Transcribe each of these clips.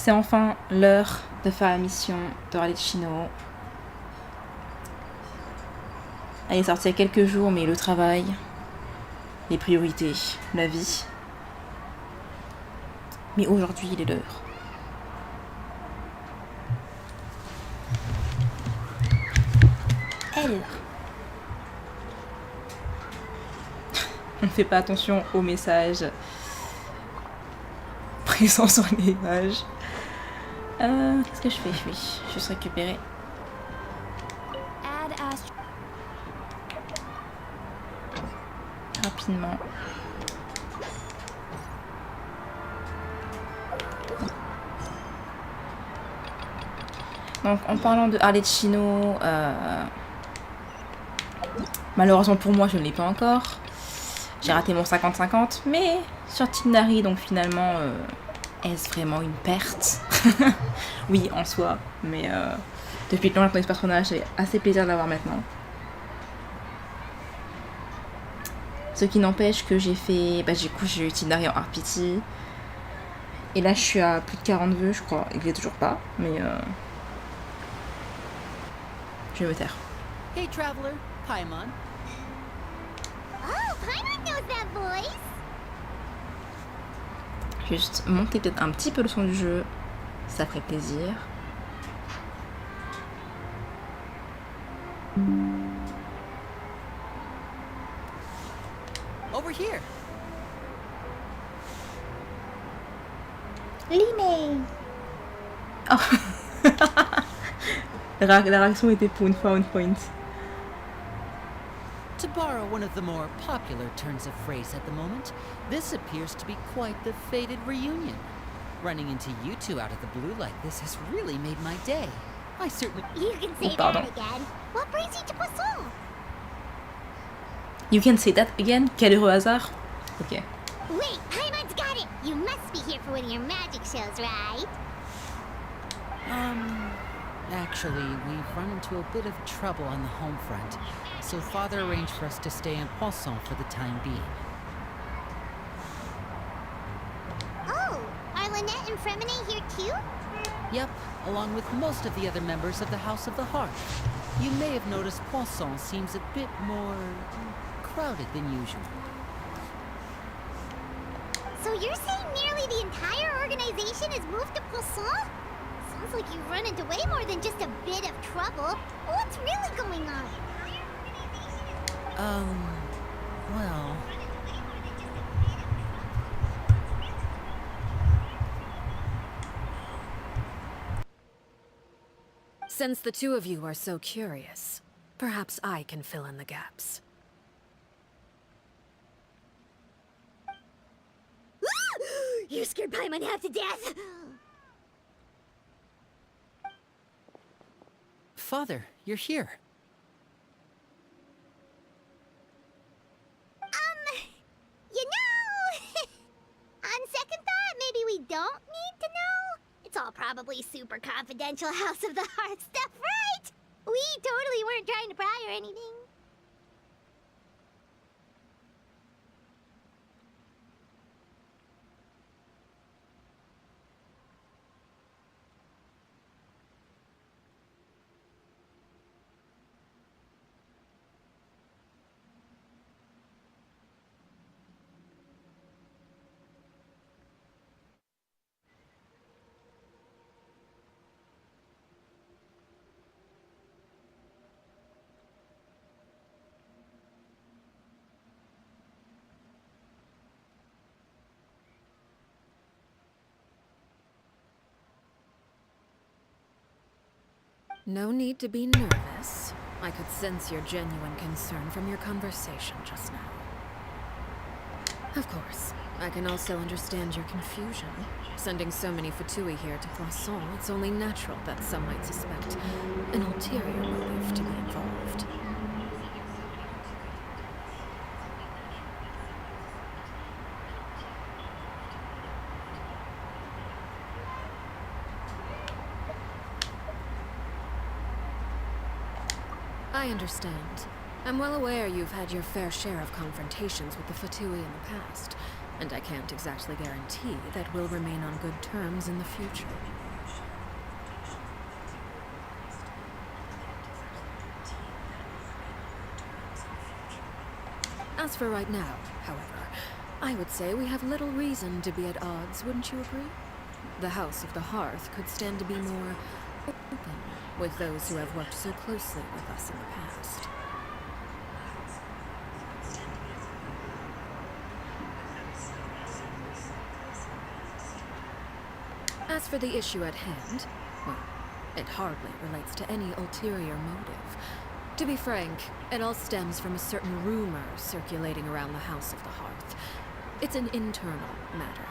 C'est enfin l'heure de faire la mission de Arlechinno. Elle est sortie il y a quelques jours, mais le travail, les priorités, la vie. Mais aujourd'hui, il est l'heure. Elle est là. On ne fait pas attention aux messages présents sur les pages. Qu'est-ce que je fais? Oui, juste récupérer. Rapidement. Donc en parlant de Arlechinno, malheureusement pour moi je ne l'ai pas encore. J'ai raté mon 50-50, mais sur Tindari, donc finalement, est-ce vraiment une perte? Oui, en soi, mais depuis le temps que je connais ce personnage, j'ai assez plaisir de l'avoir maintenant. Ce qui n'empêche que j'ai fait... du coup, j'ai eu Tindari en RPT. Et là, je suis à plus de 40 vœux, je crois. Il ne l'est toujours pas, mais... je vais me taire. Hey, traveler, Paimon. Oh, Paimon knows that voice. Juste monter peut-être un petit peu le son du jeu. Ça ferait plaisir. Over here. Lime. Oh. La réaction était pour une fois on point. To borrow one of the more popular turns of phrase at the moment, this appears to be quite the fated reunion. Running into you two out of the blue like this has really made my day. I certainly... You can say that again. What brings you to Poisson? You can say that again? Quel heureux hasard. Ok. Wait, Paimon's got it. You must be here for one of your magic shows, right? Actually, we've run into a bit of trouble on the home front, so Father arranged for us to stay in Poisson for the time being. Oh, are Lynette and Fremine here too? Yep, along with most of the other members of the House of the Heart. You may have noticed Poisson seems a bit more crowded than usual. So you're saying nearly the entire organization has moved to Poisson? Sounds like you've run into way more than just a bit of trouble. What's really going on? Well... Since the two of you are so curious, perhaps I can fill in the gaps. You scared Paimon half to death! Father, you're here. You know... On second thought, maybe we don't need to know? It's all probably super confidential House of the Heart stuff, right? We totally weren't trying to pry or anything. No need to be nervous. I could sense your genuine concern from your conversation just now. Of course, I can also understand your confusion. Sending so many Fatui here to Poisson, it's only natural that some might suspect an ulterior motive to be involved. I understand. I'm well aware you've had your fair share of confrontations with the Fatui in the past. and I can't exactly guarantee that we'll remain on good terms in the future. As for right now, however, I would say we have little reason to be at odds, wouldn't you agree? The House of the Hearth could stand to be more open with those who have worked so closely with us in the past. As for the issue at hand, well, it hardly relates to any ulterior motive. To be frank, it all stems from a certain rumor circulating around the House of the Hearth. It's an internal matter.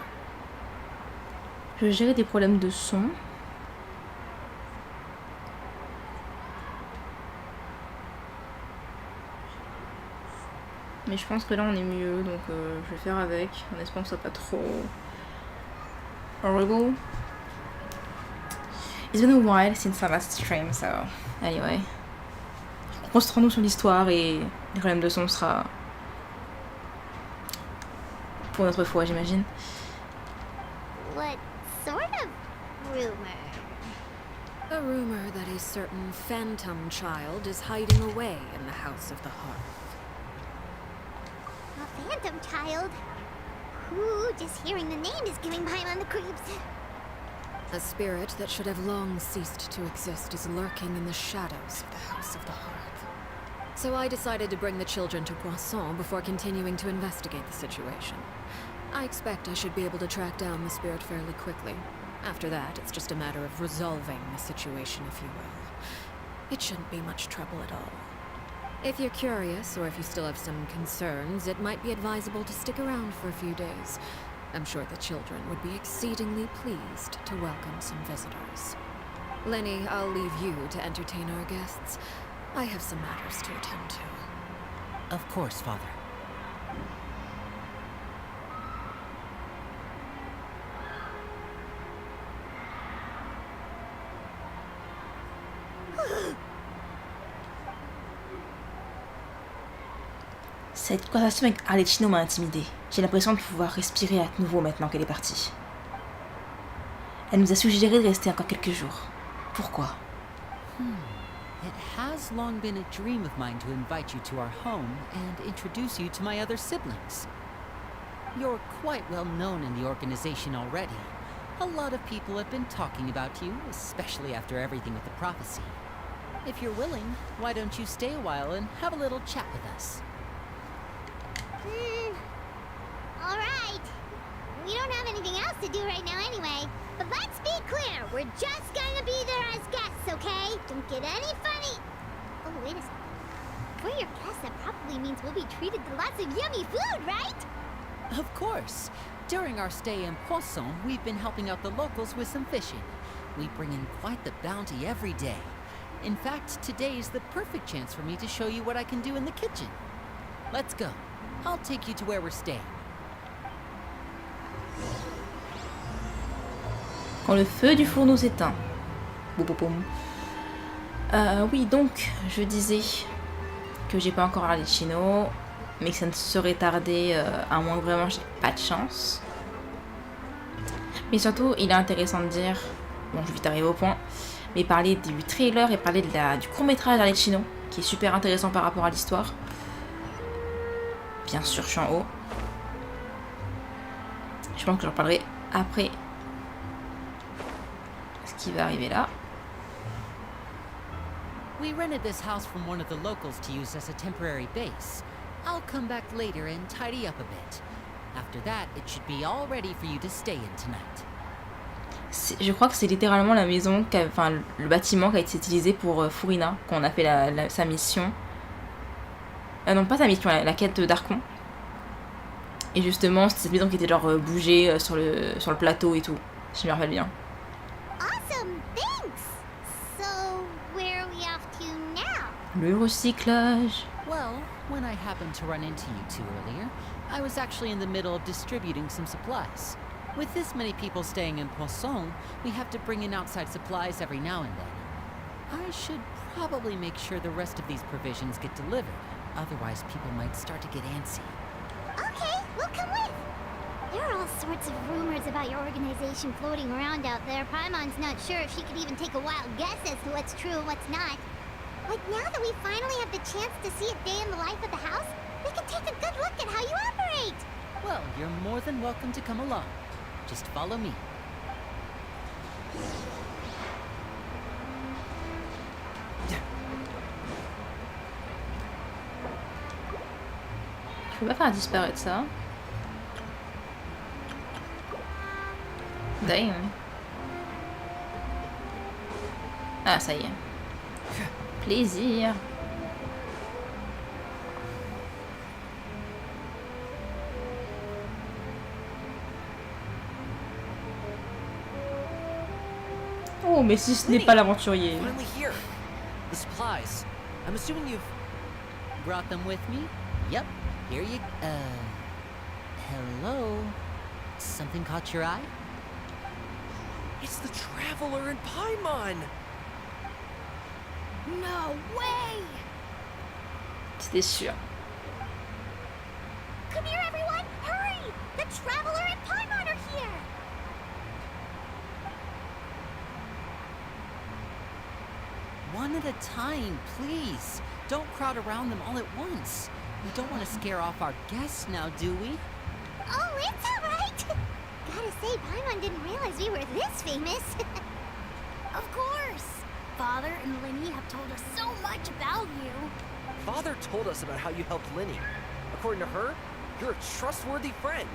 Je vais gérer des problèmes de son. Mais je pense que là on est mieux, donc je vais faire avec, en espérant que ce soit pas trop horrible. It's been a while since our last stream, so anyway. Concentrons-nous sur l'histoire et les problèmes de son sera pour notre fois, j'imagine. What sort of rumor? A rumor that a certain phantom child is hiding away in the House of the Hearth. A phantom child? Ooh, just hearing the name is giving Paimon on the creeps. A spirit that should have long ceased to exist is lurking in the shadows of the House of the Hearth. So I decided to bring the children to Poisson before continuing to investigate the situation. I expect I should be able to track down the spirit fairly quickly. After that, it's just a matter of resolving the situation, if you will. It shouldn't be much trouble at all. If you're curious, or if you still have some concerns, it might be advisable to stick around for a few days. I'm sure the children would be exceedingly pleased to welcome some visitors. Lenny, I'll leave you to entertain our guests. I have some matters to attend to. Of course, Father. Cette conversation avec Arlechinno m'a intimidée. J'ai l'impression de pouvoir respirer à nouveau maintenant qu'elle est partie. Elle nous a suggéré de rester encore quelques jours. Pourquoi? It has long been a dream of mine to invite you to our home and introduce you to my other siblings. You're quite well known in the organization already. A lot of people have been talking about you, especially after everything with the prophecy. If you're willing, why don't you stay a while and have a little chat with us? Alright. We don't have anything else to do right now anyway. But let's be clear, we're just gonna be there as guests, okay? Don't get any funny. Oh, wait a second. If we're your guests, that probably means we'll be treated to lots of yummy food, right? Of course. During our stay in Poisson, we've been helping out the locals with some fishing. We bring in quite the bounty every day. In fact, today's the perfect chance for me to show you what I can do in the kitchen. Let's go. I'll take you to where we're staying. Quand le feu du fourneau s'éteint. Boum. Oui, donc, je disais que j'ai pas encore Arlechinno, mais que ça ne serait tardé à moins que vraiment j'ai pas de chance. Mais surtout, il est intéressant de dire, bon, je vais vite arriver au point, mais parler du trailer et parler du court-métrage d'Arlechinno, qui est super intéressant par rapport à l'histoire. Bien sûr, je suis en haut. Je pense que j'en parlerai après ce qui va arriver là. We rented this house from one of the locals to use as a temporary base. I'll come back later and tidy up a bit. After that, it should be all ready for you to stay in tonight. Je crois que c'est littéralement la maison, enfin le bâtiment qui a été utilisé pour Furina, quand on a fait sa mission. Non, pas sa mission, la quête d'Archon. Et justement, c'était cette maison qui était genre bougée sur le plateau et tout. Je me rappelle bien. Awesome, thanks! So, where are we off to now? Le recyclage. Well, when I happened to run into you two earlier, I was actually in the middle of distributing some supplies. With this many people staying in Poisson, we have to bring in outside supplies every now and then. I should probably make sure the rest of these provisions get delivered. Otherwise, people might start to get antsy. Okay, we'll come with. There are all sorts of rumors about your organization floating around out there. Paimon's not sure if she could even take a wild guess as to what's true and what's not. But now that we finally have the chance to see a day in the life of the house, we can take a good look at how you operate. Well, you're more than welcome to come along. Just follow me. Je peux pas faire disparaître ça. Damn. Ah, ça y est. Plaisir. Oh, mais si ce n'est pas l'aventurier. Finally here. The supplies. I'm assuming you've brought them with me? Yep. Here you... Hello? Something caught your eye? It's the Traveler in Paimon! No way! C'était sûr. Come here, everyone! Hurry! The Traveler and Paimon are here! One at a time, please. Don't crowd around them all at once. We don't want to scare off our guests now, do we? Oh, it's alright! Gotta say, Paimon didn't realize we were this famous. Of course! Father and Linny have told us so much about you. Father told us about how you helped Linny. According to her, you're a trustworthy friend.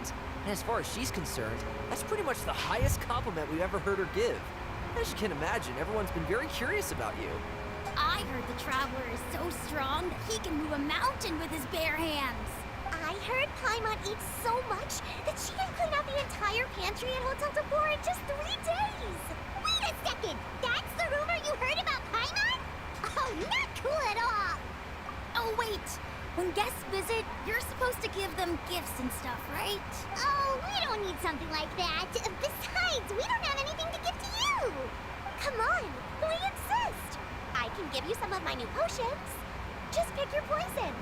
And as far as she's concerned, that's pretty much the highest compliment we've ever heard her give. As you can imagine, everyone's been very curious about you. I heard the Traveler is so strong that he can move a mountain with his bare hands. I heard Paimon eats so much that she can clean out the entire pantry at Hotel de Boer in just 3 days. Wait a second! That's the rumor you heard about Paimon? Oh, not cool at all! Oh, wait. When guests visit, you're supposed to give them gifts and stuff, right? Oh, we don't need something like that. Besides, we don't have anything to give to you. Come on, we insist. I can give you some of my new potions. Just pick your poison.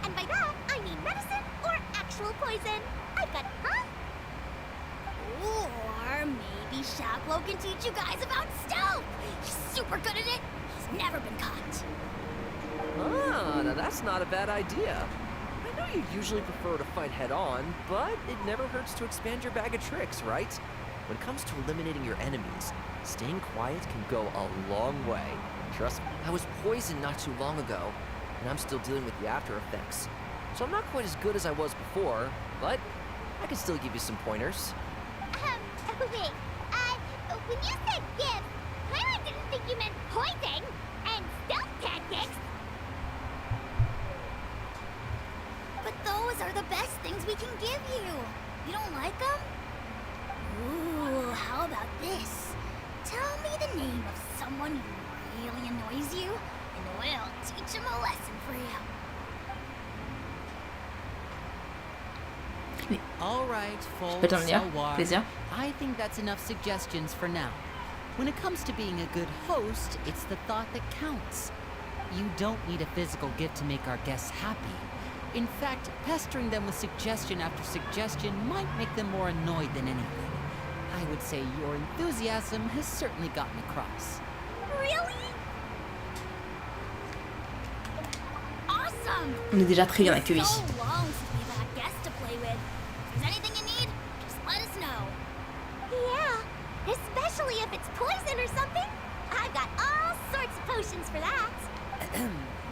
And by that, I mean medicine or actual poison. I've got, huh? Or maybe Shaplo can teach you guys about stealth. He's super good at it. He's never been caught. Ah, now that's not a bad idea. I know you usually prefer to fight head-on, but it never hurts to expand your bag of tricks, right? When it comes to eliminating your enemies, staying quiet can go a long way. Trust me, I was poisoned not too long ago, and I'm still dealing with the after effects. So I'm not quite as good as I was before, but I can still give you some pointers. Wait, when you said gift, I didn't think you meant poison and stealth tactics. But those are the best things we can give you. You don't like them? Ooh, how about this? Tell me the name of someone who really annoys you, and we'll teach him a lesson for you. All right, full peux t'en venir. Salwar. Plaisir. I think that's enough suggestions for now. When it comes to being a good host, it's the thought that counts. You don't need a physical gift to make our guests happy. In fact, pestering them with suggestion after suggestion might make them more annoyed than anything. I would say your enthusiasm has certainly gotten across. Really? Awesome! On est déjà très bien accueillis. So long since we've had guests to play with. If there's anything you need, just let us know. Yeah, especially if it's poison or something. I've got all sorts of potions for that.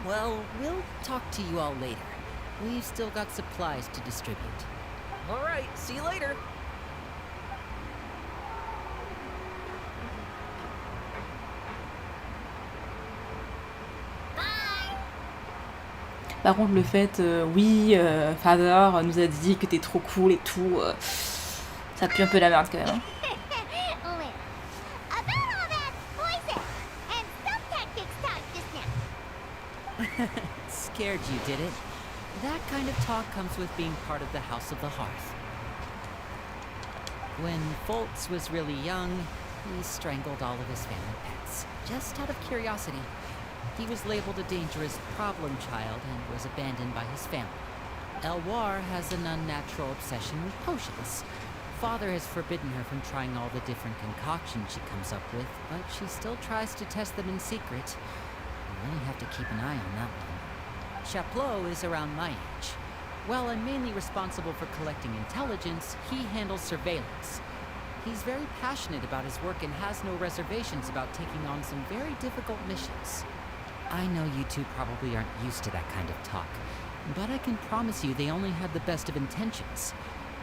Well, we'll talk to you all later. We've still got supplies to distribute. All right, see you later. Bye! Par contre, le fait, oui, Father nous a dit que t'es trop cool et tout, ça pue un peu la merde quand même. Hein. Well, about all that poison and stealth tactics talk just now. Scared you, did it? That kind of talk comes with being part of the House of the Hearth. When Foltz was really young, he strangled all of his family pets, just out of curiosity. He was labeled a dangerous problem child and was abandoned by his family. Elwar has an unnatural obsession with potions. Father has forbidden her from trying all the different concoctions she comes up with, but she still tries to test them in secret. I really have to keep an eye on that one. Chaplot is around my age. While I'm mainly responsible for collecting intelligence, he handles surveillance. He's very passionate about his work and has no reservations about taking on some very difficult missions. I know you two probably aren't used to that kind of talk, but I can promise you they only have the best of intentions.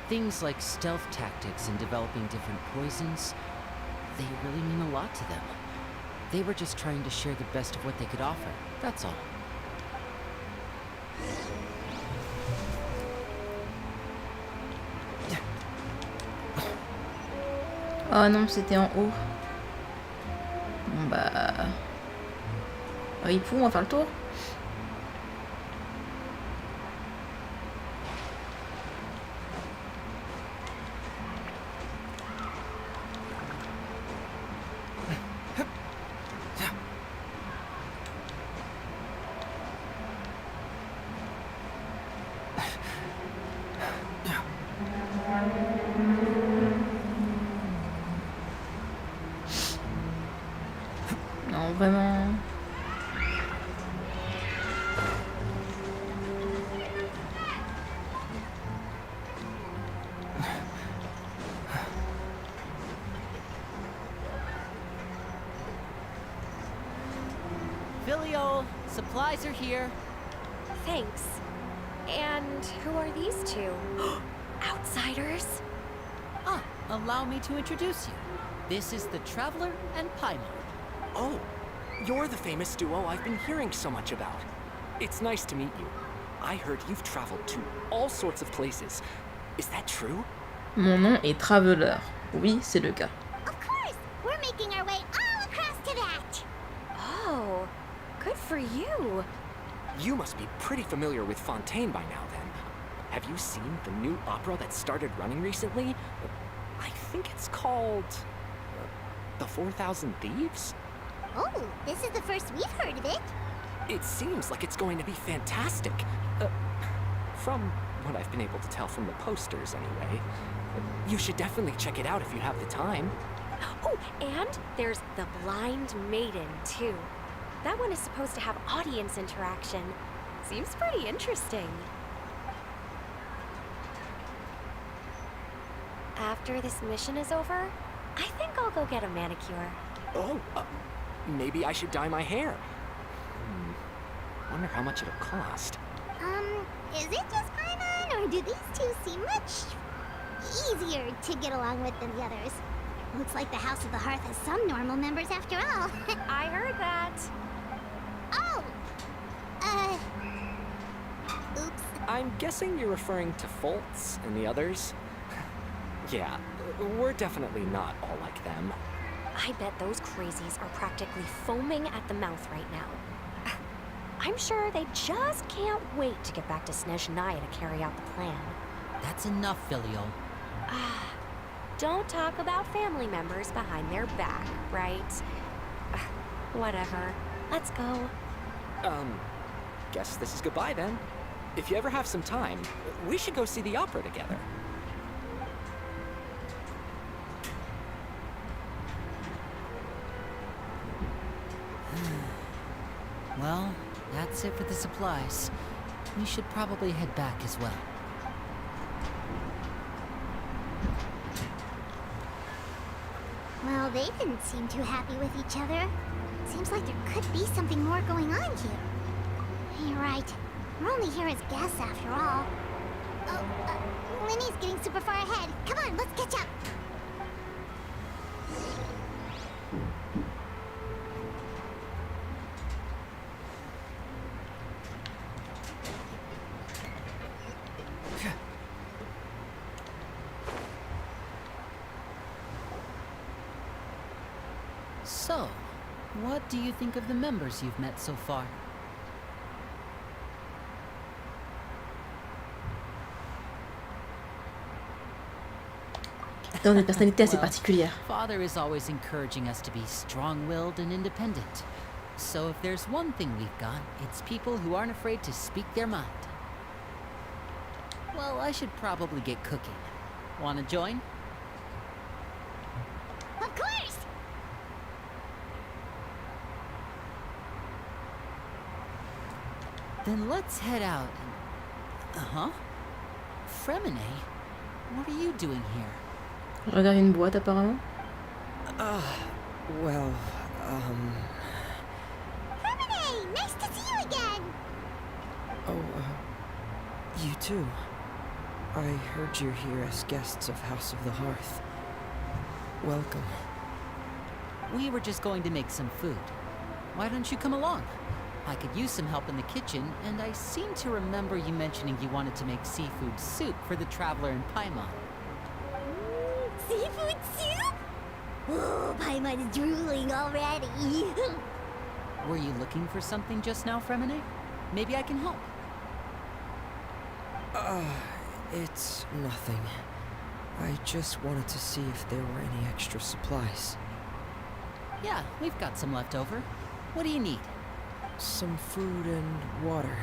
Things like stealth tactics and developing different poisons, they really mean a lot to them. They were just trying to share the best of what they could offer, that's all. Oh non, c'était en haut. Bon bah... Il faut, on va faire le tour. Non, vraiment... Filial, supplies are here. Thanks. And who are these two? Outsiders? Ah, allow me to introduce you. This is the Traveler and Paimon. Oh, you're the famous duo I've been hearing so much about. It's nice to meet you. I heard you've traveled to all sorts of places. Is that true? Mon nom est Traveler. Oui, c'est le cas. Of course! We're making our way all across to that! Oh, good for you. You must be pretty familiar with Fontaine by now, then. Have you seen the new opera that started running recently? I think it's called... The 4,000 Thieves? Oh, this is the first we've heard of it. It seems like it's going to be fantastic. From what I've been able to tell from the posters, anyway. You should definitely check it out if you have the time. Oh, and there's The Blind Maiden, too. That one is supposed to have audience interaction. Seems pretty interesting. After this mission is over, I think I'll go get a manicure. Oh, maybe I should dye my hair. Wonder how much it'll cost. Is it just Paimon, or do these two seem much easier to get along with than the others? Looks like the House of the Hearth has some normal members after all. I heard that. Oh! Oops. I'm guessing you're referring to Foltz and the others? Yeah, we're definitely not all like them. I bet those crazies are practically foaming at the mouth right now. I'm sure they just can't wait to get back to Snezhnaya to carry out the plan. That's enough, Filial. Don't talk about family members behind their back, right? Whatever. Let's go. Guess this is goodbye then. If you ever have some time, we should go see the opera together. Well, that's it for the supplies. We should probably head back as well. Well, they didn't seem too happy with each other. Seems like there could be something more going on here. You're right. We're only here as guests after all. Oh, Linny's getting super far ahead. Come on, let's catch up. So, what do you think of the members you've met so far? Dans des personnalités assez Well, particulières. Father is always encouraging us to be strong-willed and independent. So if there's one thing we've got, it's people who aren't afraid to speak their mind. Well, I should probably get cooking. Wanna join? Then let's head out and... Uh-huh. Fremine, what are you doing here? Je regarde une boîte apparemment. Well, Hermione, nice to see you again. you too. I heard you're here as guests of House of the Hearth. Welcome. We were just going to make some food. Why don't you come along? I could use some help in the kitchen, and I seem to remember you mentioning you wanted to make seafood soup for the traveler in Paimon. Seafood soup? Oh, Paimon is drooling already. Were you looking for something just now, Fremine? Maybe I can help. It's nothing. I just wanted to see if there were any extra supplies. Yeah, we've got some left over. What do you need? Some food and water.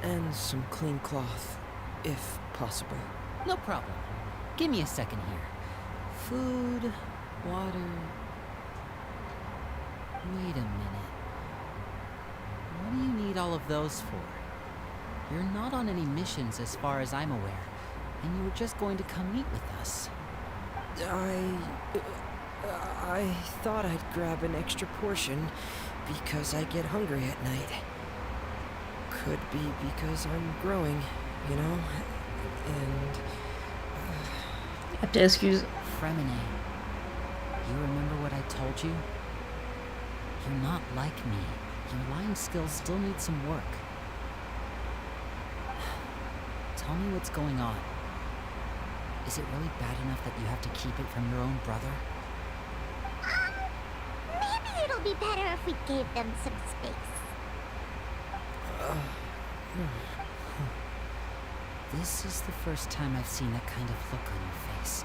And some clean cloth, if possible. No problem. Give me a second here. Food, water... Wait a minute. What do you need all of those for? You're not on any missions as far as I'm aware, and you were just going to come meet with us. I thought I'd grab an extra portion because I get hungry at night. Could be because I'm growing, you know? And... La petite excuse. Fremine, you remember what I told you? You're not like me. Your lying skills still need some work. Tell me what's going on. Is it really bad enough that you have to keep it from your own brother? Maybe it'll be better if we gave them some space. This is the first time I've seen that kind of look on your face.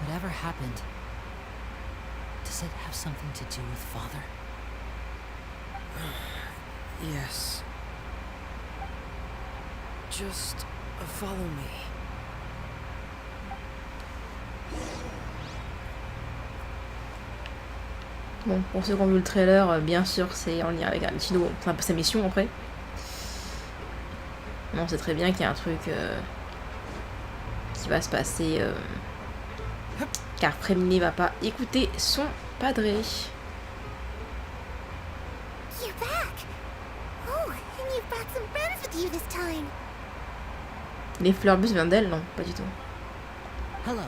Whatever happened, does it have something to do with Father? yes. Just follow me. Bon, pour ceux qui ont vu le trailer, bien sûr, c'est en lien avec Arlechinno, c'est un peu sa mission après. On sait très bien qu'il y a un truc qui va se passer, car Fremine va pas écouter son padré. You're back. Oh, and you've brought some friends with you this time. Les fleurs bus viennent d'elle? Non, pas du tout. Hello,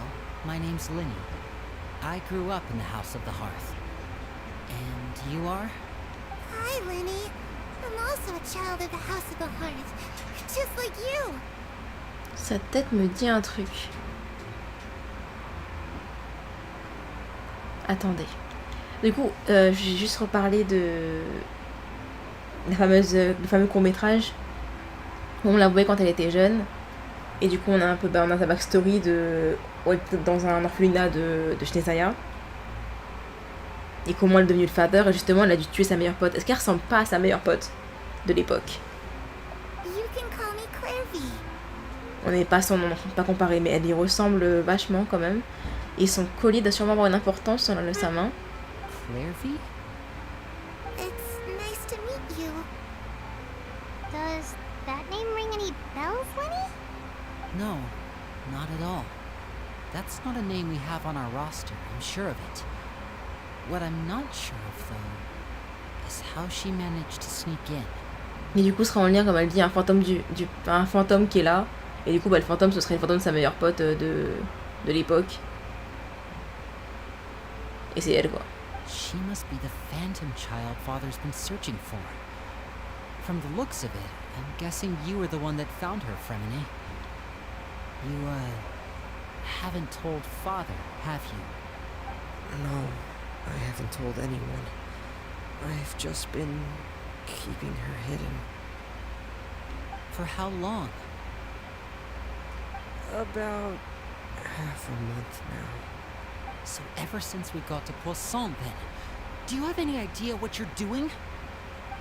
my name's Linny. I grew up in the House of the Hearth. And you are? Hi, Lenny. I'm also a child of the House of the Hearth, just like you. Sa tête me dit un truc. Attendez. Du coup, j'ai juste reparlé de le fameux court-métrage. On la voyait quand elle était jeune. Et du coup, on a un peu on a sa backstory de dans un orphelinat de Shnesaya. Et comment elle est devenue le father. Et justement, elle a dû tuer sa meilleure pote. Est-ce qu'elle ressemble pas à sa meilleure pote de l'époque? You can call me Clairvy. On n'est pas son nom, pas comparé, mais elle y ressemble vachement quand même. Et son collier doit sûrement avoir une importance sur sa main. Clairvy? It's nice to meet you. Does that name ring any bells, Lenny? No, not at all. That's not a name we have on our roster, I'm sure of it. What I'm not sure of, though, is how she managed to sneak in. Et du coup, ce sera en lien, comme elle dit, un fantôme un fantôme qui est là. Et du coup, le fantôme, ce serait le fantôme de sa meilleure pote de l'époque. Et c'est elle, quoi. She must be the phantom child Father's been searching for. From the looks of it, I'm guessing you were the one that found her, Fremine. You, haven't told Father, have you? No, I haven't told anyone. I've just been keeping her hidden. For how long? About half a month now. So ever since we got to Poisson, then. Do you have any idea what you're doing?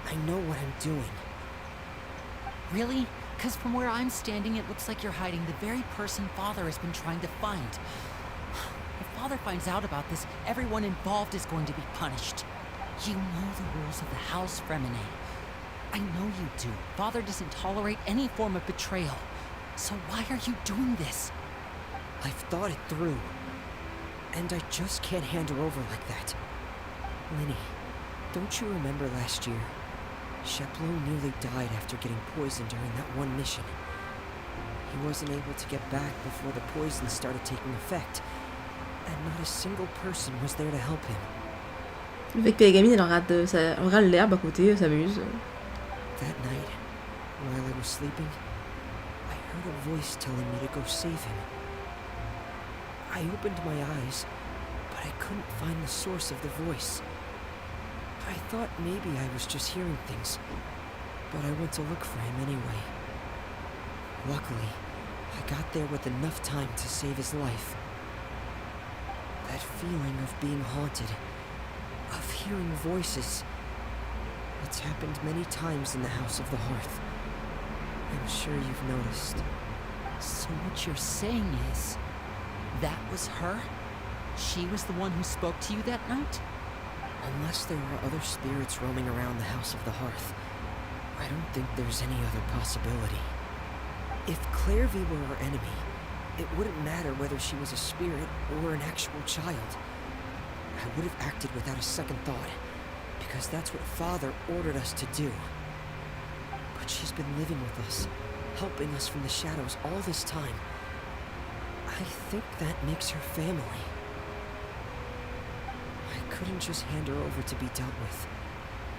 I know what I'm doing. Really? Because from where I'm standing, it looks like you're hiding the very person Father has been trying to find. If Father finds out about this, everyone involved is going to be punished. You know the rules of the house, Fremine. I know you do. Father doesn't tolerate any form of betrayal. So why are you doing this? I've thought it through. And I just can't hand her over like that. Linny, don't you remember last year? Chaplot nearly died after getting poisoned during that one mission. He wasn't able to get back before the poison started taking effect. And not a single person was there to help him. Le fait que la gamine elle regarde l'herbe à côté, s'amuse. That night, while I was sleeping, I heard a voice telling me to go save him. I opened my eyes, but I couldn't find the source of the voice. I thought maybe I was just hearing things, but I went to look for him anyway. Luckily, I got there with enough time to save his life. That feeling of being haunted, of hearing voices, it's happened many times in the House of the Hearth. I'm sure you've noticed. So what you're saying is, that was her? She was the one who spoke to you that night? Unless there are other spirits roaming around the House of the Hearth, I don't think there's any other possibility. If Clairvy were our enemy, it wouldn't matter whether she was a spirit or an actual child. I would have acted without a second thought, because that's what Father ordered us to do. But she's been living with us, helping us from the shadows all this time. I think that makes her family. I couldn't just hand her over to be dealt with.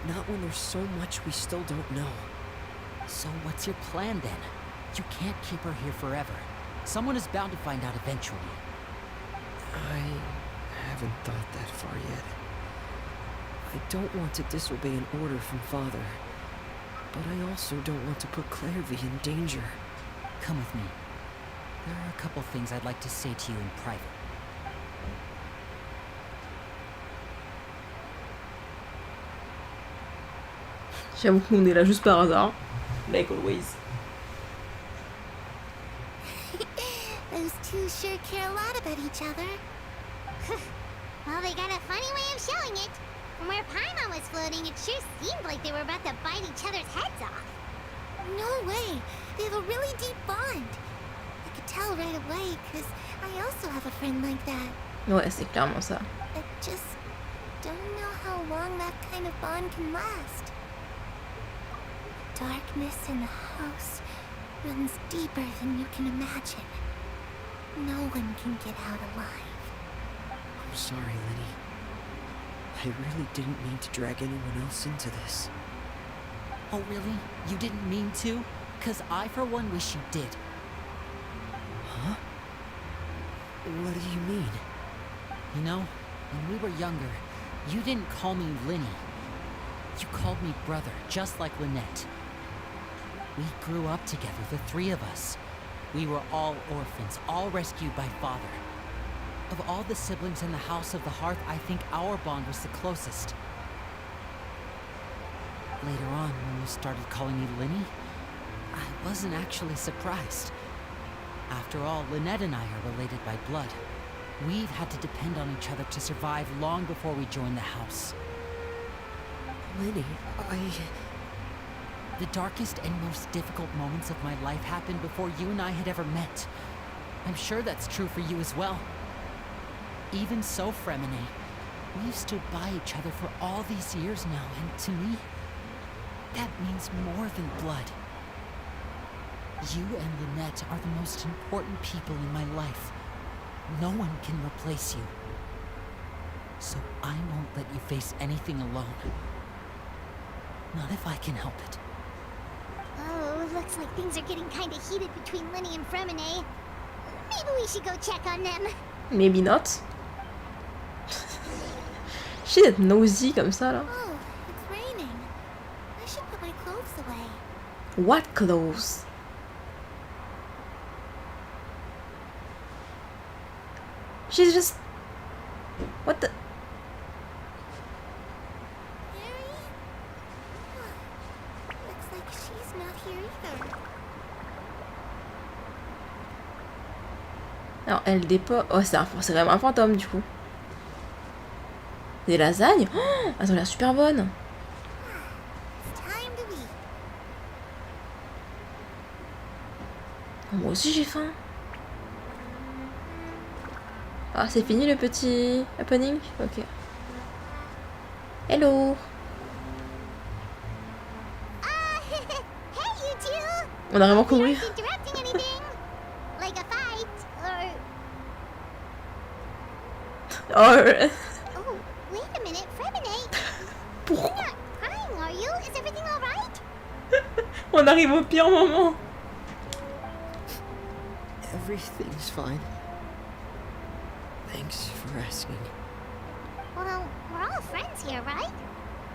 Not when there's so much we still don't know. So what's your plan then? You can't keep her here forever. Someone is bound to find out eventually. I haven't thought that far yet. I don't want to disobey an order from Father, but I also don't want to put Clairvy in danger. Come with me. There are a couple things I'd like to say to you in private. J'avoue qu'on est là juste par hasard. Like always. Those two sure care a lot about each other. Well, they got a funny way of showing it. From where Paimon was floating, it sure seemed like they were about to bite each other's heads off. No way. They have a really deep bond. I could tell right away, because I also have a friend like that. Ouais, c'est clairement ça. I just don't know how long that kind of bond can last. Darkness in the house runs deeper than you can imagine. No one can get out alive. I'm sorry, Linny. I really didn't mean to drag anyone else into this. Oh really? You didn't mean to? 'Cause I for one wish you did. Huh? What do you mean? You know, when we were younger, you didn't call me Linny. You called me brother, just like Lynette. We grew up together, the three of us. We were all orphans, all rescued by Father. Of all the siblings in the House of the Hearth, I think our bond was the closest. Later on, when you started calling me Linny, I wasn't actually surprised. After all, Lynette and I are related by blood. We've had to depend on each other to survive long before we joined the house. Linny, The darkest and most difficult moments of my life happened before you and I had ever met. I'm sure that's true for you as well. Even so, Fremine, we've stood by each other for all these years now, and to me, that means more than blood. You and Lynette are the most important people in my life. No one can replace you. So I won't let you face anything alone. Not if I can help it. Oh, looks like things are getting kind of heated between Linny and Fremine. Maybe we should go check on them. Maybe not. J'ai d'être nosy comme ça là. Oh, it's raining. I should put my clothes away. What clothes? She's just... What the... Harry? Looks like she's not here either. Alors elle dépose... Oh c'est vraiment un fantôme du coup. Des lasagnes? Oh, elles ont l'air super bonnes. It's time to eat. Moi aussi j'ai faim. Ah, c'est fini le petit happening? Ok. Hello. Hey, you two! On a vraiment We couru. aren't interrupting anything. Like a fight, or... Oh, Oh, wait a minute, Freminate. You're pourquoi not crying, are you? Is everything alright? on arrive au pire moment? Everything's fine. Thanks for asking. Well, we're all friends here, right?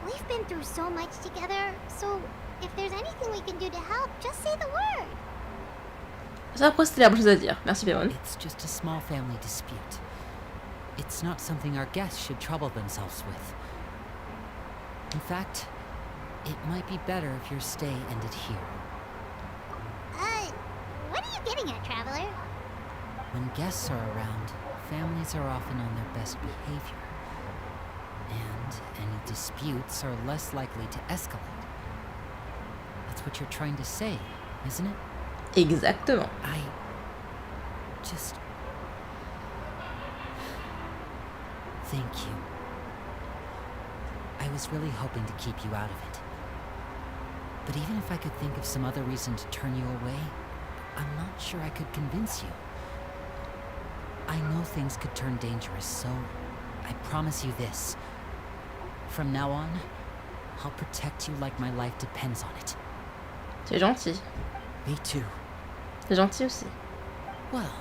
We've been through so much together, so if there's anything we can do to help, just say the word. Ça après c'était la bonne chose à dire. Merci Péron. It's just a small family dispute. It's not something our guests should trouble themselves with. In fact, it might be better if your stay ended here. What are you getting at, Traveler? When guests are around, families are often on their best behavior. And any disputes are less likely to escalate. That's what you're trying to say, isn't it? Exactement. I just... Thank you. I was really hoping to keep you out of it. But even if I could think of some other reason to turn you away, I'm not sure I could convince you. I know things could turn dangerous, so I promise you this. From now on, I'll protect you like my life depends on it. C'est gentil. Me too. C'est gentil aussi. Well,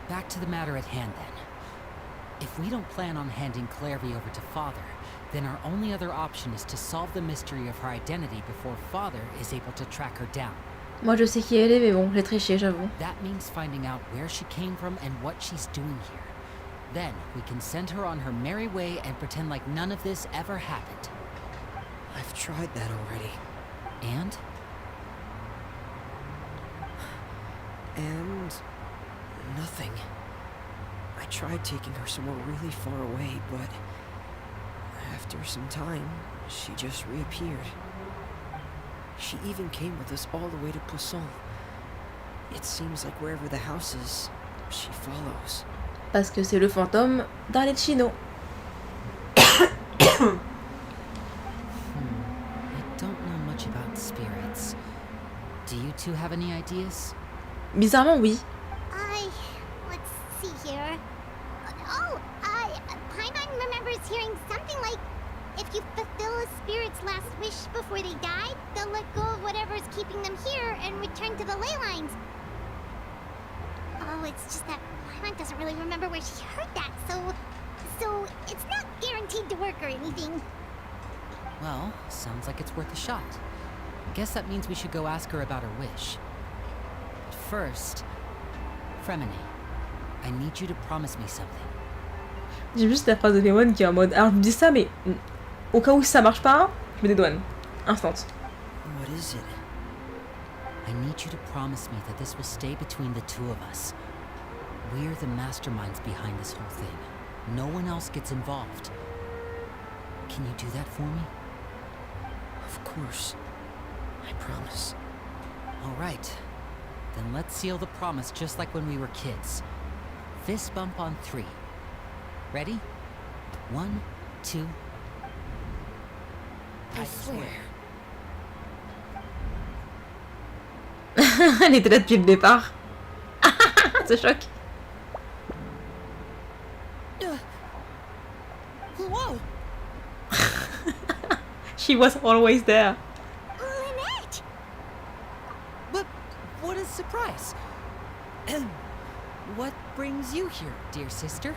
back to the matter at hand then. If we don't plan on handing Clairvy over to Father, then our only other option is to solve the mystery of her identity before Father is able to track her down. Moi je sais qui elle est mais bon, j'ai triché j'avoue. That means finding out where she came from and what she's doing here. Then we can send her on her merry way and pretend like none of this ever happened. I've tried that already. And? And nothing. I tried taking her somewhere really far away, but after some time, she just reappeared. She even came with us all the way to Poisson. It seems like wherever the house is, she follows. Parce que c'est le fantôme d'Arlechinno. I don't know much about spirits. Do you two have any ideas? Bizarrement oui. Let's see here. Paimon remembers hearing something like, if you fulfill a spirit's last wish before they die, they'll let go of whatever's keeping them here and return to the ley lines. Oh, it's just that Paimon doesn't really remember where she heard that, so it's not guaranteed to work or anything. Well, sounds like it's worth a shot. Guess that means we should go ask her about her wish. But first, Fremine, I need you to promise me something. J'aime juste la phrase de Léon qui est en mode alors je me dis ça mais au cas où ça marche pas, je me dédouane. Instant. What is it? I need you to promise me that this will stay between the two of us. We're the masterminds behind this whole thing. No one else gets involved. Can you do that for me? Of course. I promise. All right. Then let's seal the promise just like when we were kids. Fist bump on 3. Ready? 1, 2. I swear. Elle était là depuis le départ. Ce choc. Whoa! She was always there. Lynette! But what a surprise! What brings you here, dear sister?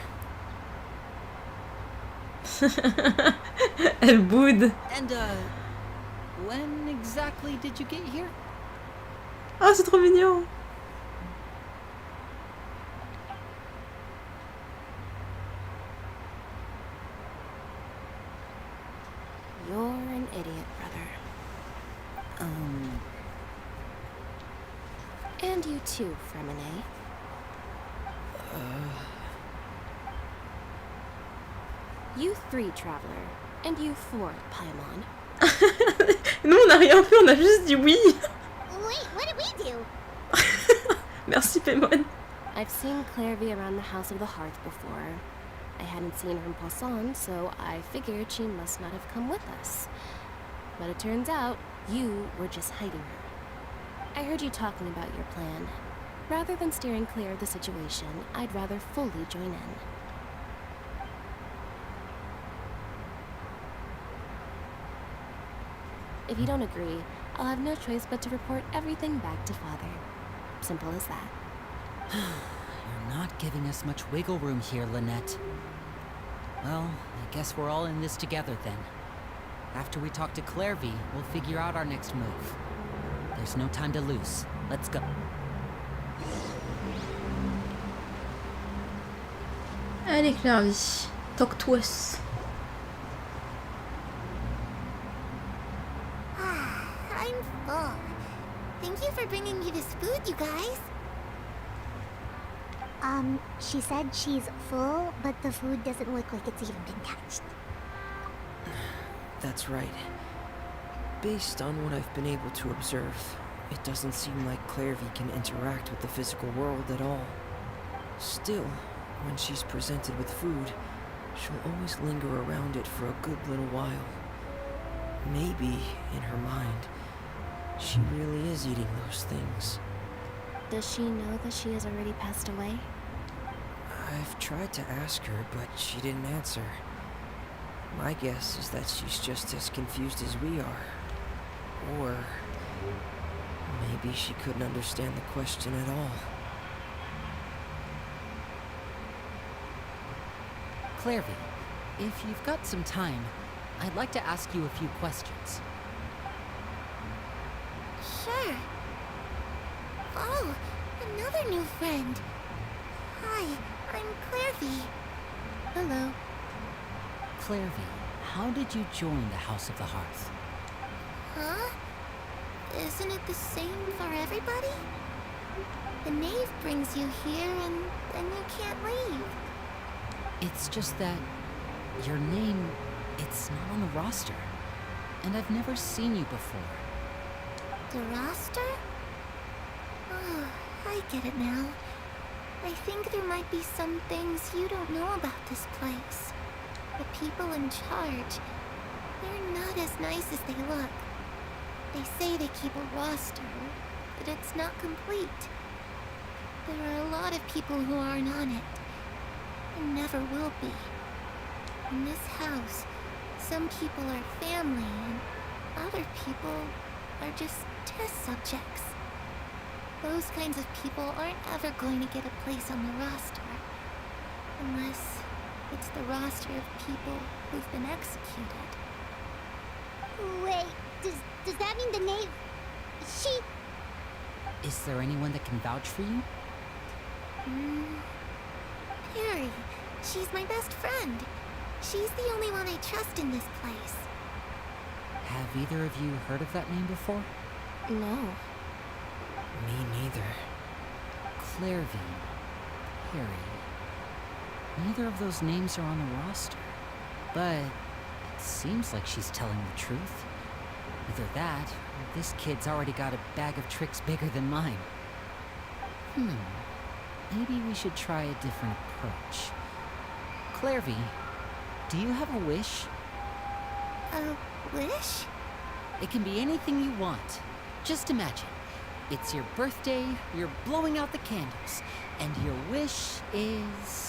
Elle boude. And, when exactly did you get here? Oh, c'est trop mignon. You're an idiot, brother. And you too, Fremine. You 3, Traveler. And you 4, Paimon. Nous on n'a rien fait, on a juste dit oui. Wait, what did we do? Merci Paimon. I've seen Clairvy around the House of the Hearth before. I hadn't seen her in Poisson, so I figured she must not have come with us. But it turns out, you were just hiding her. I heard you talking about your plan. Rather than steering clear of the situation, I'd rather fully join in. If you don't agree, I'll have no choice but to report everything back to Father. Simple as that. You're not giving us much wiggle room here, Lynette. Well, I guess we're all in this together then. After we talk to Clairvy, we'll figure out our next move. There's no time to lose. Let's go. Allez Clairvy, talk to us. I'm full. Thank you for bringing me this food, you guys. She said she's full, but the food doesn't look like it's even been touched. That's right. Based on what I've been able to observe, it doesn't seem like Clairvy can interact with the physical world at all. Still, when she's presented with food, she'll always linger around it for a good little while. Maybe, in her mind, she really is eating those things. Does she know that she has already passed away? I've tried to ask her, but she didn't answer. My guess is that she's just as confused as we are. Or maybe she couldn't understand the question at all. Clairvy, if you've got some time, I'd like to ask you a few questions. Sure. Oh, another new friend. Hi, I'm Clairvy. Hello. Clairvy, how did you join the House of the Hearth? Huh? Isn't it the same for everybody? The knave brings you here and then you can't leave. It's just that your name, it's not on the roster. And I've never seen you before. The roster? Oh, I get it now. I think there might be some things you don't know about this place. The people in charge, they're not as nice as they look. They say they keep a roster, but it's not complete. There are a lot of people who aren't on it, and never will be. In this house, some people are family, and other people are just test subjects. Those kinds of people aren't ever going to get a place on the roster. Unless it's the roster of people who've been executed. Wait, does that mean the knave... she... Is there anyone that can vouch for you? Perry. She's my best friend. She's the only one I trust in this place. Have either of you heard of that name before? No. Me neither. Clairvy, Perry. Neither of those names are on the roster. But it seems like she's telling the truth. Either that, or this kid's already got a bag of tricks bigger than mine. Maybe we should try a different approach. Clairvy, do you have a wish? A wish? It can be anything you want. Just imagine. It's your birthday, you're blowing out the candles, and your wish is...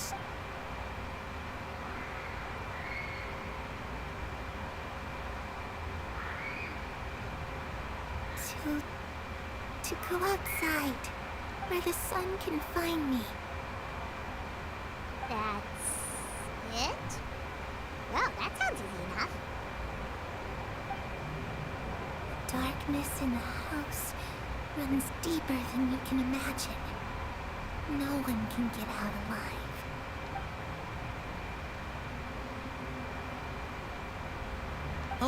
To go outside, where the sun can find me. That's it? Well, that sounds easy enough. Darkness in the house runs deeper than you can imagine. No one can get out alive.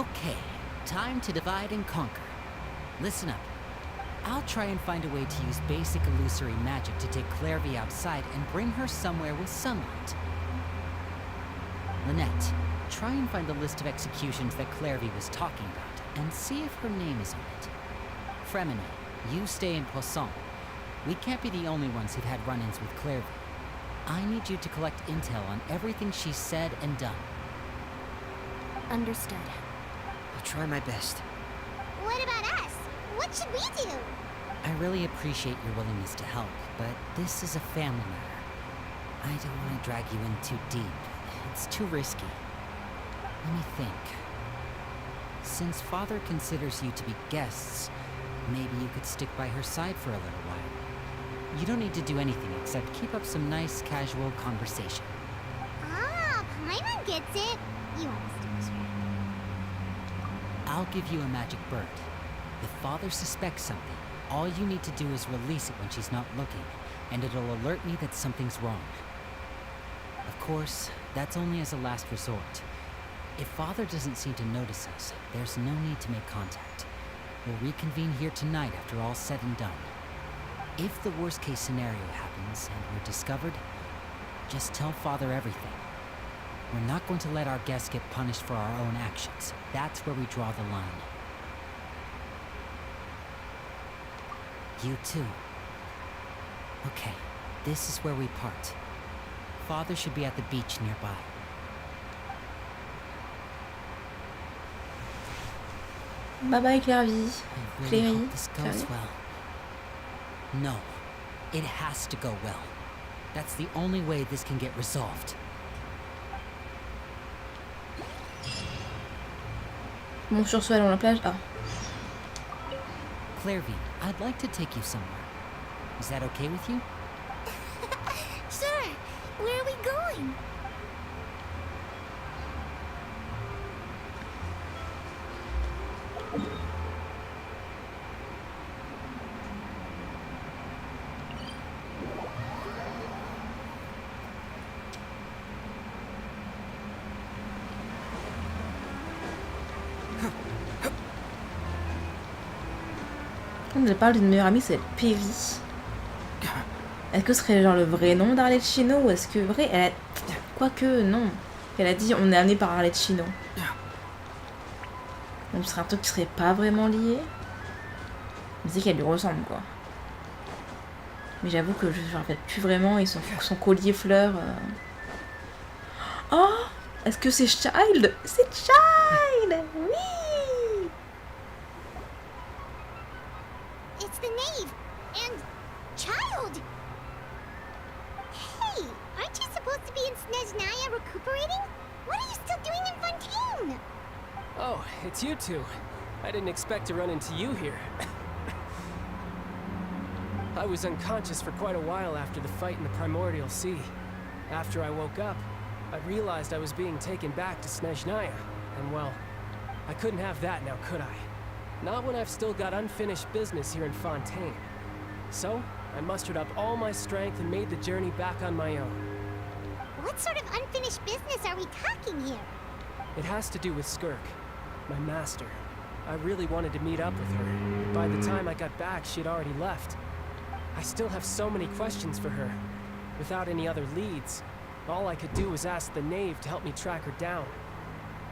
Okay, time to divide and conquer. Listen up. I'll try and find a way to use basic illusory magic to take Clairvy outside and bring her somewhere with sunlight. Lynette, try and find the list of executions that Clairvy was talking about, and see if her name is on it. Fremine, you stay in Poisson. We can't be the only ones who've had run-ins with Clairvy. I need you to collect intel on everything she's said and done. Understood. I'll try my best. What about us? What should we do? I really appreciate your willingness to help, but this is a family matter. I don't want to drag you in too deep. It's too risky. Let me think. Since Father considers you to be guests, maybe you could stick by her side for a little while. You don't need to do anything except keep up some nice, casual conversation. Ah, Paimon gets it. You understand. I'll give you a magic bird. If Father suspects something, all you need to do is release it when she's not looking, and it'll alert me that something's wrong. Of course, that's only as a last resort. If Father doesn't seem to notice us, there's no need to make contact. We'll reconvene here tonight after all's said and done. If the worst-case scenario happens and we're discovered, just tell Father everything. We're not going to let our guests get punished for our own actions. That's where we draw the line. You too. Okay, this is where we part. Father should be at the beach nearby. Bye bye Clairvy. I really hope this goes well. No, it has to go well. That's the only way this can get resolved. Mon sursaut dans la plage. Ah. Clairvy, I'd like to take you somewhere. Is that okay with you? Sure. Where are we going? Quand je parle d'une meilleure amie, c'est Perry. Est-ce que ce serait genre le vrai nom d'Arlechinno ou est-ce que vrai elle a... Quoique non. Elle a dit on est amené par Arlechinno. Donc ce serait un truc qui serait pas vraiment lié. Mais c'est qu'elle lui ressemble quoi. Mais j'avoue que je me rappelle plus vraiment et son collier fleur. Oh, est-ce que c'est Child? C'est Child. Oui. It's the knave and Child. Hey, aren't you supposed to be in Snezhnaya recuperating? What are you still doing in Fontaine? Oh, it's you two. I didn't expect to run into you here. I was unconscious for quite a while after the fight in the Primordial Sea. After I woke up, I realized I was being taken back to Snezhnaya, and well, I couldn't have that now, could I? Not when I've still got unfinished business here in Fontaine. So, I mustered up all my strength and made the journey back on my own. What sort of unfinished business are we talking here? It has to do with Skirk, my master. I really wanted to meet up with her, but by the time I got back, she'd already left. I still have so many questions for her. Without any other leads, all I could do was ask the knave to help me track her down.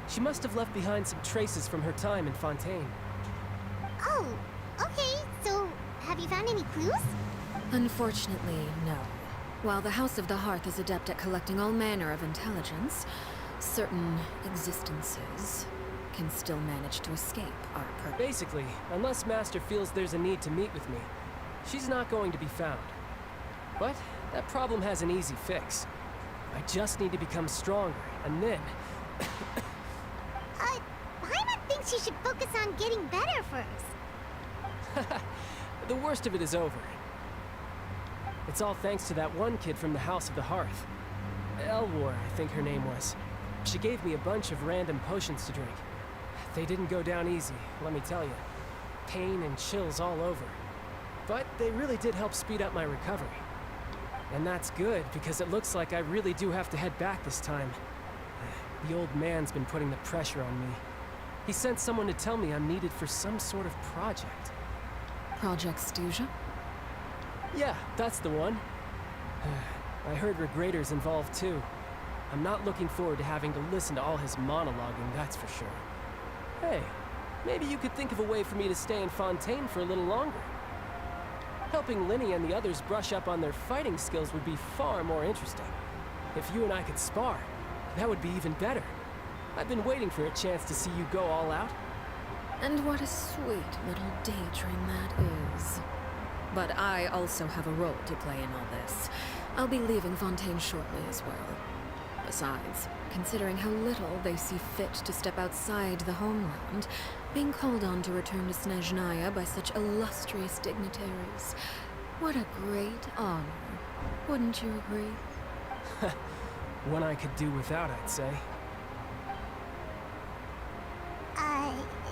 She must have left behind some traces from her time in Fontaine. Oh, okay, so have you found any clues? Unfortunately, no. While the House of the Hearth is adept at collecting all manner of intelligence, certain existences can still manage to escape our purpose. Basically, unless Master feels there's a need to meet with me, she's not going to be found. But that problem has an easy fix. I just need to become stronger, and then... Paimon thinks you should focus on getting better first. The worst of it is over. It's all thanks to that one kid from the House of the Hearth. Elwar, I think her name was. She gave me a bunch of random potions to drink. They didn't go down easy, let me tell you. Pain and chills all over. But they really did help speed up my recovery. And that's good, because it looks like I really do have to head back this time. The old man's been putting the pressure on me. He sent someone to tell me I'm needed for some sort of project. Project Stuja? Yeah, that's the one. I heard Regrader's involved too. I'm not looking forward to having to listen to all his monologuing, that's for sure. Hey, maybe you could think of a way for me to stay in Fontaine for a little longer. Helping Linny and the others brush up on their fighting skills would be far more interesting. If you and I could spar, that would be even better. I've been waiting for a chance to see you go all out. And what a sweet little daydream that is. But I also have a role to play in all this. I'll be leaving Fontaine shortly as well. Besides, considering how little they see fit to step outside the homeland, being called on to return to Snezhnaya by such illustrious dignitaries, what a great honor. Wouldn't you agree? One I could do without, I'd say.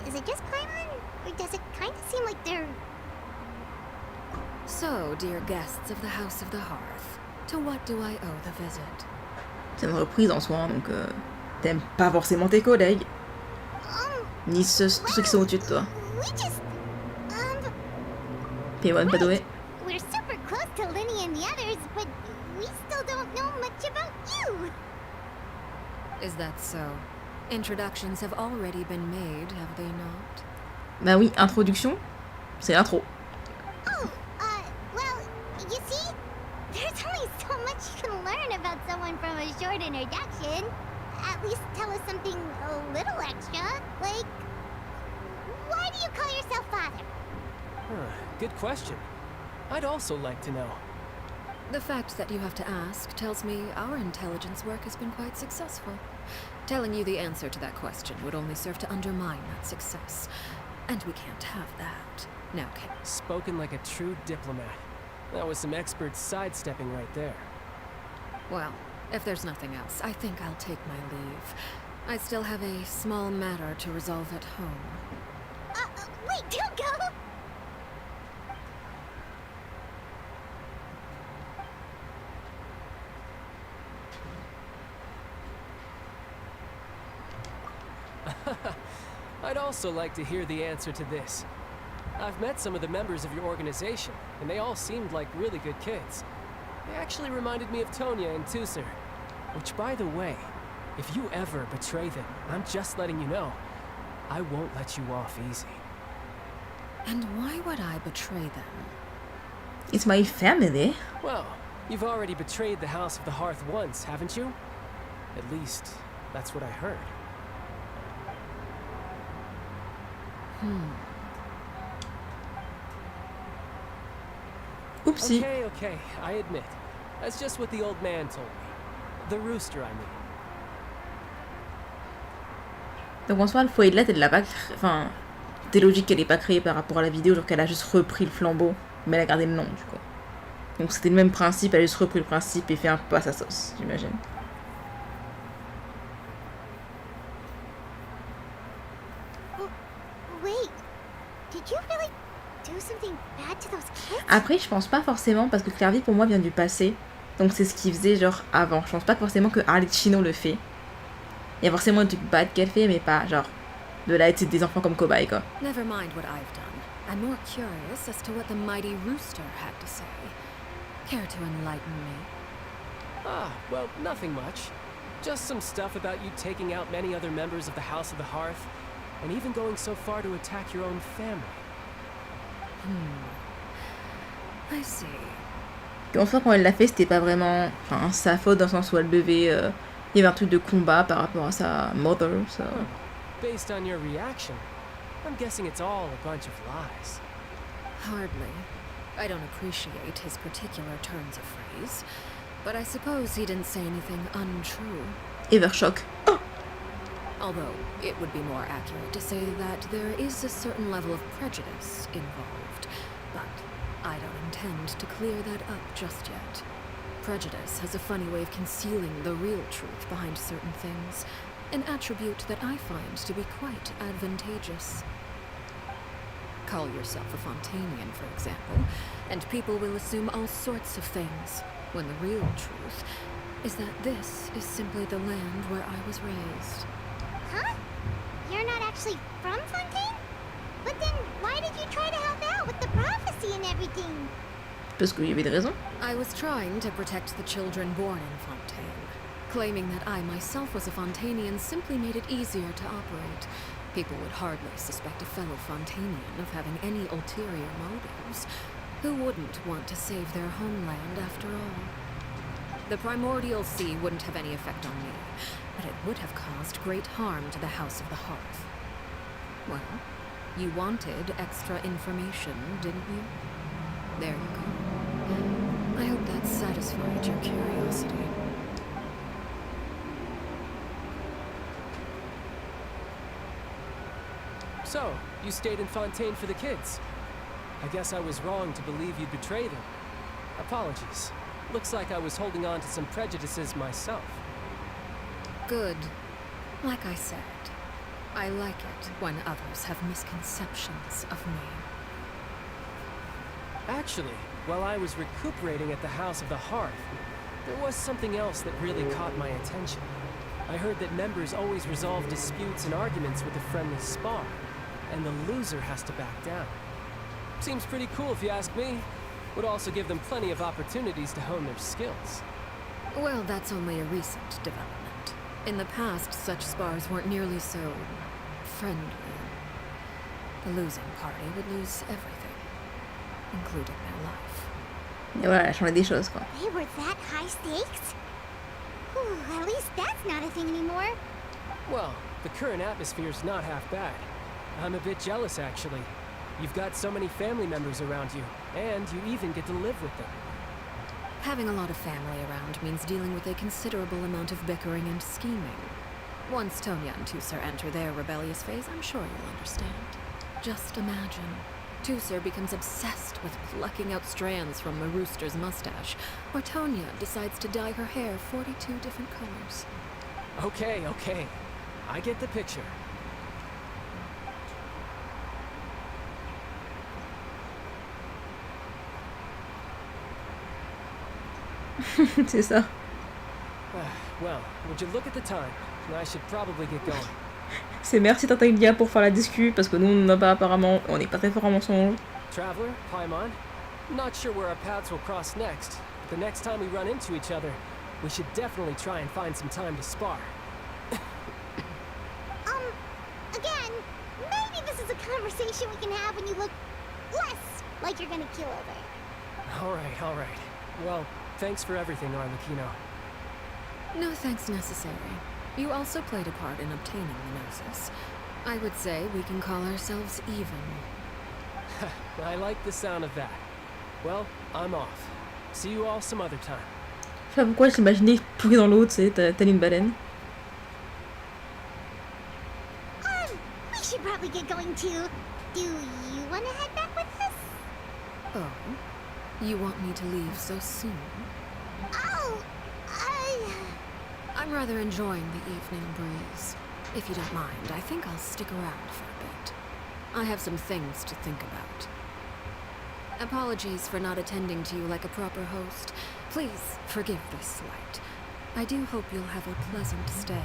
Is it just Paimon? Or does it kind of seem like they're... So, dear guests of the House of the Hearth, to what do I owe the visit? C'est une reprise en soi, hein, donc t'aimes pas forcément tes collègues, ni tous ceux qui sont au-dessus de toi. We just... Paimon, Padoé. We're super close to Linny and the others, but we still don't know much about you. Is that so? Introductions have already been made, have they not? Bah oui, introduction, c'est l'intro. Oh, well, you see, there's only so much you can learn about someone from a short introduction. At least tell us something a little extra, like, why do you call yourself father? Good question. I'd also like to know. The fact that you have to ask tells me our intelligence work has been quite successful. Telling you the answer to that question would only serve to undermine that success. And we can't have that. Now, can... Spoken like a true diplomat. That was some expert sidestepping right there. Well, if there's nothing else, I think I'll take my leave. I still have a small matter to resolve at home. Wait, don't go! I'd also like to hear the answer to this. I've met some of the members of your organization, and they all seemed like really good kids. They actually reminded me of Tonya and Tusser. Which, by the way, if you ever betray them, I'm just letting you know, I won't let you off easy. And why would I betray them? It's my family. Well, you've already betrayed the House of the Hearth once, haven't you? At least, that's what I heard. Oupsie. Okay, I admit. That's just what the old man told me. The rooster, I mean. Donc en soi, le foyer de lettres, elle l'a pas créé. Enfin, c'était logique qu'elle ait pas créé par rapport à la vidéo, genre qu'elle a juste repris le flambeau, mais elle a gardé le nom du coup. Donc c'était le même principe, elle a juste repris le principe et fait un peu à sa sauce, j'imagine. Wait, did you really do something bad to those kids? Après, je pense pas forcément, parce que Clairvy pour moi vient du passé, donc c'est ce qu'il faisait genre avant. Je pense pas forcément que Arlechinno le fait. Il y a forcément des trucs bad qu'elle fait, mais pas genre de là être des enfants comme cobayes quoi. Never mind what I've done. I'm more curious as to what the mighty rooster had to say. Care to enlighten me? Ah, well, nothing much. Just some stuff about you taking out many other members of the House of the Hearth, and even going so far to attack your own family. I see. Et en soi, quand elle l'a fait, c'était pas vraiment sa faute dans le sens où elle devait. Il y avait un truc de combat par rapport à sa mother, so. Based on your reaction, I'm guessing it's all a bunch of lies. Hardly. I don't appreciate his particular turns of phrase, but I suppose he didn't say anything untrue. Evershock. Oh! Although, it would be more accurate to say that there is a certain level of prejudice involved, but I don't intend to clear that up just yet. Prejudice has a funny way of concealing the real truth behind certain things, an attribute that I find to be quite advantageous. Call yourself a Fontainian, for example, and people will assume all sorts of things, when the real truth is that this is simply the land where I was raised. Huh? You're not actually from Fontaine? But then why did you try to help out with the prophecy and everything? Parce qu'il y avait des raisons. I was trying to protect the children born in Fontaine. Claiming that I myself was a Fontainian simply made it easier to operate. People would hardly suspect a fellow Fontainian of having any ulterior motives. Who wouldn't want to save their homeland after all? The primordial sea wouldn't have any effect on me, but it would have caused great harm to the House of the Hearth. Well, you wanted extra information, didn't you? There you go. I hope that satisfied your curiosity. So, you stayed in Fontaine for the kids. I guess I was wrong to believe you'd betray them. Apologies. Looks like I was holding on to some prejudices myself. Good. Like I said, I like it when others have misconceptions of me. Actually, while I was recuperating at the House of the Hearth, there was something else that really caught my attention. I heard that members always resolve disputes and arguments with a friendly spar, and the loser has to back down. Seems pretty cool if you ask me. Would also give them plenty of opportunities to hone their skills. Well, that's only a recent development. In the past, such spars weren't nearly so friendly. The losing party would lose everything, including their life. Et voilà, elle a changé des choses, quoi. They were that high stakes? Whew, at least that's not a thing anymore. Well, the current atmosphere's not half bad. I'm a bit jealous, actually. You've got so many family members around you, and you even get to live with them. Having a lot of family around means dealing with a considerable amount of bickering and scheming. Once Tonya and Tusser enter their rebellious phase, I'm sure you'll understand. Just imagine. Tusser becomes obsessed with plucking out strands from a rooster's mustache, or Tonya decides to dye her hair 42 different colors. Okay, okay. I get the picture. C'est ça. Well, would you look at the time? I should probably get going. C'est merci Tartaglia pour faire la discu, parce que nous on n'a pas apparemment, on n'est pas très fort en mensonge. Traveler, Paimon, not sure where our paths will cross next. The next time we run into each other, we should definitely try and find some time to spar. Again, maybe this is a conversation we can have when you look less like you're gonna keel over. All right. Well, thanks for everything, Arlechinno. No thanks necessary. You also played a part in obtaining the Gnosis. I would say we can call ourselves even. I like the sound of that. Well, I'm off. See you all some other time. Je sais pas pourquoi je l'imaginais pourri dans l'eau, tu sais, t'as une baleine. We should probably get going too. Do you want to head back with us? Oh? You want me to leave so soon? Oh, I'm rather enjoying the evening breeze. If you don't mind, I think I'll stick around for a bit. I have some things to think about. Apologies for not attending to you like a proper host. Please forgive this slight. I do hope you'll have a pleasant stay.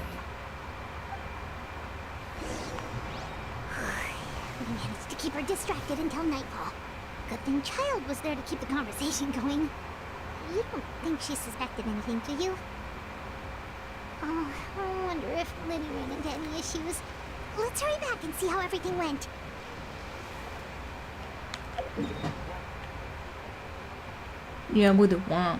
We managed to keep her distracted until nightfall. Good thing Child was there to keep the conversation going. You don't think she suspected anything, do you? Oh, I wonder if Liddy ran into any issues. Let's hurry back and see how everything went. Il y a un bruit de ouin.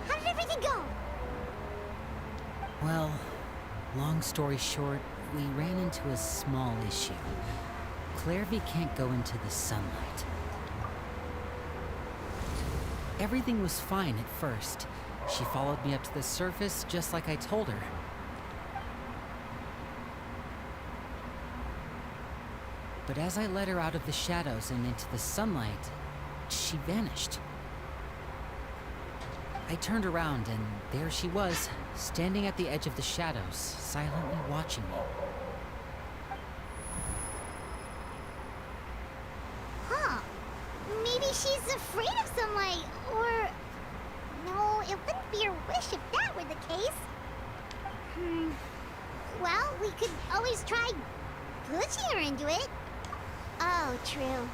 How did everything go? Well, long story short, we ran into a small issue. Clairvy can't go into the sunlight. Everything was fine at first. She followed me up to the surface just like I told her. But as I led her out of the shadows and into the sunlight, she vanished. I turned around and there she was, standing at the edge of the shadows, silently watching me. she's afraid of sunlight, or... No, it wouldn't be her wish if that were the case. Well, we could always try pushing her into it. Oh, true.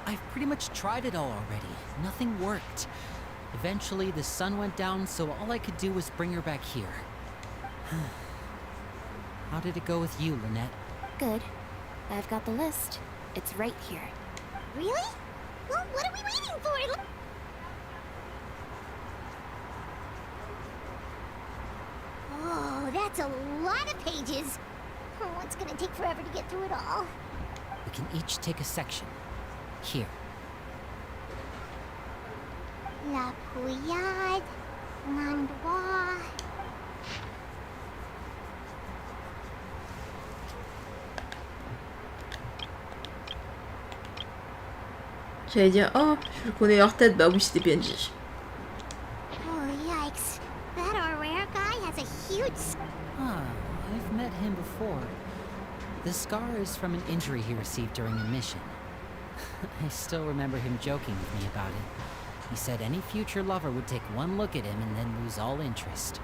I've pretty much tried it all already. Nothing worked. Eventually, the sun went down, so all I could do was bring her back here. How did it go with you, Lynette? Good. I've got the list. It's right here. Really? Well, what are we waiting for? Oh, that's a lot of pages. Oh, it's gonna take forever to get through it all. We can each take a section. Here. La Pouillade, l'endroit... J'allais dire, oh, je connais leur tête, bah oui, c'était PNJ. Oh, yikes. That Aurora guy has a huge... Ah, I've met him before. The scar is from an injury he received during a mission. I still remember him joking with me about it. He said any future lover would take one look at him and then lose all interest.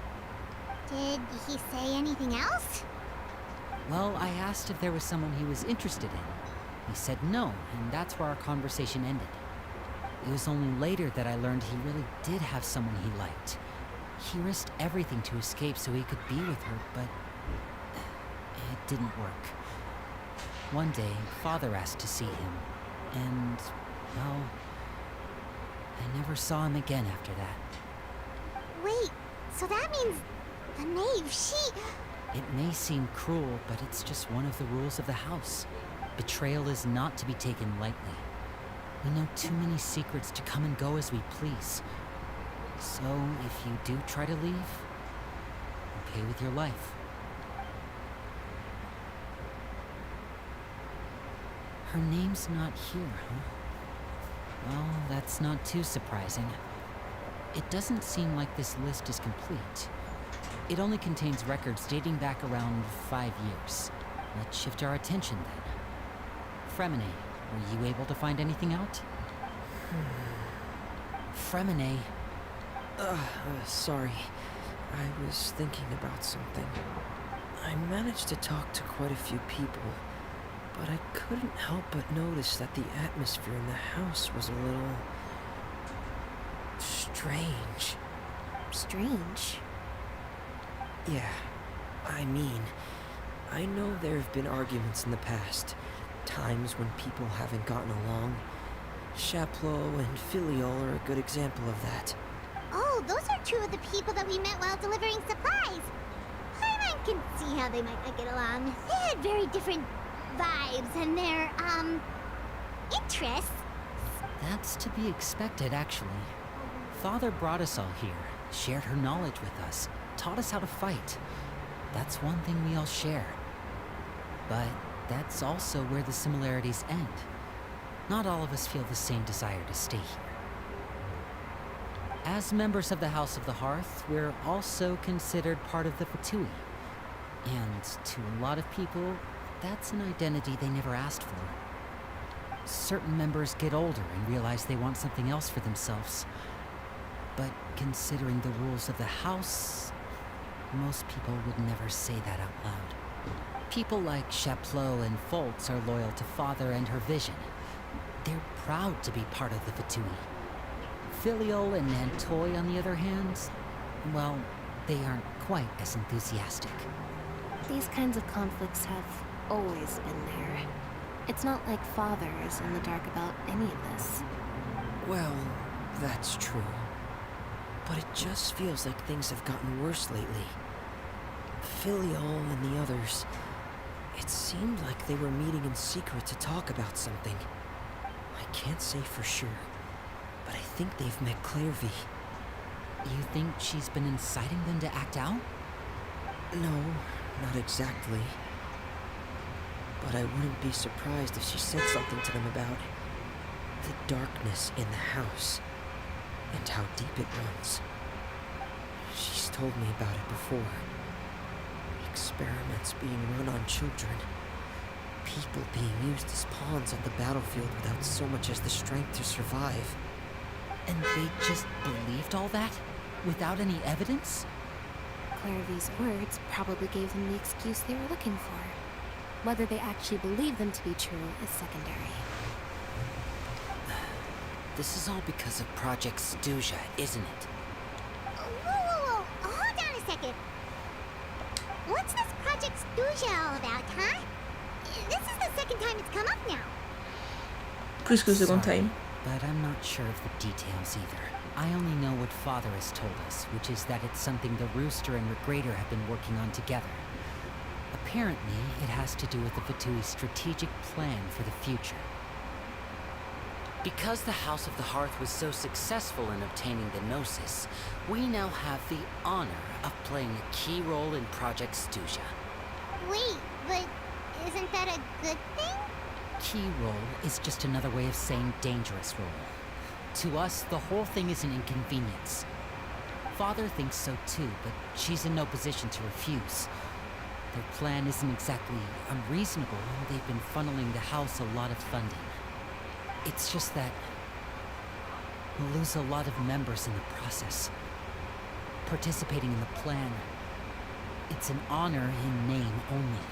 Did he say anything else? Well, I asked if there was someone he was interested in. He said no, and that's where our conversation ended. It was only later that I learned he really did have someone he liked. He risked everything to escape so he could be with her, but it didn't work. One day, Father asked to see him, and, well, I never saw him again after that. Wait, so that means the knave, she... It may seem cruel, but it's just one of the rules of the house. Betrayal is not to be taken lightly. We know too many secrets to come and go as we please. So, if you do try to leave, you pay with your life. Her name's not here, huh? Well, that's not too surprising. It doesn't seem like this list is complete. It only contains records dating back around 5 years. Let's shift our attention then. Fremine, were you able to find anything out? Fremine. Sorry. I was thinking about something. I managed to talk to quite a few people, but I couldn't help but notice that the atmosphere in the house was a little... strange. Strange. Yeah, I mean, I know there have been arguments in the past, times when people haven't gotten along. Chaplot and Filial are a good example of that. Oh, those are two of the people that we met while delivering supplies. Paimon can see how they might not get along. They had very different vibes and their, interests. That's to be expected, actually. Father brought us all here, shared her knowledge with us, taught us how to fight. That's one thing we all share. But that's also where the similarities end. Not all of us feel the same desire to stay here. As members of the House of the Hearth, we're also considered part of the Fatui. And to a lot of people, that's an identity they never asked for. Certain members get older and realize they want something else for themselves. But considering the rules of the House, most people would never say that out loud. People like Chaplot and Foltz are loyal to Father and her vision. They're proud to be part of the Fatui. Filial and Nantoy, on the other hand, well, they aren't quite as enthusiastic. These kinds of conflicts have always been there. It's not like Father is in the dark about any of this. Well, that's true. But it just feels like things have gotten worse lately. Filial and the others, it seemed like they were meeting in secret to talk about something. I can't say for sure, but I think they've met Clairvy. You think she's been inciting them to act out? No, not exactly. But I wouldn't be surprised if she said something to them about the darkness in the house and how deep it runs. She's told me about it before. Experiments being run on children. People being used as pawns on the battlefield without so much as the strength to survive. And they just believed all that? Without any evidence? Clairvy's words probably gave them the excuse they were looking for. Whether they actually believe them to be true is secondary. This is all because of Project Stuja, isn't it? Whoa. Hold on a second. What's this Project Stuja all about, huh? This is the second time it's come up now. Plus que second Sorry, time. but I'm not sure of the details either. I only know what Father has told us, which is that it's something the Rooster and Regrader have been working on together. Apparently, it has to do with the Vatui's strategic plan for the future. Because the House of the Hearth was so successful in obtaining the Gnosis, we now have the honor of playing a key role in Project Stuja. Wait, but isn't that a good thing? Key role is just another way of saying dangerous role. To us, the whole thing is an inconvenience. Father thinks so too, but she's in no position to refuse. Their plan isn't exactly unreasonable, and they've been funneling the house a lot of funding. It's just that we'll lose a lot of members in the process. Participating in the plan, it's an honor in name only.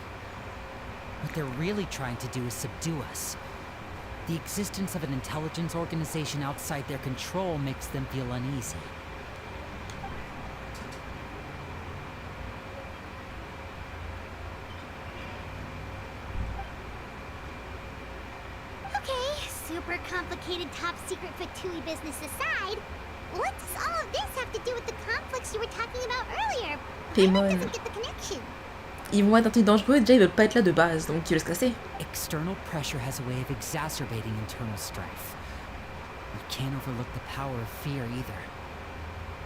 What they're really trying to do is subdue us. The existence of an intelligence organization outside their control makes them feel uneasy. Okay, super complicated top secret Fatui business aside, what does all of this have to do with the conflicts you were talking about earlier? Paimon. I doesn't get the connection. Ils vont être un truc dangereux, déjà ils veulent pas être là de base, donc ils veulent se casser. External pressure has a way of exacerbating internal strife. We can't overlook the power of fear either.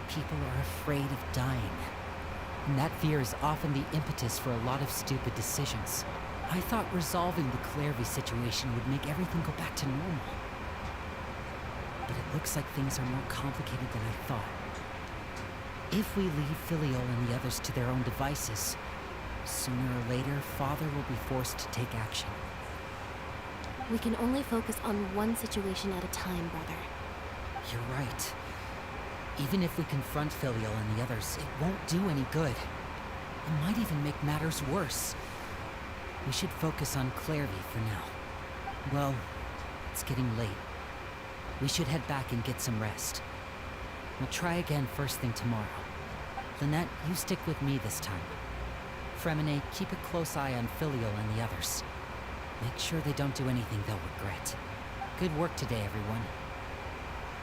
People are afraid of dying. And that fear is often the impetus for a lot of stupid decisions. I thought resolving the Clairvy situation would make everything go back to normal. But it looks like things are more complicated than I thought. If we leave Filial and the others to their own devices, sooner or later, Father will be forced to take action. We can only focus on one situation at a time, brother. You're right. Even if we confront Filial and the others, it won't do any good. It might even make matters worse. We should focus on Clairvy for now. Well, it's getting late. We should head back and get some rest. We'll try again first thing tomorrow. Lynette, you stick with me this time. Fremine, keep a close eye on Filial and the others. Make sure they don't do anything they'll regret. Good work today, everyone.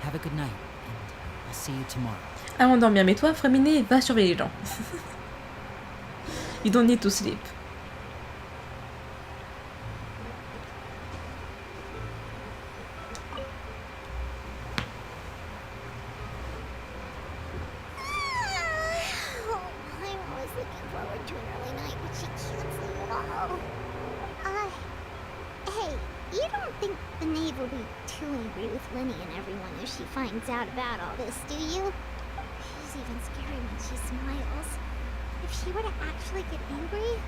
Have a good night, and I'll see you tomorrow. Allons dormir, mais toi, Fremine, va surveiller les gens. You don't need to sleep. She finds out about all this, do you? She's even scary when she smiles. If she were to actually get angry...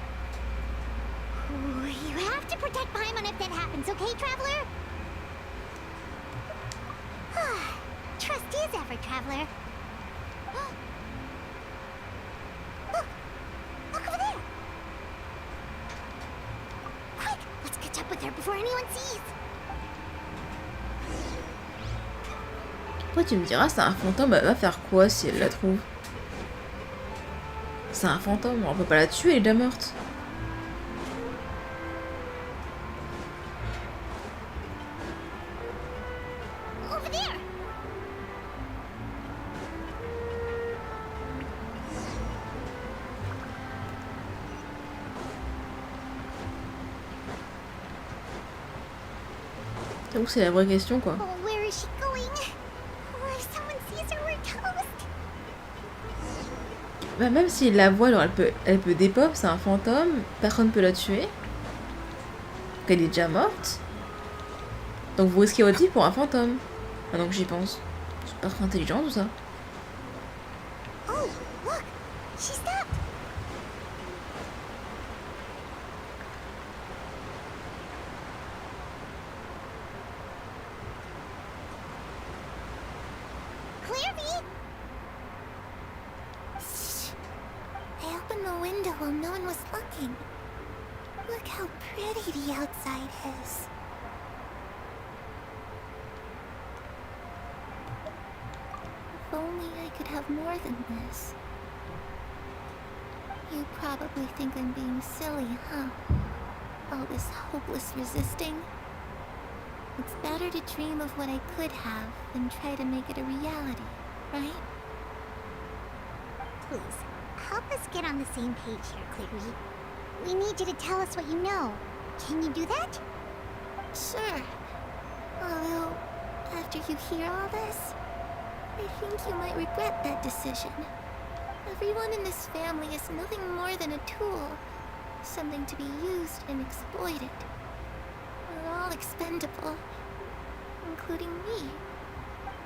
Ooh, you have to protect Paimon if that happens, okay, Traveler? Trust is ever, Traveler. Look! Look over there! Quick! Let's catch up with her before anyone sees! Après tu me diras, c'est un fantôme, elle va faire quoi si elle la trouve? C'est un fantôme, on peut pas la tuer, elle est déjà morte. Over there! J'avoue que c'est la vraie question quoi. Oh, where is she going? Oh, if someone sees her, we're toast! Bah, même s'il la voit, alors elle peut dépop, c'est un fantôme, personne ne peut la tuer. Donc elle est déjà morte. Donc vous risquez votre vie pour un fantôme. Maintenant que j'y pense. C'est pas trop intelligent tout ça. Oh, look! She stopped! while no one was looking. Look how pretty the outside is. If only I could have more than this. You probably think I'm being silly, huh? All this hopeless resisting. It's better to dream of what I could have than try to make it a reality, right? Please, help us get on the same page here, Clary. We need you to tell us what you know. Can you do that? Sure. Although, after you hear all this, I think you might regret that decision. Everyone in this family is nothing more than a tool. Something to be used and exploited. We're all expendable. Including me.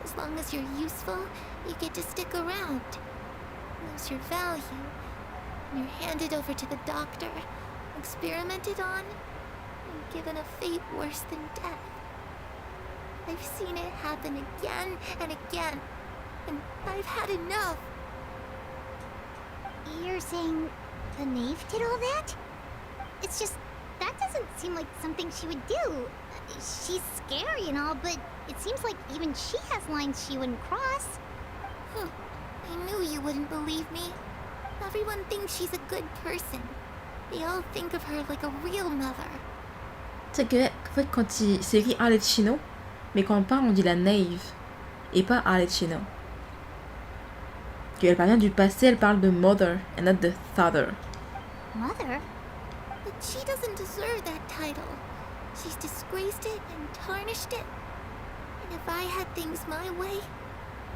As long as you're useful, you get to stick around. Lose your value. And you're handed over to the doctor, experimented on, and given a fate worse than death. I've seen it happen again and again, and I've had enough. You're saying the knave did all that? It's just, that doesn't seem like something she would do. She's scary and all, but it seems like even she has lines she wouldn't cross. I knew you wouldn't believe me. Everyone thinks she's a good person. They all think of her like a real mother. C'est que, en fait, quand il c'est écrit Arlechinno, mais quand on parle, on dit la knave et pas Arlechinno. Elle parle bien du passé, elle parle de mother and not the father. Mother? But she doesn't deserve that title. She's disgraced it and tarnished it. And if I had things my way,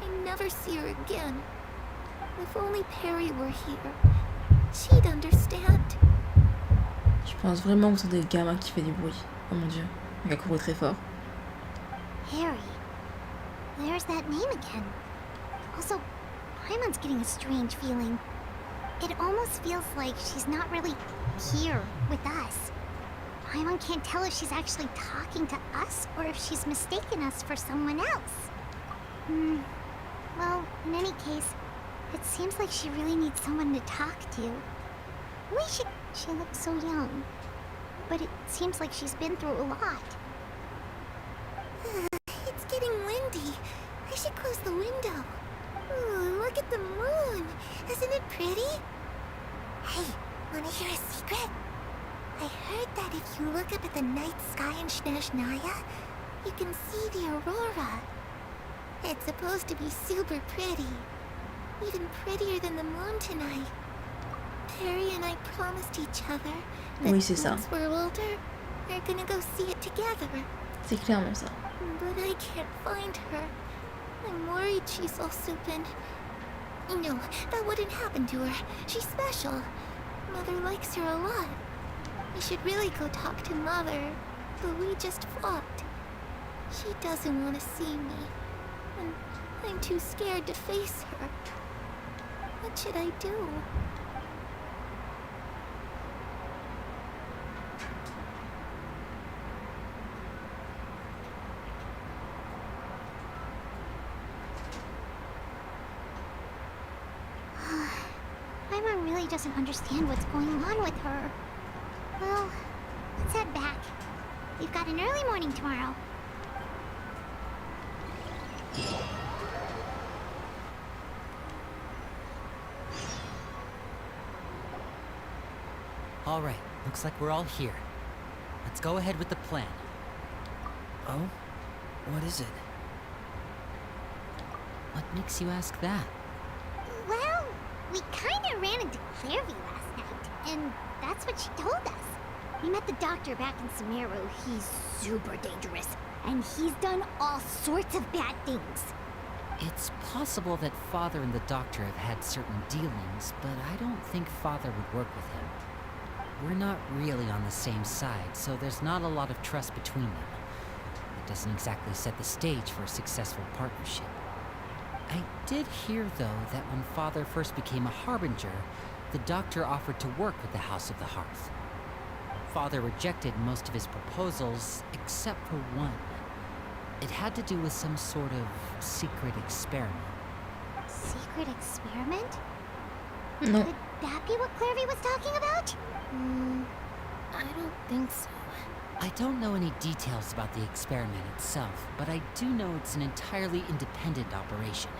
I'd never see her again. If only Perry were here, she'd understand. Je pense vraiment que c'est des gamins qui fait du bruit. Oh mon dieu, il a couru très fort. Harry. There's that name again. Also, Paimon's getting a strange feeling. It almost feels like she's not really here with us. Paimon can't tell if she's actually talking to us or if she's mistaken us for someone else. Well, in any case, it seems like she really needs someone to talk to. She looks so young, but it seems like she's been through a lot. It's getting windy. I should close the window. Ooh, look at the moon. Isn't it pretty? Hey, wanna hear a secret? I heard that if you look up at the night sky in Snezhnaya, you can see the aurora. It's supposed to be super pretty. Even prettier than the moon tonight. Perry and I promised each other that Oui, c'est ça. once we're older, we're gonna go see it together. C'est clairement ça. But I can't find her. I'm worried she's also been... No, that wouldn't happen to her. She's special. Mother likes her a lot. We should really go talk to Mother, but we just fought. She doesn't want to see me, and I'm too scared to face her. What should I do? Paimon really doesn't understand what's going on with her. Well, let's head back. We've got an early morning tomorrow. All right, looks like we're all here. Let's go ahead with the plan. Oh? What is it? What makes you ask that? Well, we kinda ran into Clairvy last night, and that's what she told us. We met the doctor back in Sumeru. He's super dangerous, and he's done all sorts of bad things. It's possible that Father and the Doctor have had certain dealings, but I don't think Father would work with him. We're not really on the same side, so there's not a lot of trust between them. It doesn't exactly set the stage for a successful partnership. I did hear, though, that when Father first became a Harbinger, the Doctor offered to work with the House of the Hearth. Father rejected most of his proposals, except for one. It had to do with some sort of secret experiment. Secret experiment? Non. Could that be what Clairvy was talking about? I don't think so. I don't know any details about the experiment itself, but I do know it's an entirely independent operation.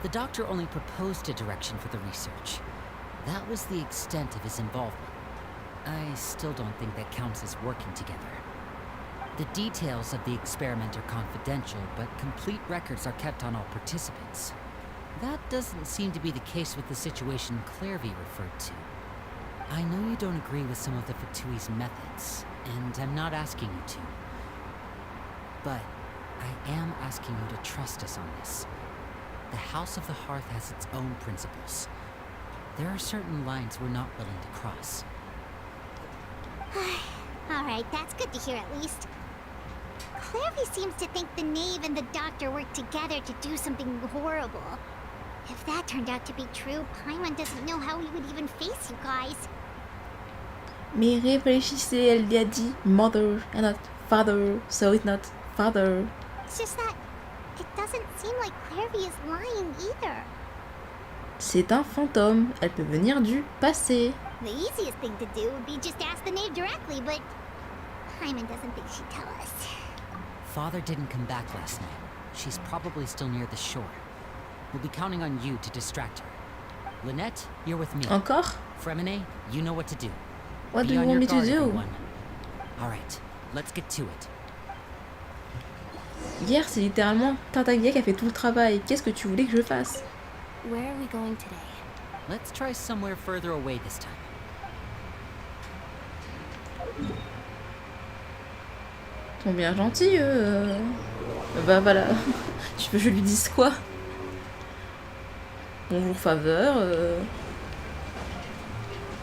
The doctor only proposed a direction for the research. That was the extent of his involvement. I still don't think that counts as working together. The details of the experiment are confidential, but complete records are kept on all participants. That doesn't seem to be the case with the situation Clairvy referred to. I know you don't agree with some of the Fatui's methods, and I'm not asking you to. But I am asking you to trust us on this. The House of the Hearth has its own principles. There are certain lines we're not willing to cross. Alright, that's good to hear at least. Clairvy seems to think the knave and the doctor worked together to do something horrible. If that turned out to be true, Paimon doesn't know how he would even face you guys. Mais réfléchissez, elle lui a dit mother and not father, so it's not father. It's just that it doesn't seem like Clairvy is lying either. C'est un fantôme, elle peut venir du passé. The easiest thing to do would be just ask the knave directly, but Paimon doesn't think she'd tell us. Father didn't come back last night. She's probably still near the shore. We'll be counting on you to distract her. Lynette, you're with me. Encore? Fremine, you know what to do. What do Be you on want your me to guard, do? everyone. All right, let's get to it. Hier, c'est littéralement Tartaglia qui a fait tout le travail. Qu'est-ce que tu voulais que je fasse? Where are we going today? Let's try somewhere further away this time. Ils sont bien gentils, eux. Bah voilà. Tu veux que je lui dise quoi? Bonjour faveur.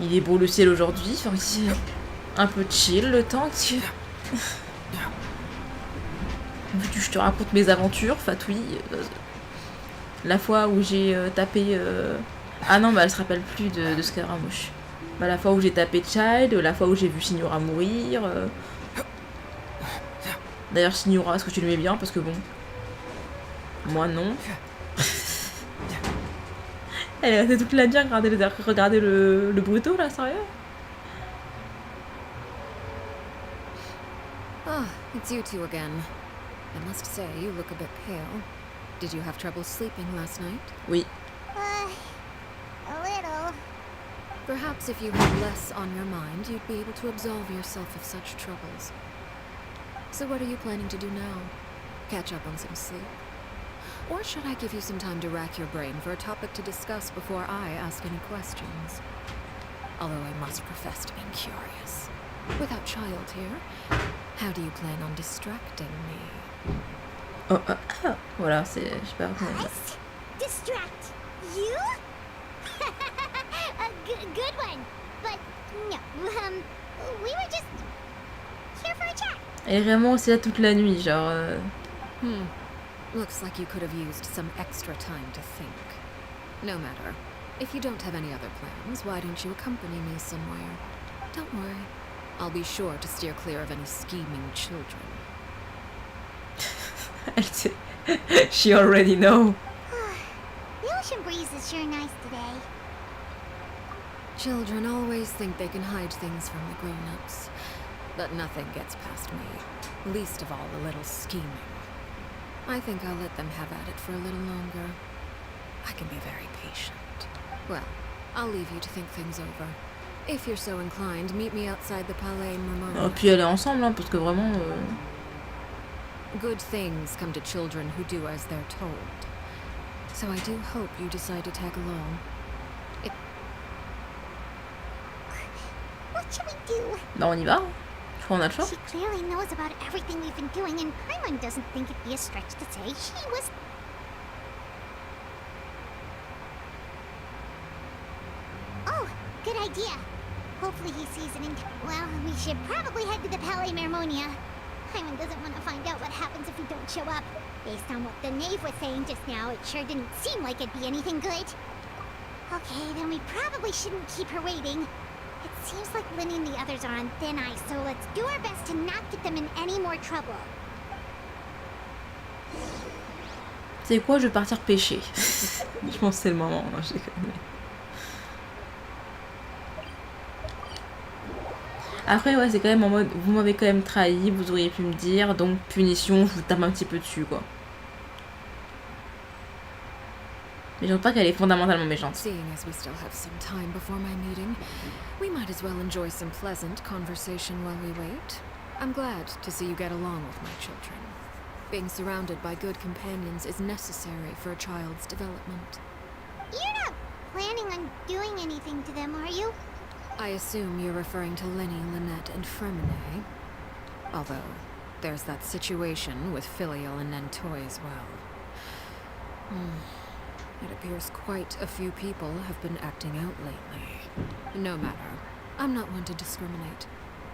Il est beau le ciel aujourd'hui. Enfin, ici, un peu chill le temps. Veux-tu que je te raconte mes aventures, Fatoui? La fois où j'ai tapé... Ah non, bah elle se rappelle plus de Scaramouche. Bah la fois où j'ai tapé Child, la fois où j'ai vu Signora mourir... D'ailleurs, Signora, est-ce que tu l'aimais bien? Parce que bon... Moi, non. Elle est restée toute la nuit à regarder le Bruto, là, sérieux? Ah, it's you two again. I must say, you look a bit pale. Did you have trouble sleeping last night? Oui. A little. Perhaps if you had less on your mind, you'd be able to absolve yourself of such troubles. So what are you planning to do now? Catch up on some sleep? Or should I give you some time to rack your brain for a topic to discuss before I ask any questions? Although I must profess to being curious. Without Child here, how do you plan on distracting me? Oh, voilà, c'est... Je sais pas. Us? Distract you? A good one. But no, we were just here for a chat. Elle est vraiment aussi là toute la nuit, genre... Looks like you could have used some extra time to think. No matter. If you don't have any other plans, why don't you accompany me somewhere? Don't worry. I'll be sure to steer clear of any scheming children. She already know. The ocean breeze is sure nice today. Children always think they can hide things from the grown-ups. But nothing gets past me. Least of all the little scheming. I think I'll let them have at it for a little longer. I can be very patient. Well, I'll leave you to think things over. If you're so inclined, meet me outside the Palais Marmont. Et puis aller ensemble, hein, parce que vraiment... Good things come to children who do as they're told. So I do hope you decide to tag along. What should we do? Bah on y va. Je crois qu'on a le choix. She clearly knows about everything we've been doing, and Paimon doesn't think it'd be a stretch to say she was... Oh, good idea. Hopefully he sees it in... Well, we should probably head to the Palais Mermonia. Paimon doesn't want to find out what happens if we don't show up. Based on what the knave was saying just now, it sure didn't seem like it'd be anything good. Okay, then we probably shouldn't keep her waiting. It seems like Lynn and the others are on thin ice, so let's do our best to not get them in any more trouble. C'est quoi, je vais partir pêcher. Je pense que c'est le moment, hein, je déconne. Après, ouais, c'est quand même en mode, vous m'avez quand même trahi, vous auriez pu me dire, donc punition, je vous tape un petit peu dessus, quoi. Mais je pense pas qu'elle est fondamentalement méchante. Seeing as we still have some time before my meeting, we might as well enjoy some pleasant conversation while we wait. I'm glad to see you get along with my children. Being surrounded by good companions is necessary for a child's development. You're not planning on doing anything to them, are you? I assume you're referring to Lenny, Lynette, and Fremine. Although, there's that situation with Filial and Nentoy as well. It appears quite a few people have been acting out lately. No matter. I'm not one to discriminate.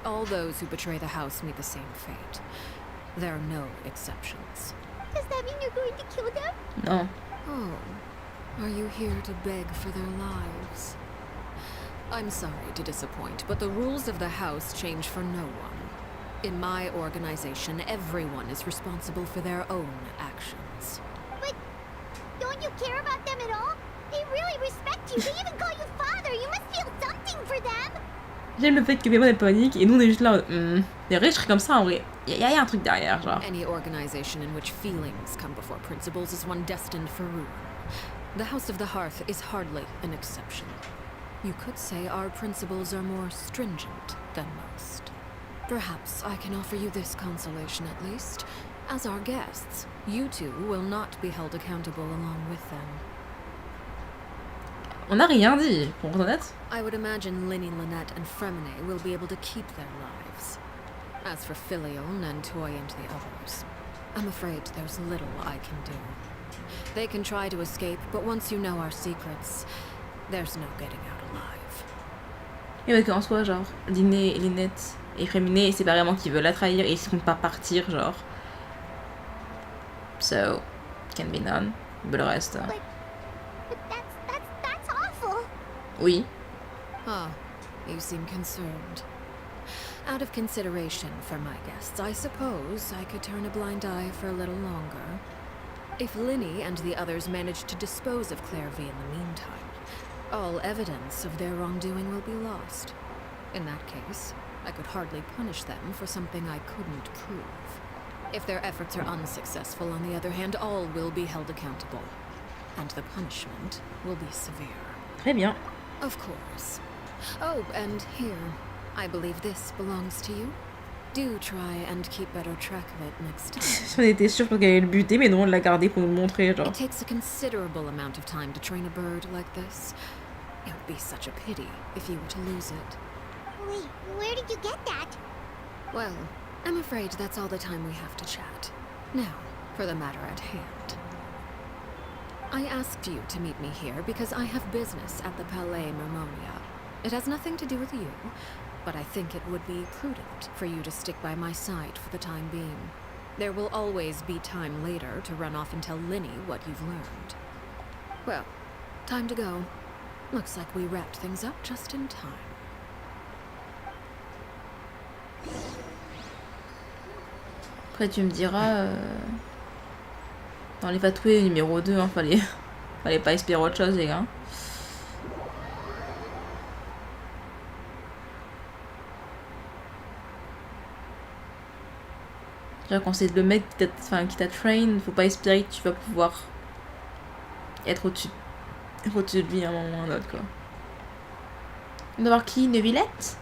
All those who betray the house meet the same fate. There are no exceptions. Does that mean you're going to kill them? Non. Oh. Are you here to beg for their lives? I'm sorry to disappoint, but the rules of the house change for no one. In my organization, everyone is responsible for their own actions. Don't you care about them at all? They really respect you. They even call you father. You must feel something for them. J'aime le fait que Vémon est panique et nous on est juste là. Les riches comme ça en vrai. Y a un truc derrière, genre. Any organization in which feelings come before principles is one destined for ruin. The House of the Hearth is hardly an exception. You could say our principles are more stringent than most. Perhaps I can offer you this consolation at least. As our guests, you two will not be held accountable along with them. On n'a rien dit, pour être honnête. I would imagine Linny, Lynette, and Fremine will be able to keep their lives. As for Filial, Nentoy, and the others, I'm afraid there's little I can do. They can try to escape, but once you know our secrets, there's no getting out alive. Et ouais, qu'en soi, genre, Lynette et Fremine, c'est séparément qui veulent la trahir et ils ne comptent pas partir, genre. So, can be none. Mais le reste. But that's awful. Oui. Ah, you seem concerned. Out of consideration for my guests, I suppose I could turn a blind eye for a little longer. If Linny and the others manage to dispose of Clairvy in the meantime, all evidence of their wrongdoing will be lost. In that case, I could hardly punish them for something I couldn't prove. If their efforts are unsuccessful, on the other hand, all will be held accountable. And the punishment will be severe. Très bien. Of course. Oh, and here. I believe this belongs to you. Do try and keep better track of it next time. On était sûr qu'elle allait le buter, mais non, on l'a gardé pour nous le montrer, genre. It takes a considerable amount of time to train a bird like this. It would be such a pity if you were to lose it. Wait, where did you get that? Well, I'm afraid that's all the time we have to chat. Now, for the matter at hand. I asked you to meet me here because I have business at the Palais Mermonia. It has nothing to do with you, but I think it would be prudent for you to stick by my side for the time being. There will always be time later to run off and tell Linny what you've learned. Well, time to go. Looks like we wrapped things up just in time. Après, tu me diras. Dans les fatoués numéro 2, hein, fallait pas espérer autre chose, les gars. Genre, quand c'est le mec qui t'a train, faut pas espérer que tu vas pouvoir être au-dessus de lui à un moment ou à un autre, quoi. On va voir qui, une Villette?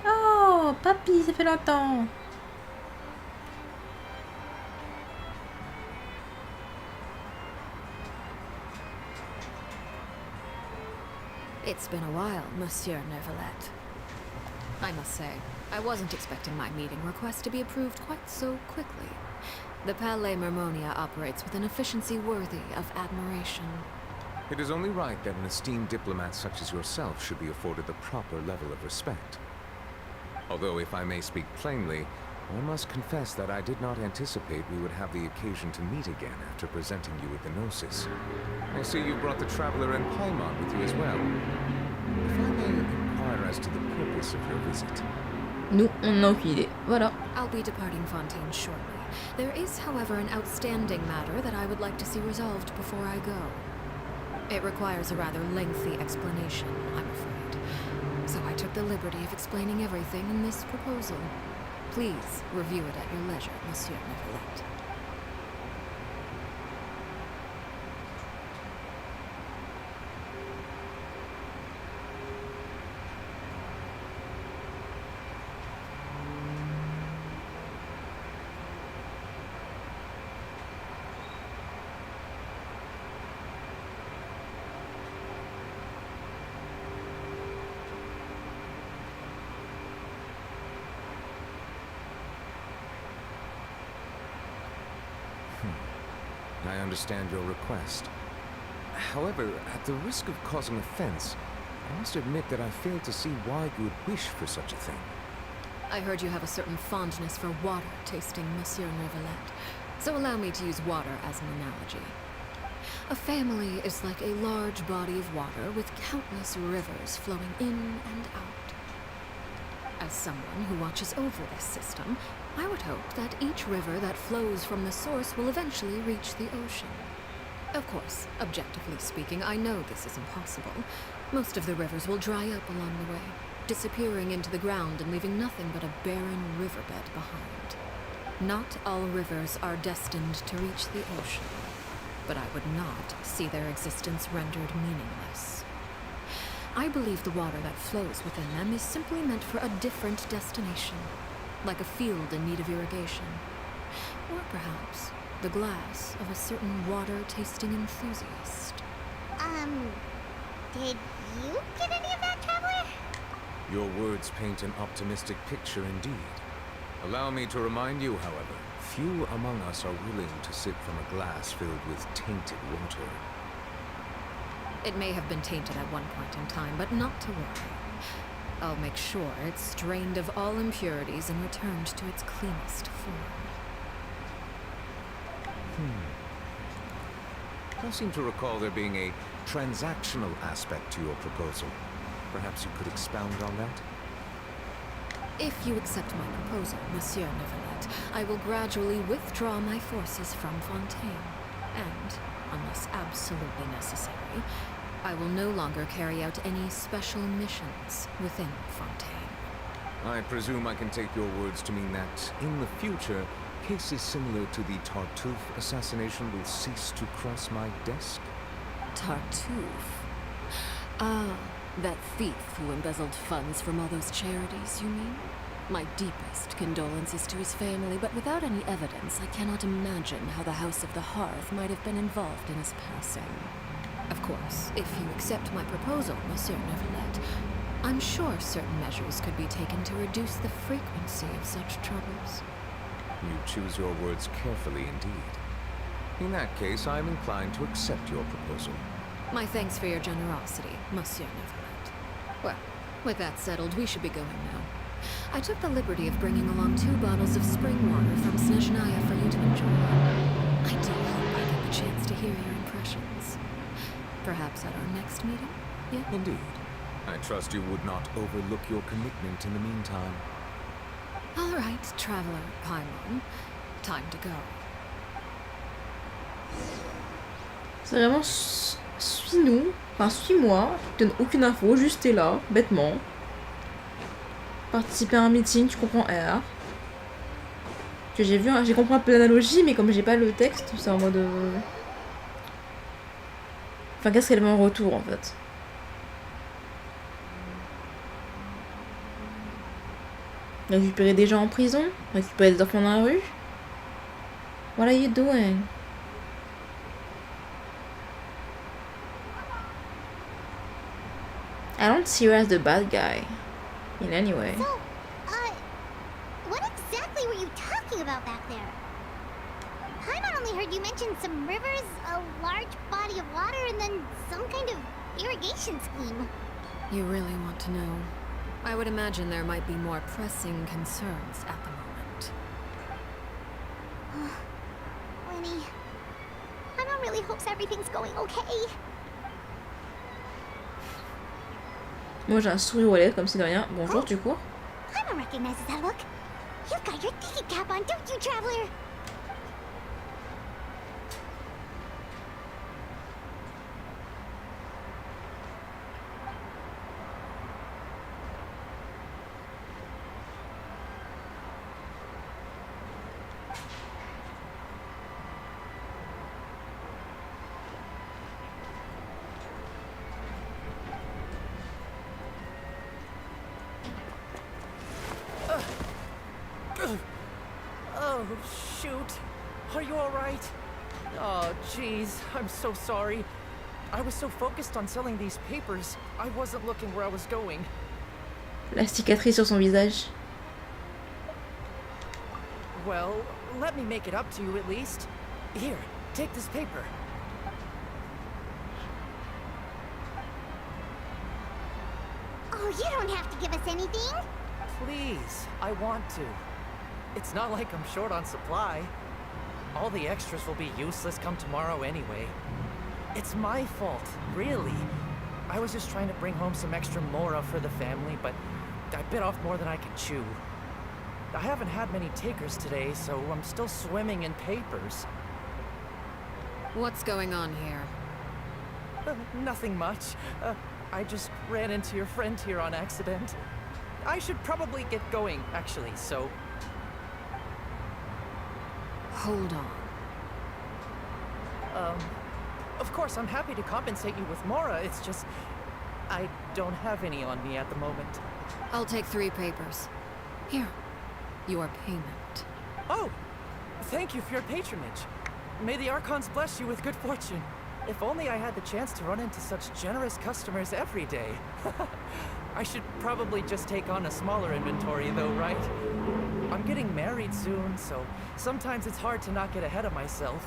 Oh, papy, ça fait longtemps. It's been a while, Monsieur Neuvillette. I must say, I wasn't expecting my meeting request to be approved quite so quickly. The Palais Mermonia operates with an efficiency worthy of admiration. It is only right that an esteemed diplomat such as yourself should be afforded the proper level of respect. Although, if I may speak plainly, I must confess that I did not anticipate we would have the occasion to meet again after presenting you with the Gnosis. I see you brought the Traveler and Paimon with you as well. If I may inquire as to the purpose of your visit. Nous, on n'a aucune idée. Voilà. I'll be departing Fontaine shortly. There is, however, an outstanding matter that I would like to see resolved before I go. It requires a rather lengthy explanation, I'm afraid. So I took the liberty of explaining everything in this proposal. Please review it at your leisure, Monsieur Neuvillette. I understand your request. However, at the risk of causing offense, I must admit that I fail to see why you would wish for such a thing. I heard you have a certain fondness for water tasting, Monsieur Neuvillette, so allow me to use water as an analogy. A family is like a large body of water with countless rivers flowing in and out. As someone who watches over this system, I would hope that each river that flows from the source will eventually reach the ocean. Of course, objectively speaking, I know this is impossible. Most of the rivers will dry up along the way, disappearing into the ground and leaving nothing but a barren riverbed behind. Not all rivers are destined to reach the ocean, but I would not see their existence rendered meaningless. I believe the water that flows within them is simply meant for a different destination, like a field in need of irrigation. Or perhaps the glass of a certain water-tasting enthusiast. Did you get any of that, Traveler? Your words paint an optimistic picture indeed. Allow me to remind you, however, few among us are willing to sip from a glass filled with tainted water. It may have been tainted at one point in time, but not to worry. I'll make sure it's drained of all impurities and returned to its cleanest form. I seem to recall there being a transactional aspect to your proposal. Perhaps you could expound on that? If you accept my proposal, Monsieur Neuvillette, I will gradually withdraw my forces from Fontaine. And, unless absolutely necessary, I will no longer carry out any special missions within Fontaine. I presume I can take your words to mean that, in the future, cases similar to the Tartuffe assassination will cease to cross my desk? Tartuffe? Ah, that thief who embezzled funds from all those charities, you mean? My deepest condolences to his family, but without any evidence, I cannot imagine how the House of the Hearth might have been involved in his passing. Of course, if you accept my proposal, Monsieur Neuvillette, I'm sure certain measures could be taken to reduce the frequency of such troubles. You choose your words carefully indeed. In that case, I am inclined to accept your proposal. My thanks for your generosity, Monsieur Neuvillette. Well, with that settled, we should be going now. I took the liberty of bringing along 2 bottles of spring water from Snezhnaya for you to enjoy. I do hope I get the chance to hear your impressions. Perhaps at our next meeting? Yeah? Indeed. I trust you would not overlook your commitment in the meantime. All right, Traveler Paimon. Time to go. C'est vraiment suis-nous, enfin suis-moi, je te donne aucune info, juste t'es là, bêtement. Participer à un meeting, tu comprends R. Que j'ai compris un peu l'analogie, mais comme j'ai pas le texte, c'est en mode. Enfin, qu'est-ce qu'elle met en retour en fait? Récupérer des gens en prison? Récupérer des enfants dans la rue? What are you doing? I don't see her as the bad guy. In any way. So, what exactly were you talking about back there? Paimon only heard you mention some rivers, a large body of water, and then some kind of irrigation scheme. You really want to know? I would imagine there might be more pressing concerns at the moment. Winnie, Paimon really hopes everything's going okay. Moi j'ai un sourire aux lèvres comme si de rien. Bonjour, tu cours? Paimon recognizes that look. You've got your tiki cap on, don't you, Traveler? shoot. Are you alright? Oh, jeez. I'm so sorry. I was so focused on selling these papers, I wasn't looking where I was going. La cicatrice sur son visage. Well, let me make it up to you at least. Here, take this paper. Oh, you don't have to give us anything. Please, I want to. It's not like I'm short on supply. All the extras will be useless come tomorrow anyway. It's my fault, really. I was just trying to bring home some extra mora for the family, but I bit off more than I could chew. I haven't had many takers today, so I'm still swimming in papers. What's going on here? Nothing much. I just ran into your friend here on accident. I should probably get going, actually, so... Hold on. Of course, I'm happy to compensate you with mora, it's just... I don't have any on me at the moment. I'll take 3 papers. Here, your payment. Oh! Thank you for your patronage. May the Archons bless you with good fortune. If only I had the chance to run into such generous customers every day. I should probably just take on a smaller inventory though, right? I'm getting married soon, so sometimes it's hard to not get ahead of myself.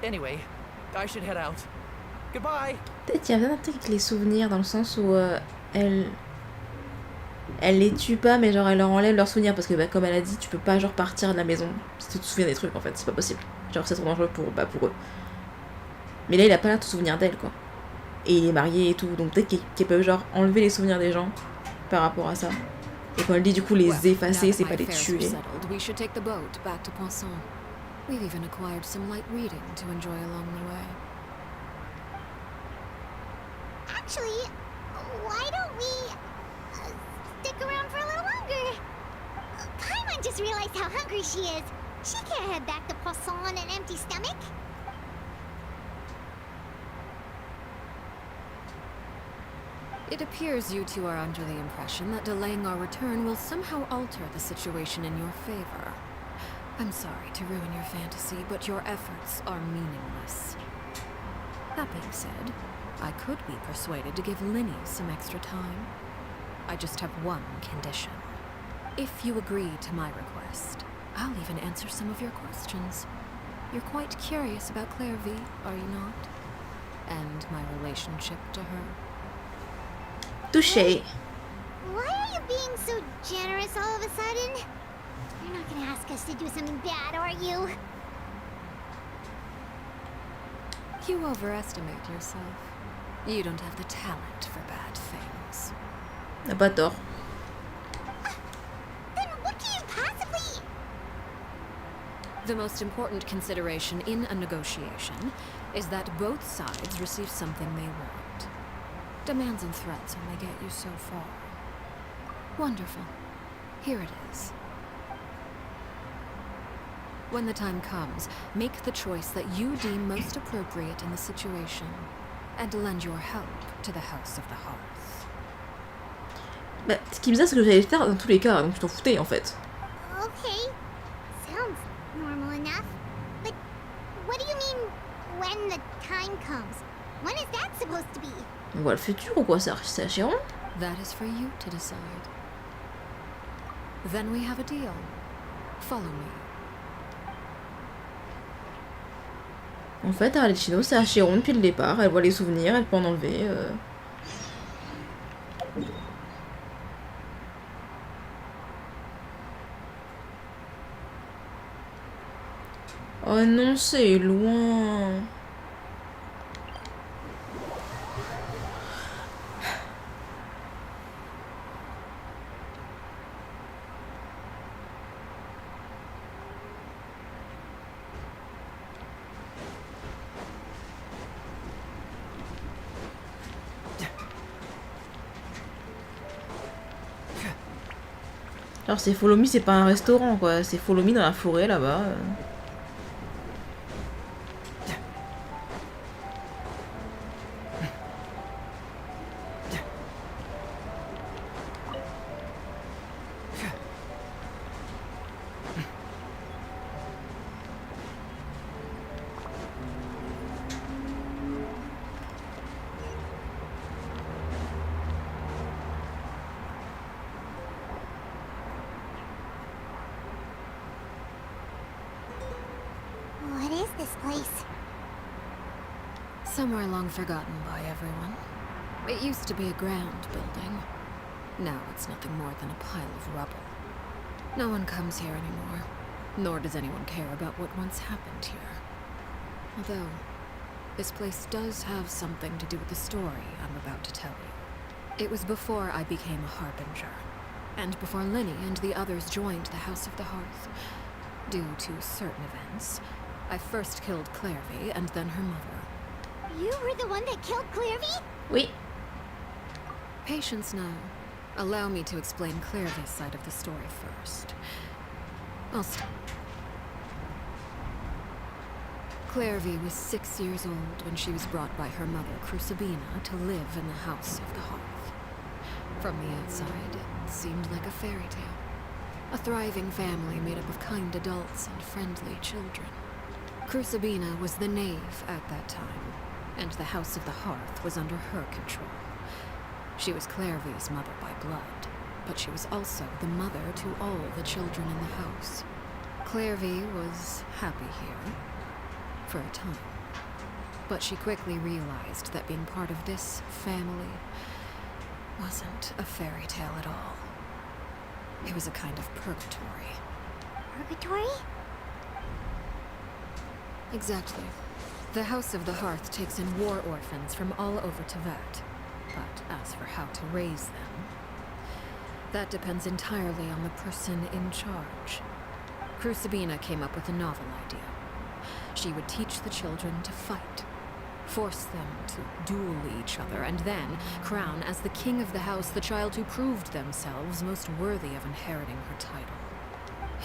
Anyway, I should head out. Goodbye! Peut-être il y a un truc avec les souvenirs dans le sens où elle les tue pas, mais genre elle leur enlève leurs souvenirs parce que bah, comme elle a dit, tu peux pas genre partir de la maison si tu te souviens des trucs en fait, c'est pas possible. Genre c'est trop dangereux pour eux. Mais là il a pas l'air de se souvenir d'elle quoi. Et il est marié et tout, donc peut-être qu'ils peuvent genre enlever les souvenirs des gens par rapport à ça. Et quand elle dit du coup les effacer, c'est pas les tuer. We should take the boat back to Poisson. We've even acquired some light reading to enjoy along the way. Actually, why don't we stick around for a little longer? Paimon just realized how hungry she is. She can't head back to Poisson on an empty stomach. It appears you two are under the impression that delaying our return will somehow alter the situation in your favor. I'm sorry to ruin your fantasy, but your efforts are meaningless. That being said, I could be persuaded to give Linny some extra time. I just have one condition. If you agree to my request, I'll even answer some of your questions. You're quite curious about Claire V, are you not? And my relationship to her. Touché. Why are you being so generous all of a sudden? You're not gonna ask us to do something bad, are you? You overestimate yourself. You don't have the talent for bad things. N'a pas tort. Then what can you possibly... The most important consideration in a negotiation is that both sides receive something they want. Demands and threats only get you so far. Wonderful. Here it is. When the time comes, make the choice that you deem most appropriate in the situation, and lend your help to the House of the Hearth. Bah, ce qui est bizarre, c'est que j'allais le faire dans tous les cas, donc tu t'en foutais en fait. Okay. Sounds normal enough. But what do you mean, when the time comes? When is that supposed to be? On voit le futur ou quoi, c'est à Chiron? That is for you to decide. Then we have a deal. Follow me. En fait, Arlechinno, c'est à Chiron depuis le départ. Elle voit les souvenirs, elle peut en enlever. Oh non, c'est loin. Alors c'est Follow Me, c'est pas un restaurant quoi, c'est Follow Me dans la forêt là-bas. Somewhere long forgotten by everyone. It used to be a grand building. Now it's nothing more than a pile of rubble. No one comes here anymore, nor does anyone care about what once happened here. Although, this place does have something to do with the story I'm about to tell you. It was before I became a Harbinger, and before Linny and the others joined the House of the Hearth. Due to certain events, I first killed Clairvy and then her mother. You were the one that killed Clairvy? Oui. Patience now. Allow me to explain Clairvy's side of the story first. Clairvy was 6 years old when she was brought by her mother, Crucibina, to live in the House of the Hearth. From the outside, it seemed like a fairy tale. A thriving family made up of kind adults and friendly children. Crucibina was the knave at that time, and the House of the Hearth was under her control. She was Clairvy's mother by blood, but she was also the mother to all the children in the house. Clairvy was happy here, for a time. But she quickly realized that being part of this family wasn't a fairy tale at all. It was a kind of purgatory. Purgatory? Exactly. The House of the Hearth takes in war orphans from all over Teyvat. But as for how to raise them, that depends entirely on the person in charge. Crucibina came up with a novel idea. She would teach the children to fight, force them to duel each other, and then crown as the king of the house the child who proved themselves most worthy of inheriting her title.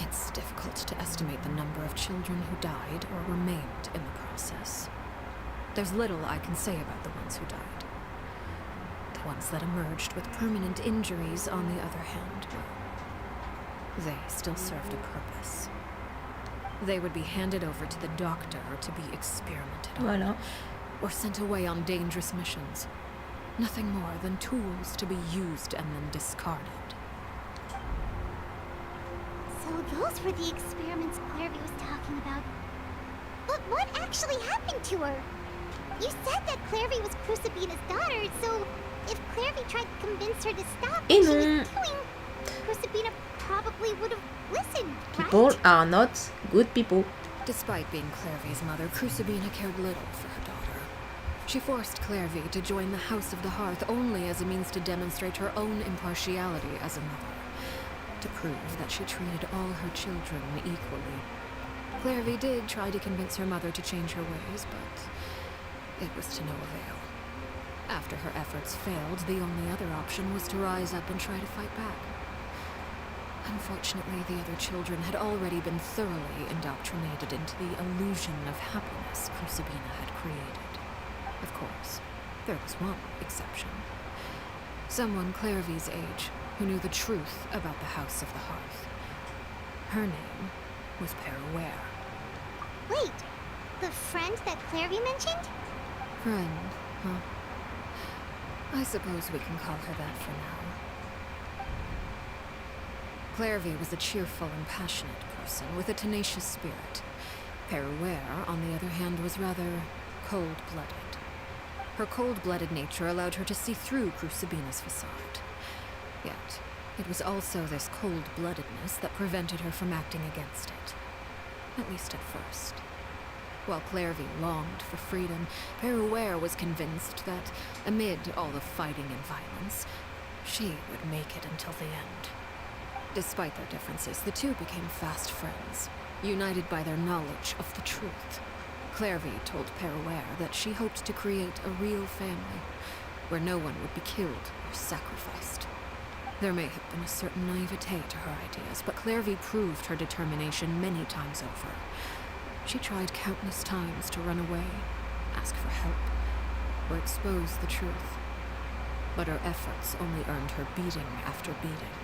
It's difficult to estimate the number of children who died or remained in the process. There's little I can say about the ones who died. The ones that emerged with permanent injuries, on the other hand, well, they still served a purpose. They would be handed over to the doctor to be experimented on, Voilà. or sent away on dangerous missions. Nothing more than tools to be used and then discarded. So those were the experiments Clairvy was talking about. But what actually happened to her? You said that Clairvy was Crucibina's daughter, so if Clairvy tried to convince her to stop what she was doing, Crucibina probably would have listened, People right? are not good people. Despite being Clairvy's mother, Crucibina cared little for her daughter. She forced Clairvy to join the House of the Hearth only as a means to demonstrate her own impartiality as a mother, to prove that she treated all her children equally. Clairvy did try to convince her mother to change her ways, but it was to no avail. After her efforts failed, the only other option was to rise up and try to fight back. Unfortunately, the other children had already been thoroughly indoctrinated into the illusion of happiness Crucibina had created. Of course, there was one exception. Someone Clairvy's age who knew the truth about the House of the Hearth. Her name was Peruere. Wait, the friend that Clairvy mentioned? Friend, huh? I suppose we can call her that for now. Clairvy was a cheerful and passionate person with a tenacious spirit. Peruere, on the other hand, was rather cold-blooded. Her cold-blooded nature allowed her to see through Crucibina's facade. Yet, it was also this cold-bloodedness that prevented her from acting against it. At least at first. While Clairvy longed for freedom, Peruere was convinced that, amid all the fighting and violence, she would make it until the end. Despite their differences, the two became fast friends, united by their knowledge of the truth. Clairvy told Peruere that she hoped to create a real family, where no one would be killed or sacrificed. There may have been a certain naivete to her ideas, but Clairvy proved her determination many times over. She tried countless times to run away, ask for help, or expose the truth. But her efforts only earned her beating after beating.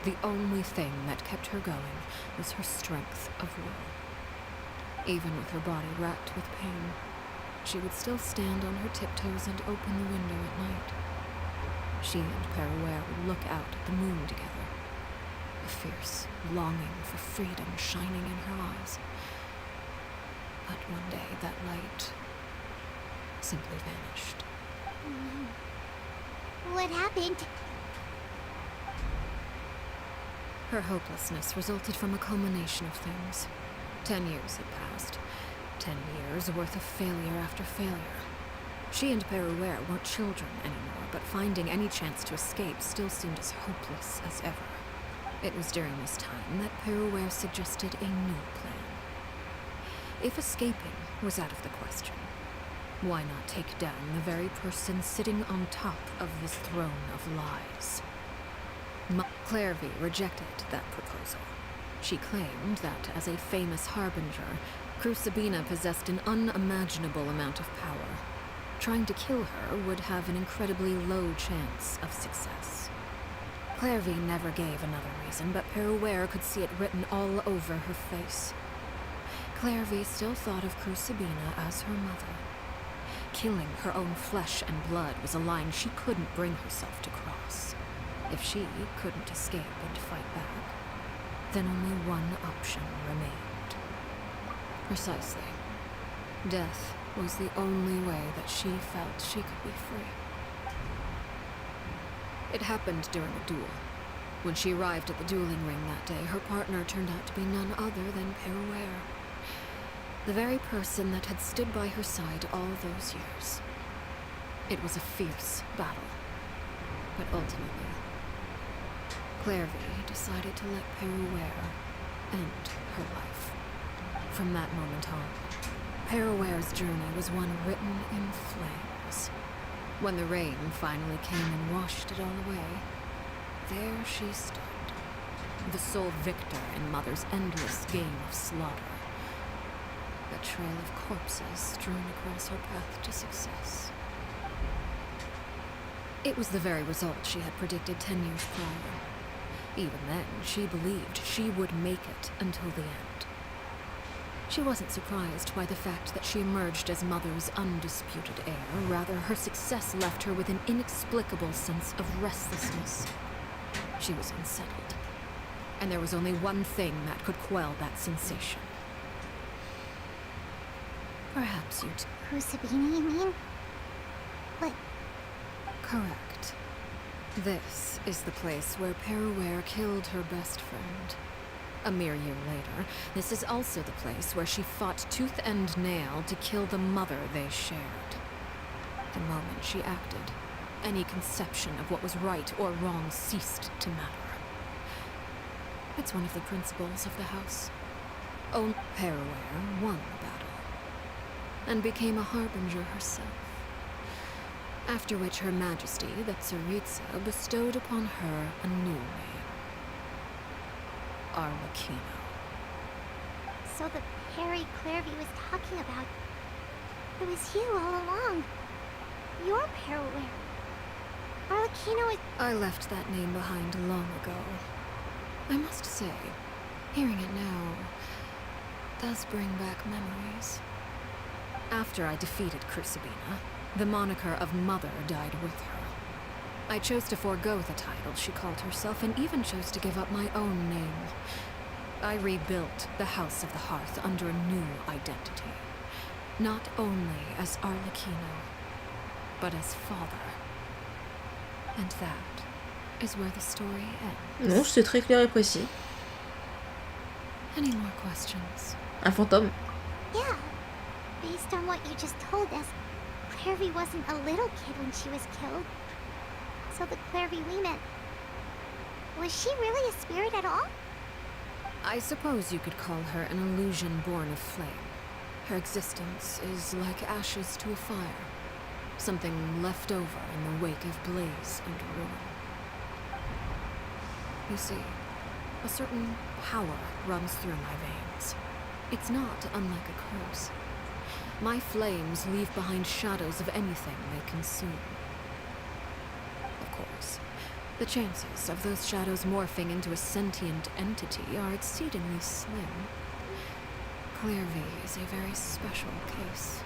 The only thing that kept her going was her strength of will. Even with her body racked with pain, she would still stand on her tiptoes and open the window at night. She and Peruere would look out at the moon together, a fierce longing for freedom shining in her eyes. But one day that light simply vanished. What happened? Her hopelessness resulted from a culmination of things. 10 years had passed. 10 years worth of failure after failure. She and Perouer weren't children anymore, but finding any chance to escape still seemed as hopeless as ever. It was during this time that Perouer suggested a new plan. If escaping was out of the question, why not take down the very person sitting on top of this throne of lies? Clairvy rejected that proposal. She claimed that, as a famous harbinger, Crucibina possessed an unimaginable amount of power. Trying to kill her would have an incredibly low chance of success. Clairvy never gave another reason, but Perouer could see it written all over her face. Clairvy still thought of Crucibina as her mother. Killing her own flesh and blood was a line she couldn't bring herself to cross. If she couldn't escape and fight back, then only one option remained. Precisely. Death was the only way that she felt she could be free. It happened during a duel. When she arrived at the dueling ring that day, her partner turned out to be none other than Perouer. The very person that had stood by her side all those years. It was a fierce battle. But ultimately, Clairvy decided to let Perouer end her life. From that moment on, Perouer's journey was one written in flames. When the rain finally came and washed it all away, there she stood, the sole victor in Mother's endless game of slaughter. A trail of corpses strewn across her path to success. It was the very result she had predicted 10 years prior. Even then, she believed she would make it until the end. She wasn't surprised by the fact that she emerged as Mother's undisputed heir. Rather, her success left her with an inexplicable sense of restlessness. She was unsettled, and there was only one thing that could quell that sensation. Perhaps you'd... Crucibina, you mean? But... Correct. This is the place where Perouer killed her best friend. A mere year later, this is also the place where she fought tooth and nail to kill the mother they shared. The moment she acted, any conception of what was right or wrong ceased to matter. It's one of the principles of the house. Only Perouer won the battle, and became a harbinger herself. After which Her Majesty, the Tsaritsa, bestowed upon her a new name. Arlechinno. So the Perry Clairvy was talking about... It was you all along. You're Perouer. Arlechinno is... I left that name behind long ago. I must say, hearing it now does bring back memories. After I defeated Crucibina, the moniker of Mother died with her. I chose to forego the title she called herself, and even chose to give up my own name. I rebuilt the House of the Hearth under a new identity. Not only as Arlechinno, but as father. And that is where the story ends. Non, c'est très clair et précis. Any more questions? Un fantôme. Yeah. Based on what you just told us, Clairvy wasn't a little kid when she was killed. So the Clairvy we met... Was she really a spirit at all? I suppose you could call her an illusion born of flame. Her existence is like ashes to a fire. Something left over in the wake of blaze and ruin. You see, a certain power runs through my veins. It's not unlike a curse. My flames leave behind shadows of anything they consume. Of course, the chances of those shadows morphing into a sentient entity are exceedingly slim. Clairvy is a very special case.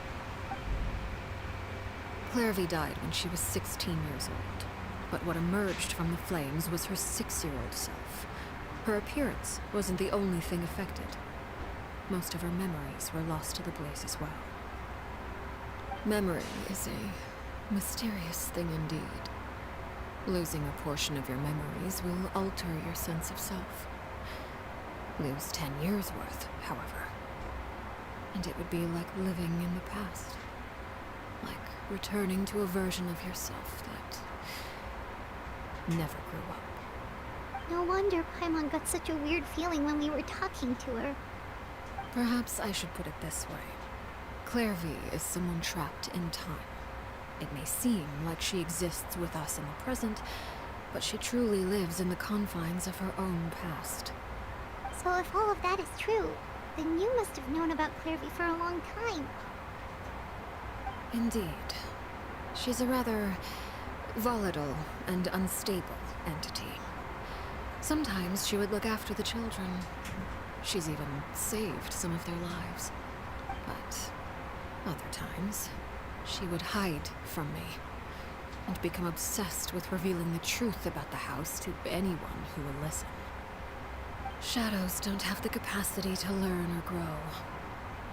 Clairvy died when she was 16 years old, but what emerged from the flames was her 6-year-old self. Her appearance wasn't the only thing affected. Most of her memories were lost to the blaze as well. Memory is a mysterious thing indeed. Losing a portion of your memories will alter your sense of self. Lose 10 years' worth, however, and it would be like living in the past. Like returning to a version of yourself that never grew up. No wonder Paimon got such a weird feeling when we were talking to her. Perhaps I should put it this way. Clairvy is someone trapped in time. It may seem like she exists with us in the present, but she truly lives in the confines of her own past. So if all of that is true, then you must have known about Clairvy for a long time. Indeed. She's a rather volatile and unstable entity. Sometimes she would look after the children. She's even saved some of their lives. But other times, she would hide from me and become obsessed with revealing the truth about the house to anyone who will listen. Shadows don't have the capacity to learn or grow.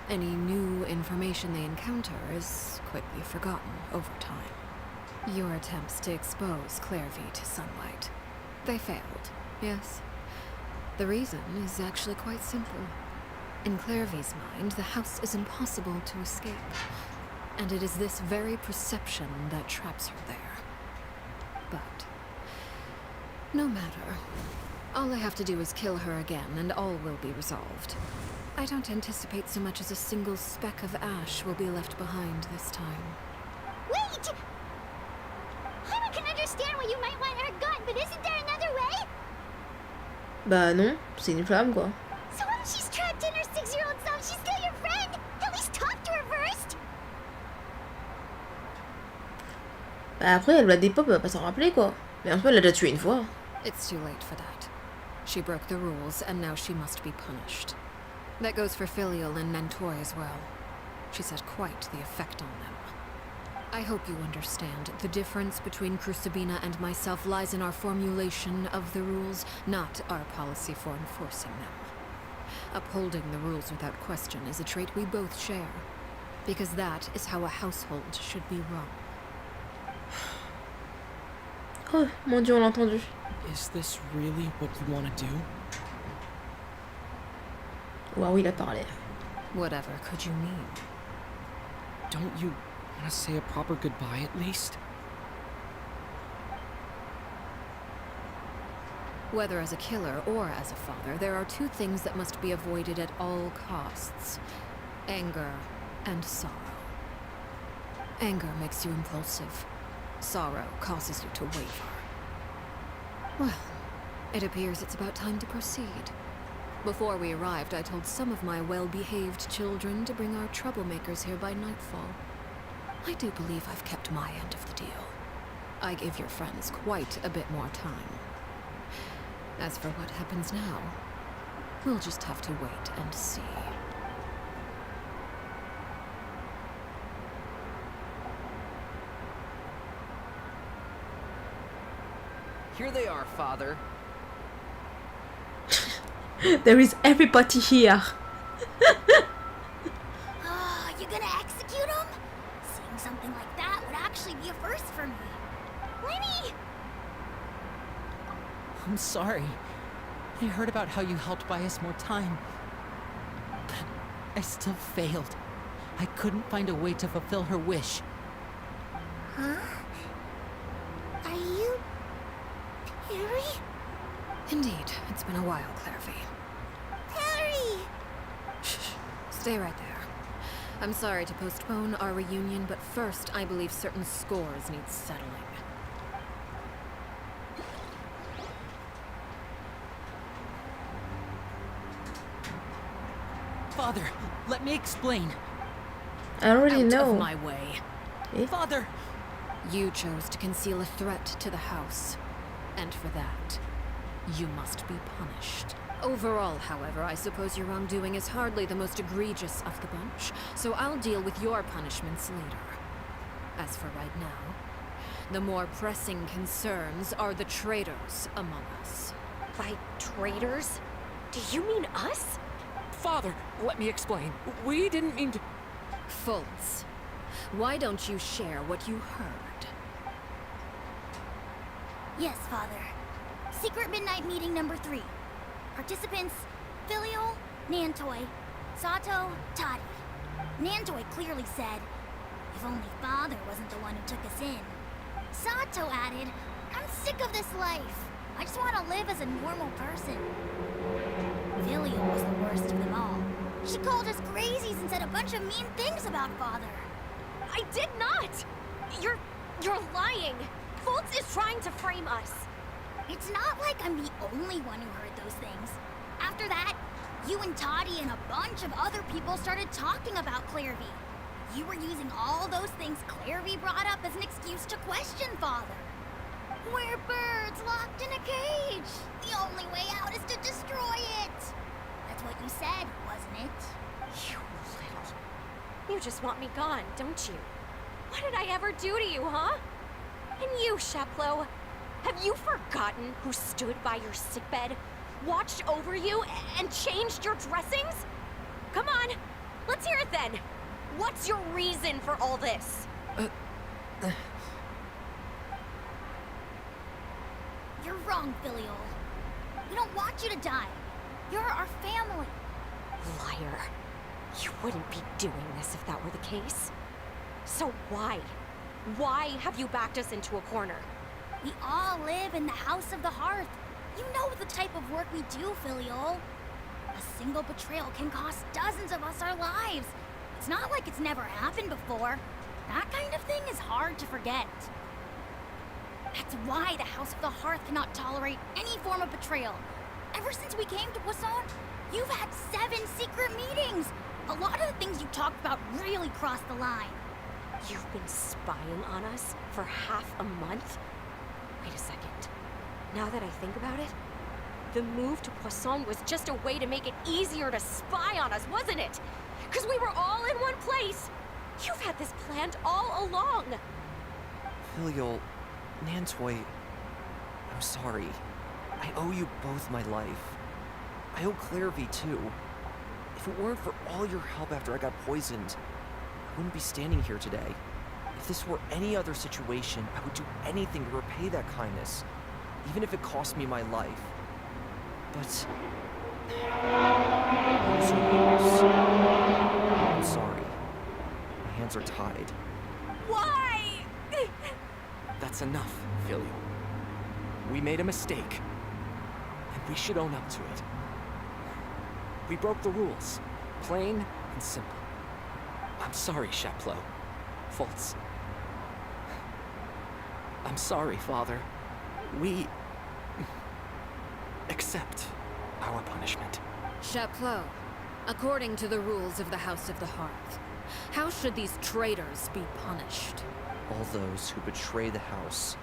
Any new information they encounter is quickly forgotten over time. Your attempts to expose Clairvy to sunlight, they failed, yes? The reason is actually quite simple. In Clairvy's mind, the house is impossible to escape, and it is this very perception that traps her there. But no matter. All I have to do is kill her again, and all will be resolved. I don't anticipate so much as a single speck of ash will be left behind this time. Wait! I can understand why you might want her gun, but isn't there another way? Bah non, c'est une flamme quoi. So if she's trapped in her 6-year-old self, she's still your friend! At least talk to her first! Bah après, elle va des pop, elle va pas s'en rappeler quoi. Mais en soi, elle l'a déjà tué une fois. It's too late for that. She broke the rules, and now she must be punished. That goes for Filial and Nantoy as well. She's had quite the effect on them. I hope you understand. The difference between Crucibina and myself lies in our formulation of the rules, not our policy for enforcing them. Upholding the rules without question is a trait we both share, because that is how a household should be run. Oh, mon Dieu, on l'a entendu. Is this really what you want to do? Waouh, il a parlé. Whatever could you mean? Don't you want to say a proper goodbye at least? Whether as a killer or as a father, there are two things that must be avoided at all costs. Anger and sorrow. Anger makes you impulsive. Sorrow causes you to waver. Well, it appears it's about time to proceed. Before we arrived, I told some of my well-behaved children to bring our troublemakers here by nightfall. I do believe I've kept my end of the deal. I gave your friends quite a bit more time. As for what happens now, we'll just have to wait and see. Here they are, Father. There is everybody here. You gonna execute him? Seeing something like that would actually be a first for me. Lenny! I'm sorry. I heard about how you helped buy us more time. But I still failed. I couldn't find a way to fulfill her wish. Huh? Are you... Perry? Indeed, it's been a while, Clairvy. Perry! Shh, stay right there. I'm sorry to postpone our reunion, but first I believe certain scores need settling. Father, let me explain. I already Out know. of my way. Eh? Father! You chose to conceal a threat to the house, and for that, you must be punished. Overall, however, I suppose your wrongdoing is hardly the most egregious of the bunch, so I'll deal with your punishments later. As for right now, the more pressing concerns are the traitors among us. By traitors? Do you mean us? Father, let me explain. We didn't mean to... Fultz. Why don't you share what you heard? Yes, Father. Secret midnight meeting number 3. Participants, Filial, Nantoi, Sato, Toddy. Nantoi clearly said, if only Father wasn't the one who took us in. Sato added, I'm sick of this life. I just want to live as a normal person. Filial was the worst of them all. She called us crazies and said a bunch of mean things about Father. I did not! You're lying! Fultz is trying to frame us. It's not like I'm the only one who heard those things. After that, you and Toddy and a bunch of other people started talking about Clairvy. You were using all those things Clairvy brought up as an excuse to question Father. We're birds locked in a cage. The only way out is to destroy it. That's what you said, wasn't it? You little... You just want me gone, don't you? What did I ever do to you, huh? And you, Sheplo, have you forgotten who stood by your sickbed, watched over you, and changed your dressings? Come on, let's hear it then. What's your reason for all this? You're wrong, Filial. We don't want you to die. You're our family. Liar. You wouldn't be doing this if that were the case. So why? Why have you backed us into a corner? We all live in the House of the Hearth. You know the type of work we do, Filial. A single betrayal can cost dozens of us our lives. It's not like it's never happened before. That kind of thing is hard to forget. That's why the House of the Hearth cannot tolerate any form of betrayal. Ever since we came to Poisson, you've had 7 secret meetings. A lot of the things you talked about really crossed the line. You've been spying on us for half a month? Wait a second. Now that I think about it, the move to Poisson was just a way to make it easier to spy on us, wasn't it? Because we were all in one place. You've had this planned all along. Filial, Nantoi, I'm sorry. I owe you both my life. I owe Clairvy too. If it weren't for all your help after I got poisoned, I wouldn't be standing here today. If this were any other situation, I would do anything to repay that kindness, even if it cost me my life. But... I'm sorry. My hands are tied. Why? That's enough, Filial. We made a mistake, and we should own up to it. We broke the rules, plain and simple. I'm sorry, Sheplo. Fultz. I'm sorry, Father. We... accept our punishment. Chapleau, according to the rules of the House of the Hearth, how should these traitors be punished? All those who betray the house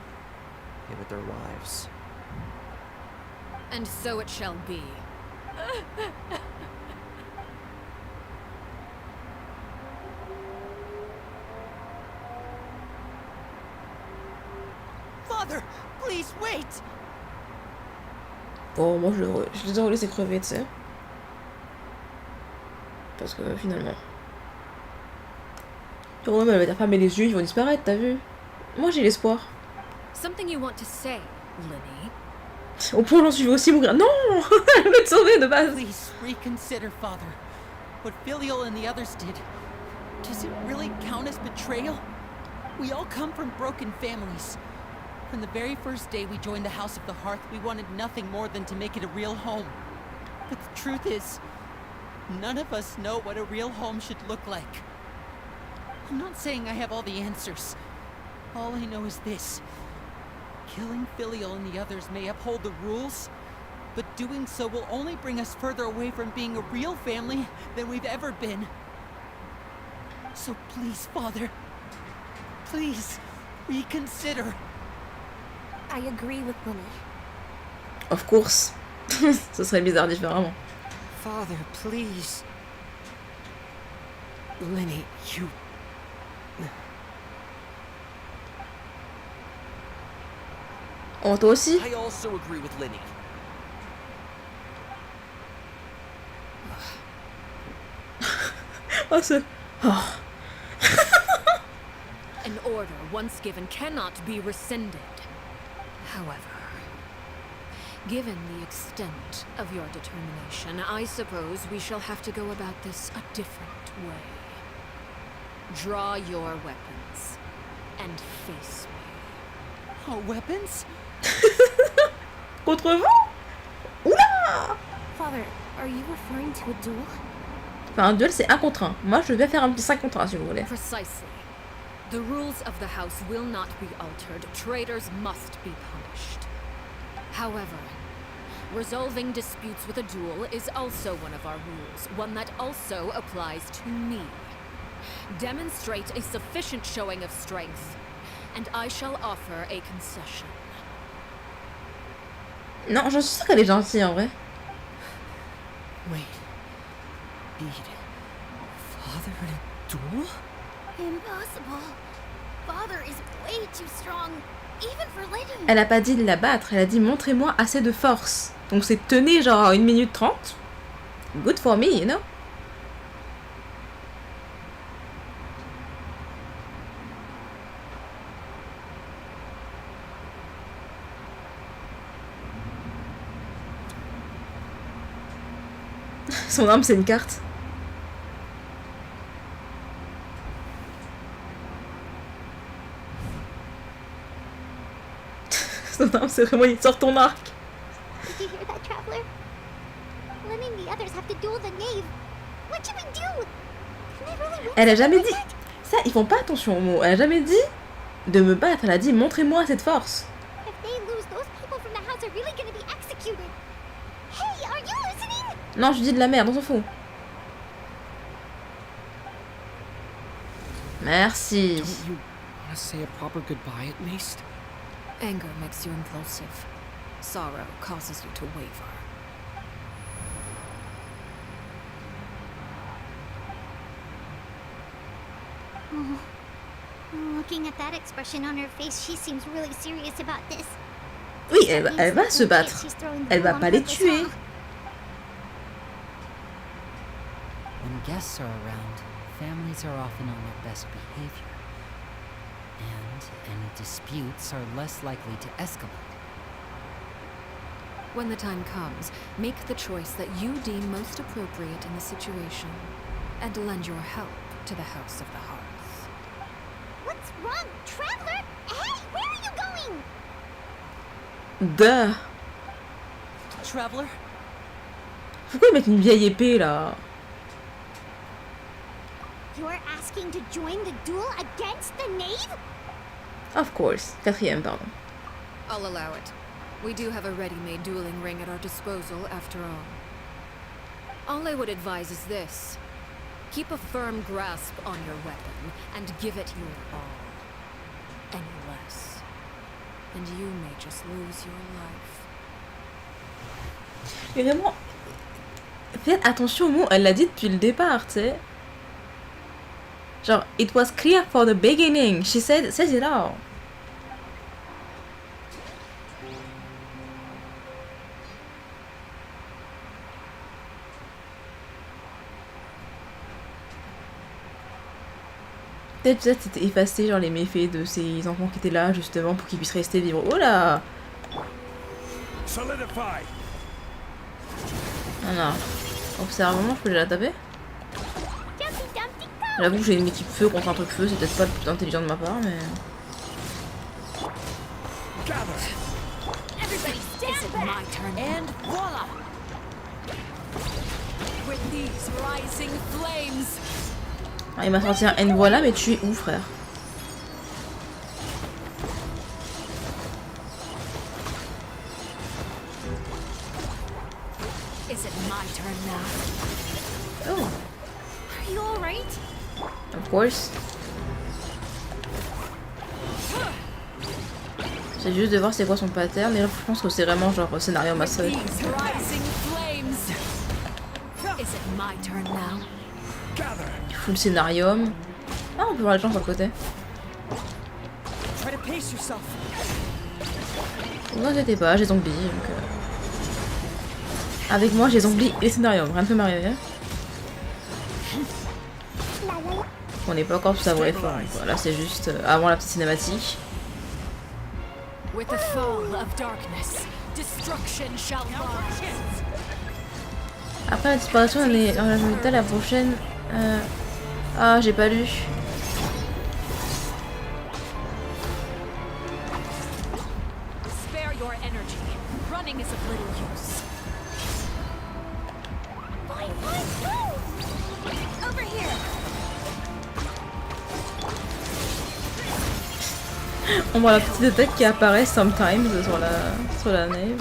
pay with their lives. And so it shall be. Father, please wait! Bon, moi je les aurais laissés crever, tu sais. Parce que finalement. Tu vois, même elle va fermer les yeux, ils vont disparaître, t'as vu? Moi j'ai l'espoir. Something you want to say, Linny? Au point j'en suis aussi mourir. Non. Elle veut te sauver de base. Please reconsider, Father. What Filial and the others did. Does it really count as betrayal? We all come from broken families. From the very first day we joined the House of the Hearth, we wanted nothing more than to make it a real home. But the truth is, none of us know what a real home should look like. I'm not saying I have all the answers. All I know is this. Killing Filial and the others may uphold the rules, but doing so will only bring us further away from being a real family than we've ever been. So please, Father, please reconsider. I agree with Linny. Of course. Ce serait bizarre différemment. Father, please. Linny, you... Oh, toi aussi? I also agree with Linny. Oh, ce... Oh. An order once given cannot be rescinded. However, given the extent of your determination, I suppose we shall have to go about this a different way. Draw your weapons and face me. Our weapons? Contre vous? Oula! Father, are you referring to a duel? Enfin, un duel, c'est 1 contre 1. Moi, je vais faire un petit 5 contre 1 si vous voulez. Precisely. The rules of the house will not be altered. Traitors must be punished. However, resolving disputes with a duel is also one of our rules, one that also applies to me. Demonstrate a sufficient showing of strength, and I shall offer a concession. Non, je suis sûre qu'elle est gentille en vrai. Wait. Beat Father in a duel? Impossible. Father is way too strong, even for letting. Elle a pas dit de la battre, elle a dit montrez-moi assez de force. Donc c'est tenez genre 1 minute 30. Good for me, you know? Son arme c'est une carte. Son arme c'est vraiment il sort ton arc. Did you hear that, traveler? Letting the others have to duel the knave. What should we do? Can I really win Elle a jamais something dit. like Ça, ils font pas attention aux mots. Elle a jamais dit de me battre. Elle a dit montrez-moi cette force. that? If they lose, those people from the house are really gonna be executed. Hey, are you listening? Non, je dis de la merde, on s'en fout. Merci. Don't you want to say a proper goodbye at least? Anger makes you impulsive. Sorrow causes you to waver. Oh. Looking at that expression on her face, she seems really serious about this. Oui, elle va se battre. Elle va pas les tuer. When guests are around, families are often on their best behavior. And any disputes are less likely to escalate. When the time comes, make the choice that you deem most appropriate in the situation, and lend your help to the House of the Hearth. What's wrong, traveler? Hey, where are you going? Duh. Traveler? Pourquoi ils mettent une vieille épée là? You're asking to join the duel against the knave? Of course. 4e, pardon. I'll allow it. We do have a ready-made dueling ring at our disposal, after all. All I would advise is this. Keep a firm grasp on your weapon, and give it your all. Any less, and you may just lose your life. Mais vraiment, faites attention aux mots, elle l'a dit depuis le départ, tu sais. Genre, it was clear for the beginning. She says it all. Peut-être c'était effacé genre les méfaits de ces enfants qui étaient là justement pour qu'ils puissent rester vivre. Oh là! Non, non. Observement, je peux déjà la taper? J'avoue que j'ai une équipe feu contre un truc feu, c'est peut-être pas le plus intelligent de ma part, mais... Is it my turn? And voila! With these rising flames! Ah, il m'a sorti un N voilà, mais tu es où, frère? Is it my turn now? Oh, Are you alright? of course. C'est juste de voir c'est quoi son pattern, et là je pense que c'est vraiment genre scénario massacre. These rising flames! Is it my turn now? Full scénarium. Ah, on peut voir les gens sur le côté. Try to pace yourself. Ne vous inquiétez pas, j'ai zombie, donc... Avec moi, j'ai zombie et scénarium, rien ne peut m'arriver. On n'est pas encore tout à vrai fort. Voilà, c'est juste avant la petite cinématique. With the fall of darkness, destruction shall rise. Après la disparition, on est dans la résultat la prochaine. Ah, j'ai pas lu. Spare your energy. Running is of little use. Fine, over here. On voit la petite attaque qui apparaît sometimes sur la nave.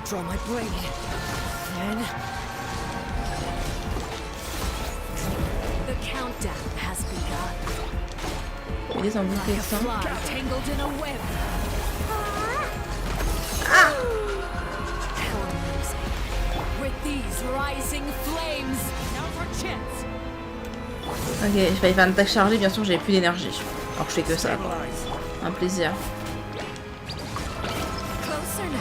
Draw my blade. Then The countdown has begun. Il est en boucle Like a ça. fly tangled in a web. Hell music. With these rising flames, now's our chance. Ok, je vais faire une attaque chargée, bien sûr j'avais plus d'énergie. Alors que je fais que ça quoi. Un plaisir. Closer now.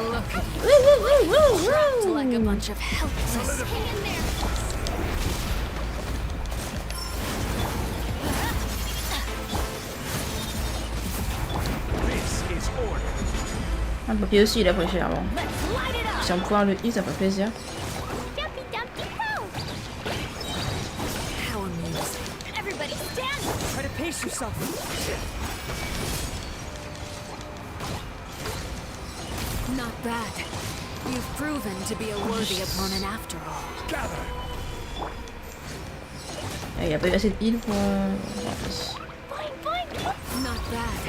Look at you. Trapped like a bunch of helpless. Hang in there. Ah, le papier aussi il a pris cher avant. Si on pouvoir le hit, ça fait plaisir. Dumpy dumpy poo. How amusing. Everybody stand. Try to pace yourself. Not bad. You've proven to be a worthy opponent after all. Il n'y a pas eu assez de heal pour... Not bad.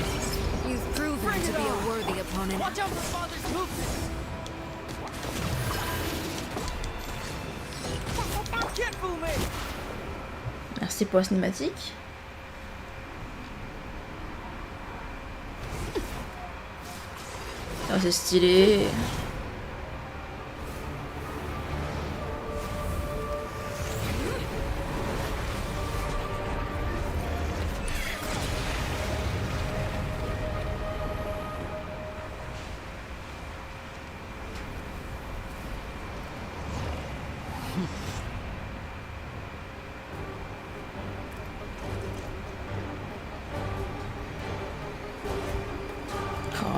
You've proven to be a worthy opponent. Watch out for father's movements. Can't fool me. Merci pour la cinématique. Oh, c'est stylé.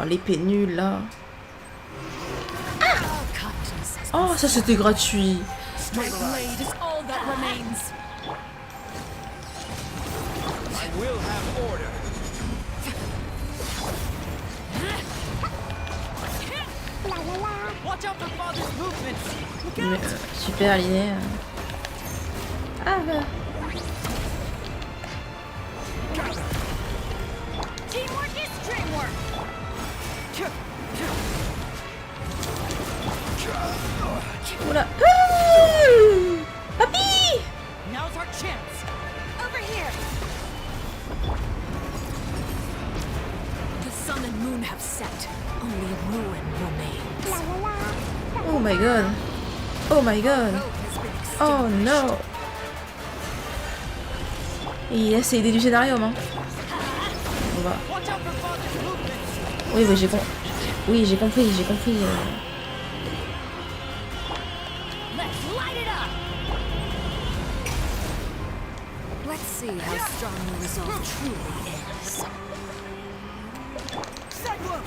Oh, l'épée nulle là. Oh, ça c'était gratuit. My blade is all that remains. I will have order. La la la. Watch out for father's movements. Look Mais, out. super aligné. Ah, Teamwork is dreamwork. oula. Papi! Now's our chance. Over here. The sun and moon have set. Only ruin remains. La la la. Oh my god. Oh my god. Hope has been Oh extinguished. no. Et là, c'est idée du scénario, hein. On va. Watch out for father's movements. Oui, j'ai compris. Let's light it up. Let's see how strong your resolve truly is. Cyclone.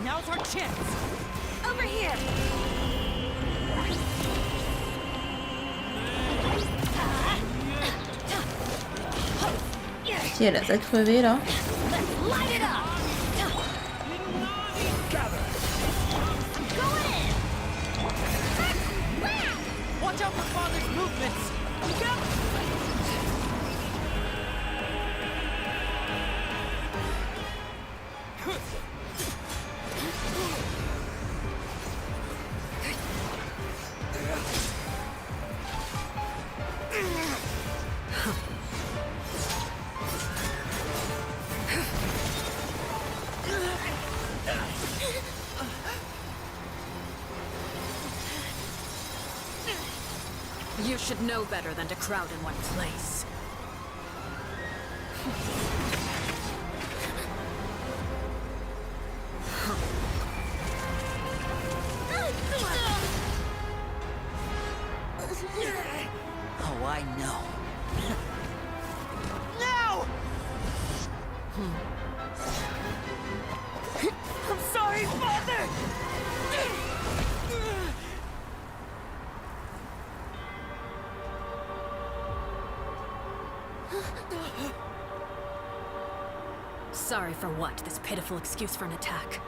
Now's our chance. Over here. Si elle a ça crevé là. Let's light it up. Going in. Watch out for father's movements. Look out. You should know better than to crowd in one place. Oh, I know. No! I'm sorry, Father! Sorry for what? This pitiful excuse for an attack.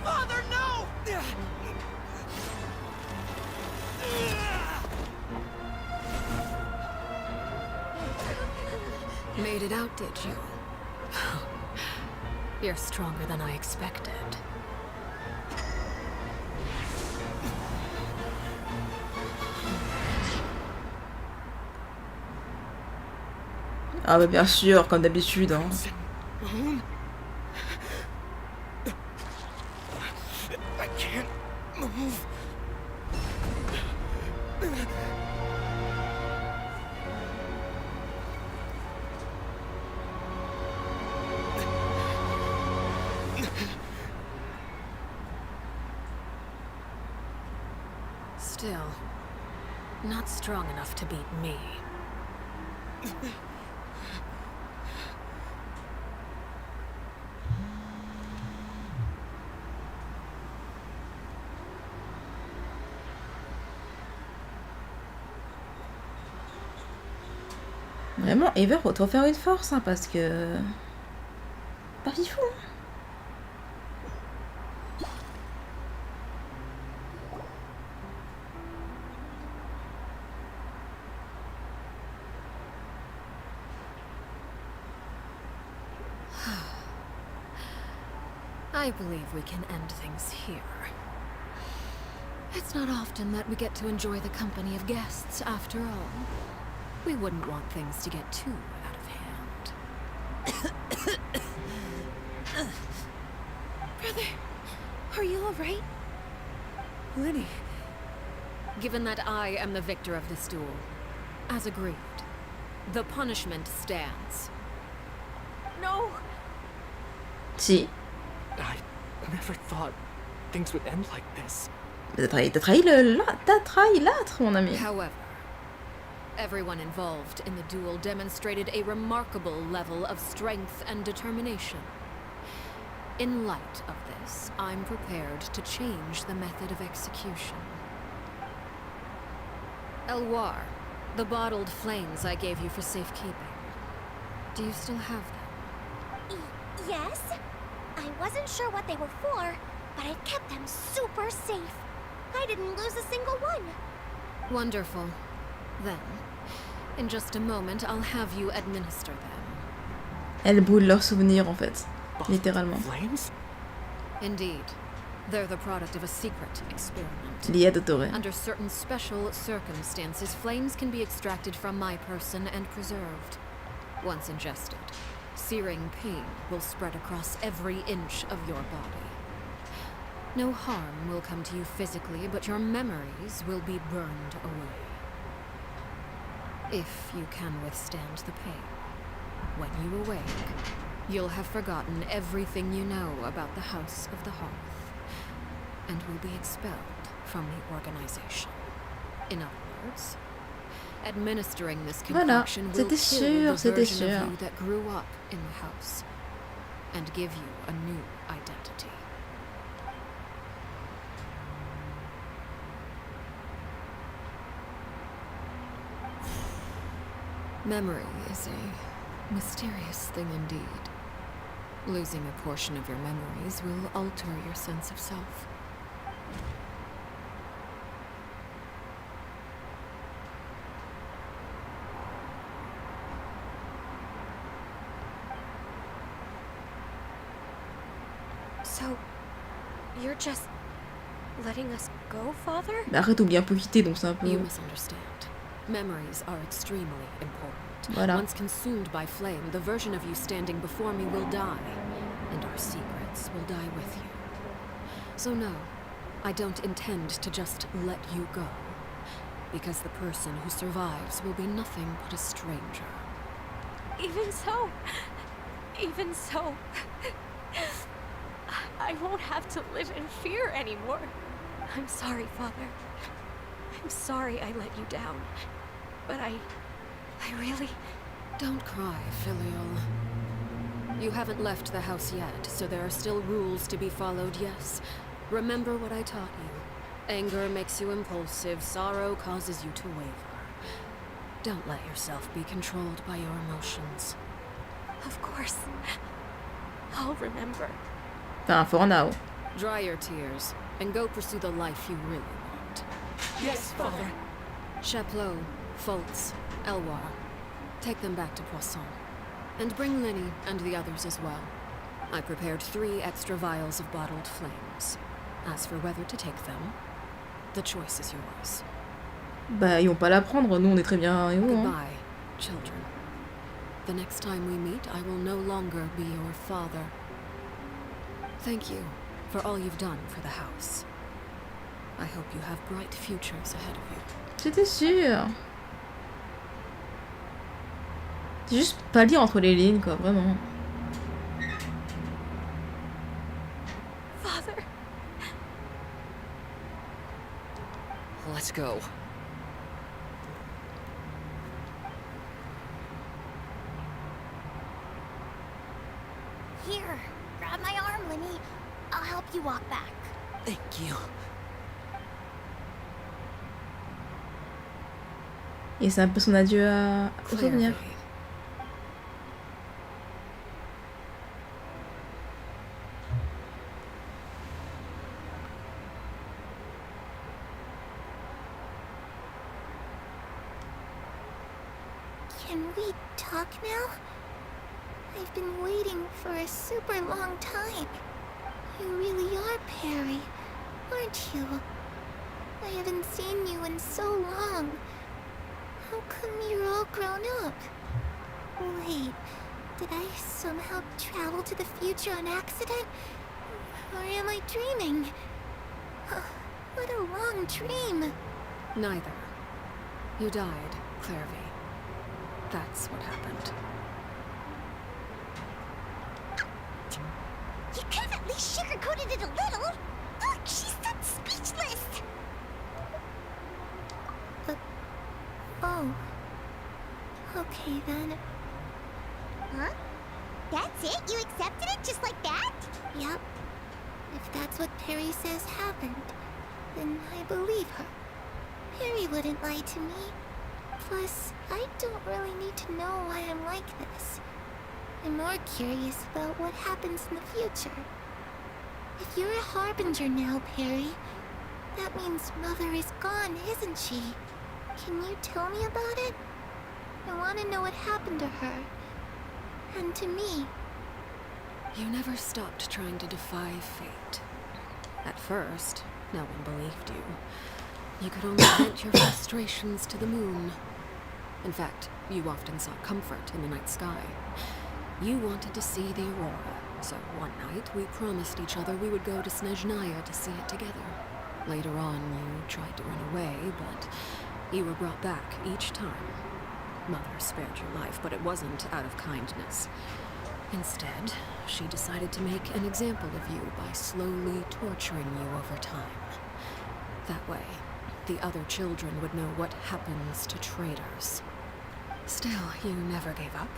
Father, no! Made it out, did you? You're stronger than I expected. Ah bah bien sûr, comme d'habitude. Hein. I can't move. Still, not strong enough to beat me. Vraiment, Ever, faut trop faire une force, hein, parce que... Pas fifou, hein. I believe we can end things here. It's not often that we get to enjoy the company of guests, after all. We wouldn't want things to get too out of hand. Brother, are you alright? Liddy. Given that I am the victor of this duel, as agreed, the punishment stands. No! Si. I never thought things would end like this. T'as trahi l'âtre, mon ami. However, everyone involved in the duel demonstrated a remarkable level of strength and determination. In light of this, I'm prepared to change the method of execution. Elwar, the bottled flames I gave you for safekeeping. Do you still have them? Yes? I wasn't sure what they were for, but I kept them super safe. I didn't lose a single one. Wonderful. Then, in just a moment, I'll have you administer them. Elle brûle leurs souvenirs, en fait. Littéralement. Flames? Indeed. They're the product of a secret experiment. Liée à Dottore. Under certain special circumstances, flames can be extracted from my person and preserved. Once ingested, searing pain will spread across every inch of your body. No harm will come to you physically, but your memories will be burned away. If you can withstand the pain, when you awake, you'll have forgotten everything you know about the House of the Hearth, and will be expelled from the organization. In other words, administering this concoction will kill the version of you that grew up in the house, and give you a new identity. Memory is a mysterious thing indeed. Losing a portion of your memories will alter your sense of self. So, you're just letting us go, Father? Bah arrête, oublie un peu quitter, donc c'est un peu... You misunderstand. Memories are extremely important. Voilà. Once consumed by flame, the version of you standing before me will die, and our secrets will die with you. So no, I don't intend to just let you go, because the person who survives will be nothing but a stranger. Even so, I won't have to live in fear anymore. I'm sorry, Father. I'm sorry I let you down. But I really... Don't cry, Filial. You haven't left the house yet, so there are still rules to be followed, yes. Remember what I taught you. Anger makes you impulsive, sorrow causes you to waver. Don't let yourself be controlled by your emotions. Of course. I'll remember. Enfin, for now. Dry your tears, and go pursue the life you really want. Yes, Father. Chaplot, Fultz, Elwar. Take them back to Poisson. And bring Lenny and the others as well. I prepared 3 extra vials of bottled flames. As for whether to take them, the choice is yours. Bah, ils vont pas la prendre, nous on est très bien héros. Hein. Goodbye, children. The next time we meet, I will no longer be your father. Thank you for all you've done for the house. I hope you have bright futures ahead of you. J'étais sûre. C'est juste pas lire entre les lignes, quoi, vraiment. Father. Let's go. Here, grab my arm, Lenny. I'll help you walk back. Thank you. Et c'est un peu son adieu au souvenir. Clearly. Can we talk now? I've been waiting for a super long time. You really are Perry, aren't you? I haven't seen you in so long. How come you're all grown up? Wait, did I somehow travel to the future on accident? Or am I dreaming? What a long dream. Neither. You died, Clairvy. That's what happened. You could have at least sugarcoated it a little. Look, she's done speechless. Oh. Okay then. Huh? That's it? You accepted it just like that? Yep. If that's what Perry says happened, then I believe her. Perry wouldn't lie to me. Plus, I don't really need to know why I'm like this. I'm more curious about what happens in the future. If you're a harbinger now, Perry, that means Mother is gone, isn't she? Can you tell me about it? I want to know what happened to her. And to me. You never stopped trying to defy fate. At first, no one believed you. You could only vent your frustrations to the moon. In fact, you often sought comfort in the night sky. You wanted to see the aurora, so one night we promised each other we would go to Snezhnaya to see it together. Later on, you tried to run away, but you were brought back each time. Mother spared your life, but it wasn't out of kindness. Instead, she decided to make an example of you by slowly torturing you over time. That way, the other children would know what happens to traitors. Still, you never gave up.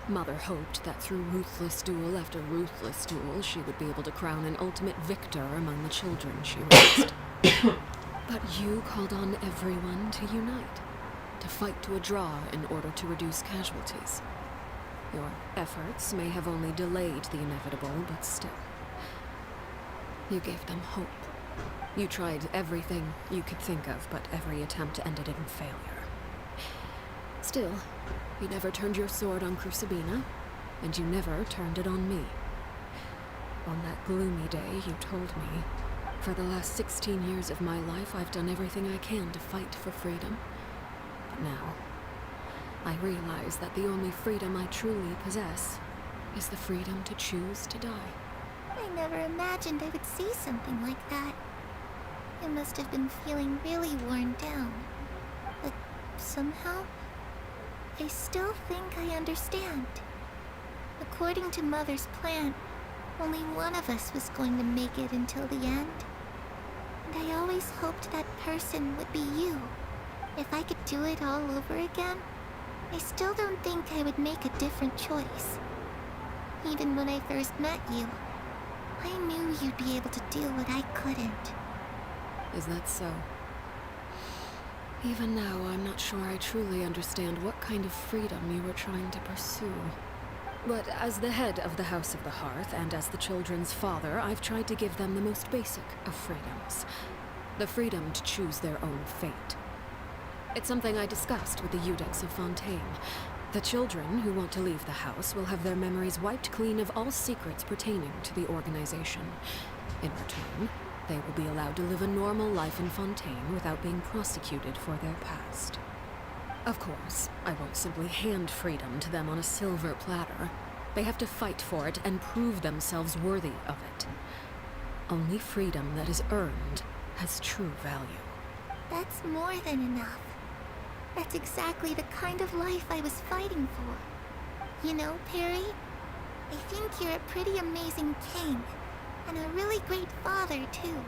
Mother hoped that through ruthless duel after ruthless duel, she would be able to crown an ultimate victor among the children she raised. But you called on everyone to unite, to fight to a draw in order to reduce casualties. Your efforts may have only delayed the inevitable, but still. You gave them hope. You tried everything you could think of, but every attempt ended in failure. Still, you never turned your sword on Crucibina, and you never turned it on me. On that gloomy day, you told me, for the last 16 years of my life, I've done everything I can to fight for freedom. But now, I realize that the only freedom I truly possess is the freedom to choose to die. I never imagined I would say something like that. I must have been feeling really worn down. But somehow, I still think I understand. According to Mother's plan, only one of us was going to make it until the end. And I always hoped that person would be you. If I could do it all over again, I still don't think I would make a different choice. Even when I first met you, I knew you'd be able to do what I couldn't. Is that so? Even now, I'm not sure I truly understand what kind of freedom you were trying to pursue. But as the head of the House of the Hearth, and as the children's father, I've tried to give them the most basic of freedoms. The freedom to choose their own fate. It's something I discussed with the Eudex of Fontaine. The children who want to leave the house will have their memories wiped clean of all secrets pertaining to the organization. In return, they will be allowed to live a normal life in Fontaine without being prosecuted for their past. Of course, I won't simply hand freedom to them on a silver platter. They have to fight for it and prove themselves worthy of it. Only freedom that is earned has true value. That's more than enough. That's exactly the kind of life I was fighting for. You know, Perry, I think you're a pretty amazing king, and a really great father, too.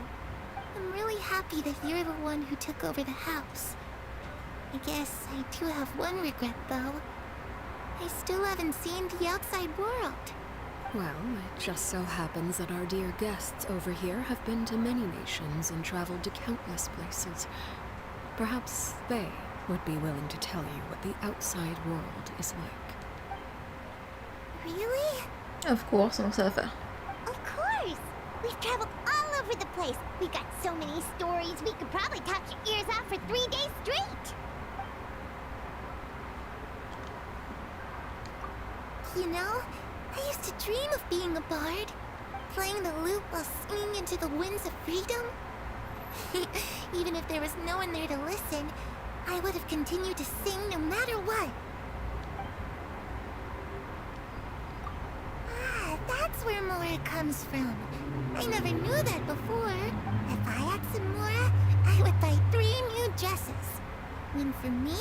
I'm really happy that you're the one who took over the house. I guess I do have one regret, though. I still haven't seen the outside world. Well, it just so happens that our dear guests over here have been to many nations and traveled to countless places. Perhaps they would be willing to tell you what the outside world is like. Really? Of course, on ça va faire. Of course! We've traveled all over the place. We've got so many stories, we could probably talk your ears out for 3 days straight. You know, I used to dream of being a bard, playing the lute while singing into the winds of freedom. Even if there was no one there to listen, I would have continued to sing no matter what. Ah, that's where Mora comes from. I never knew that before. If I had some Mora, I would buy 3 new dresses. One for me,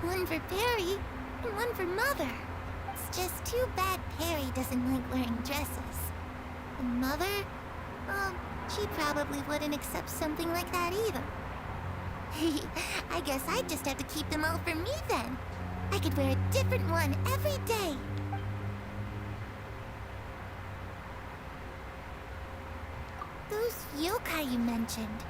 one for Perry, and one for Mother. It's just too bad Perry doesn't like wearing dresses. And Mother, well, she probably wouldn't accept something like that either. I guess I'd just have to keep them all for me then. I could wear a different one every day. Those yokai you mentioned,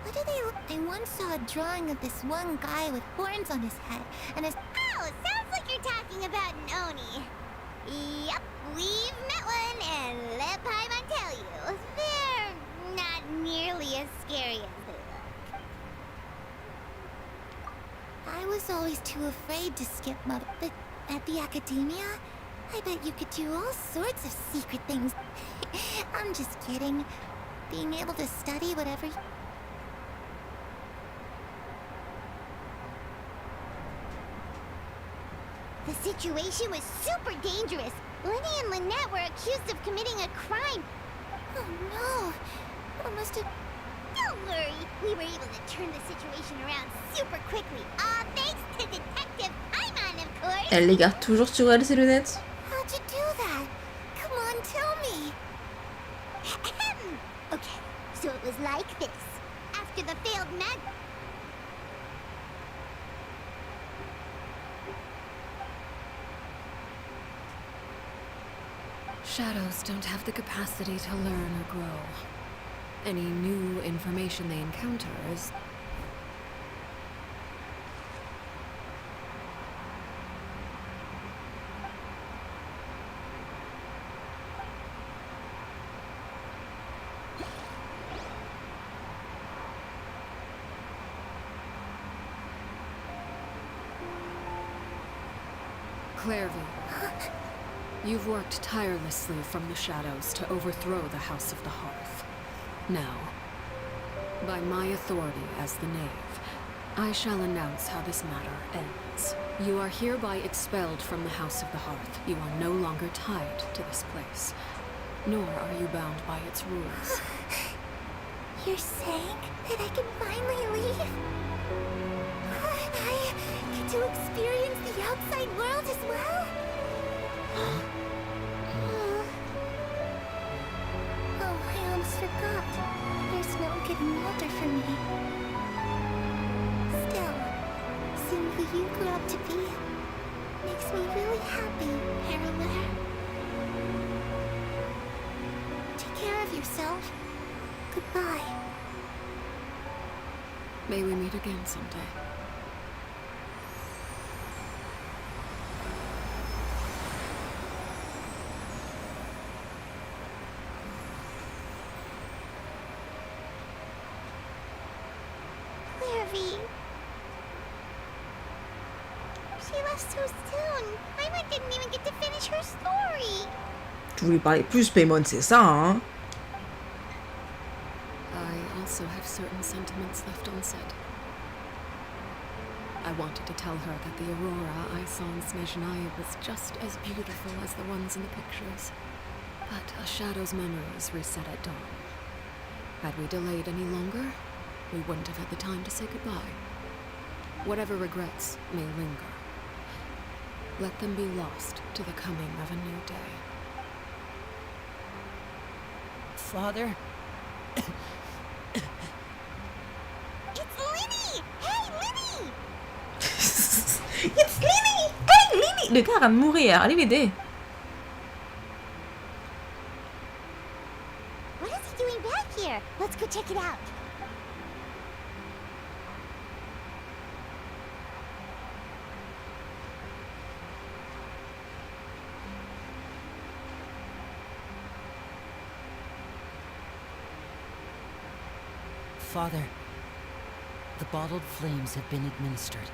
what do they look? I once saw a drawing of this one guy with horns on his head and his... Oh, sounds like you're talking about an Oni. Yep, we've met one, and let Paimon tell you, they're not nearly as scary as they look. I was always too afraid to skip Mother, but at the academia, I bet you could do all sorts of secret things. I'm just kidding. Being able to study whatever... The situation was super dangerous. Lenny and Lynette were accused of committing a crime. Oh no! What must have... Don't worry! We were able to turn the situation around super quickly. All thanks to Detective Paimon, of course! Elle les garde toujours sur elle, ces lunettes. How'd you do that? Come on, tell me! Okay, so it was like this. After the failed mag... Shadows don't have the capacity to learn or grow. Any new information they encounter is... Clairview. You've worked tirelessly from the shadows to overthrow the House of the Hearth. Now, by my authority as the Knave, I shall announce how this matter ends. You are hereby expelled from the House of the Hearth. You are no longer tied to this place, nor are you bound by its rules. You're saying that I can finally leave? I get to experience the outside world as well? Oh, I almost forgot. There's no getting older for me. Still, seeing who you grew up to be makes me really happy, Parallel. Take care of yourself. Goodbye. May we meet again someday. Clairvy. She left so soon. Paimon didn't even get to finish her story. Tu voulais parler plus, Paimon, c'est ça, hein? I also have certain sentiments left unsaid. I wanted to tell her that the aurora I saw in Snezhnaya was just as beautiful as the ones in the pictures. But a shadow's memories reset at dawn. Had we delayed any longer, we wouldn't have had the time to say goodbye. Whatever regrets may linger, let them be lost to the coming of a new day. Father? It's Linny! Hey, Linny! It's Lily! Hey, Lily! Le gars est en train de mourir, allez l'aider. What is he doing back here? Let's go check it out. Father, the bottled flames have been administered.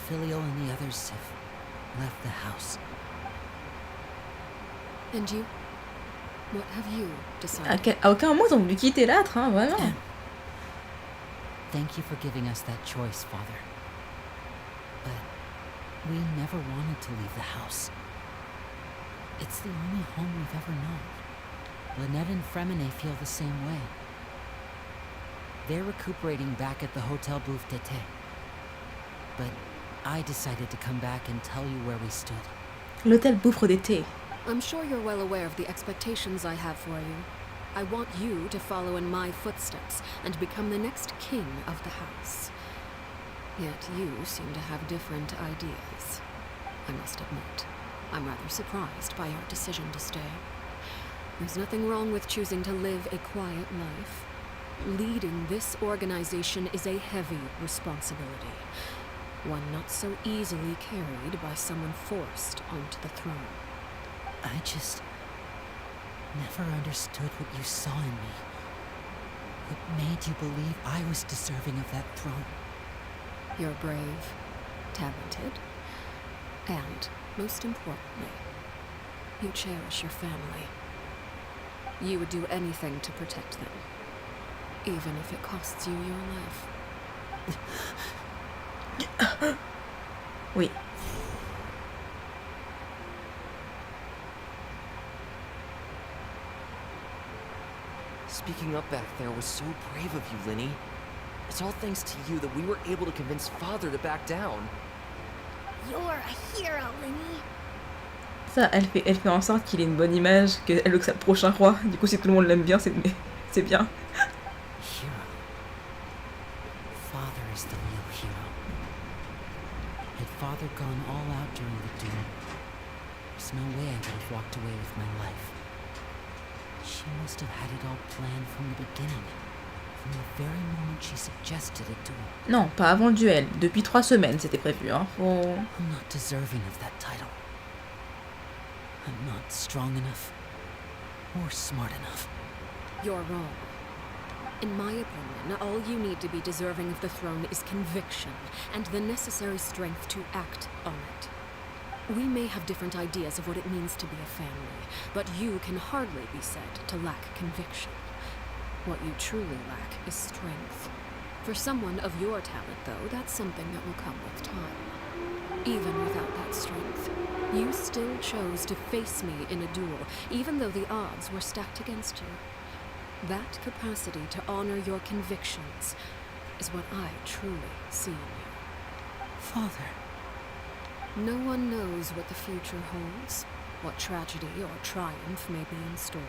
Filial and the others have left the house. And you? What have you decided? À aucun moment ils ont voulu quitter l'âtre, hein, vraiment. Thank you for giving us that choice, Father. But we never wanted to leave the house. It's the only home we've ever known. Lynette and Fremine feel the same way. They're recuperating back at the Hotel Bouffe d'été. But I decided to come back and tell you where we stood. L'hôtel Bouffe d'été. I'm sure you're well aware of the expectations I have for you. I want you to follow in my footsteps and become the next king of the house. Yet you seem to have different ideas. I must admit, I'm rather surprised by your decision to stay. There's nothing wrong with choosing to live a quiet life. Leading this organization is a heavy responsibility, one not so easily carried by someone forced onto the throne. I just never understood what you saw in me. What made you believe I was deserving of that throne? You're brave, talented, and, most importantly, you cherish your family. You would do anything to protect them, even if it costs you your life. Oui. Speaking up back there was so brave of you, Linny. It's all thanks to you that we were able to convince Father to back down. You're a hero, Linny. Ça, elle fait en sorte qu'il ait une bonne image, qu'elle veut que c'est le prochain roi. Du coup, si tout le monde l'aime bien, c'est bien. Hero. Father is the real hero. Had Father gone all out during the duel, there's no way I would have walked away with my life. She must have had it all planned from the beginning. From the very moment she suggested a duel. Non, pas avant le duel. Depuis 3 semaines, c'était prévu. Hein. I'm not deserving of that title. I'm not strong enough or smart enough. You're wrong. In my opinion, all you need to be deserving of the throne is conviction and the necessary strength to act on it. We may have different ideas of what it means to be a family, but you can hardly be said to lack conviction. What you truly lack is strength. For someone of your talent, though, that's something that will come with time. Even without that strength, you still chose to face me in a duel, even though the odds were stacked against you. That capacity to honor your convictions is what I truly see in you. Father. No one knows what the future holds, what tragedy or triumph may be in store.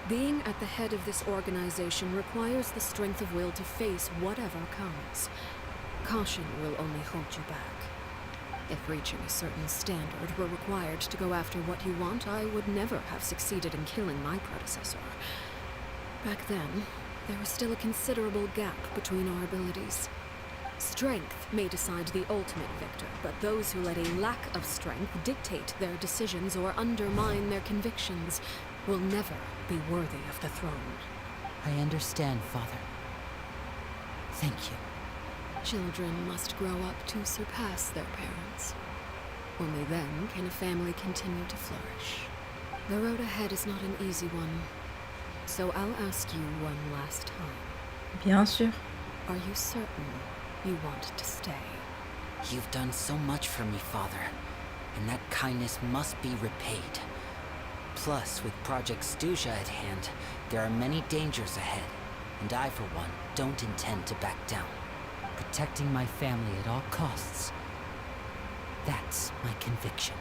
Being at the head of this organization requires the strength of will to face whatever comes. Caution will only hold you back. If reaching a certain standard were required to go after what you want, I would never have succeeded in killing my predecessor. Back then, there was still a considerable gap between our abilities. Strength may decide the ultimate victor, but those who let a lack of strength dictate their decisions or undermine their convictions will never be worthy of the throne. I understand, Father. Thank you. Children must grow up to surpass their parents. Only then can a family continue to flourish. The road ahead is not an easy one, so I'll ask you one last time. Bien sûr. Are you certain you want to stay? You've done so much for me, Father, and that kindness must be repaid. Plus, with Project Stuja at hand, there are many dangers ahead, and I, for one, don't intend to back down. Protecting my family at all costs. That's my conviction.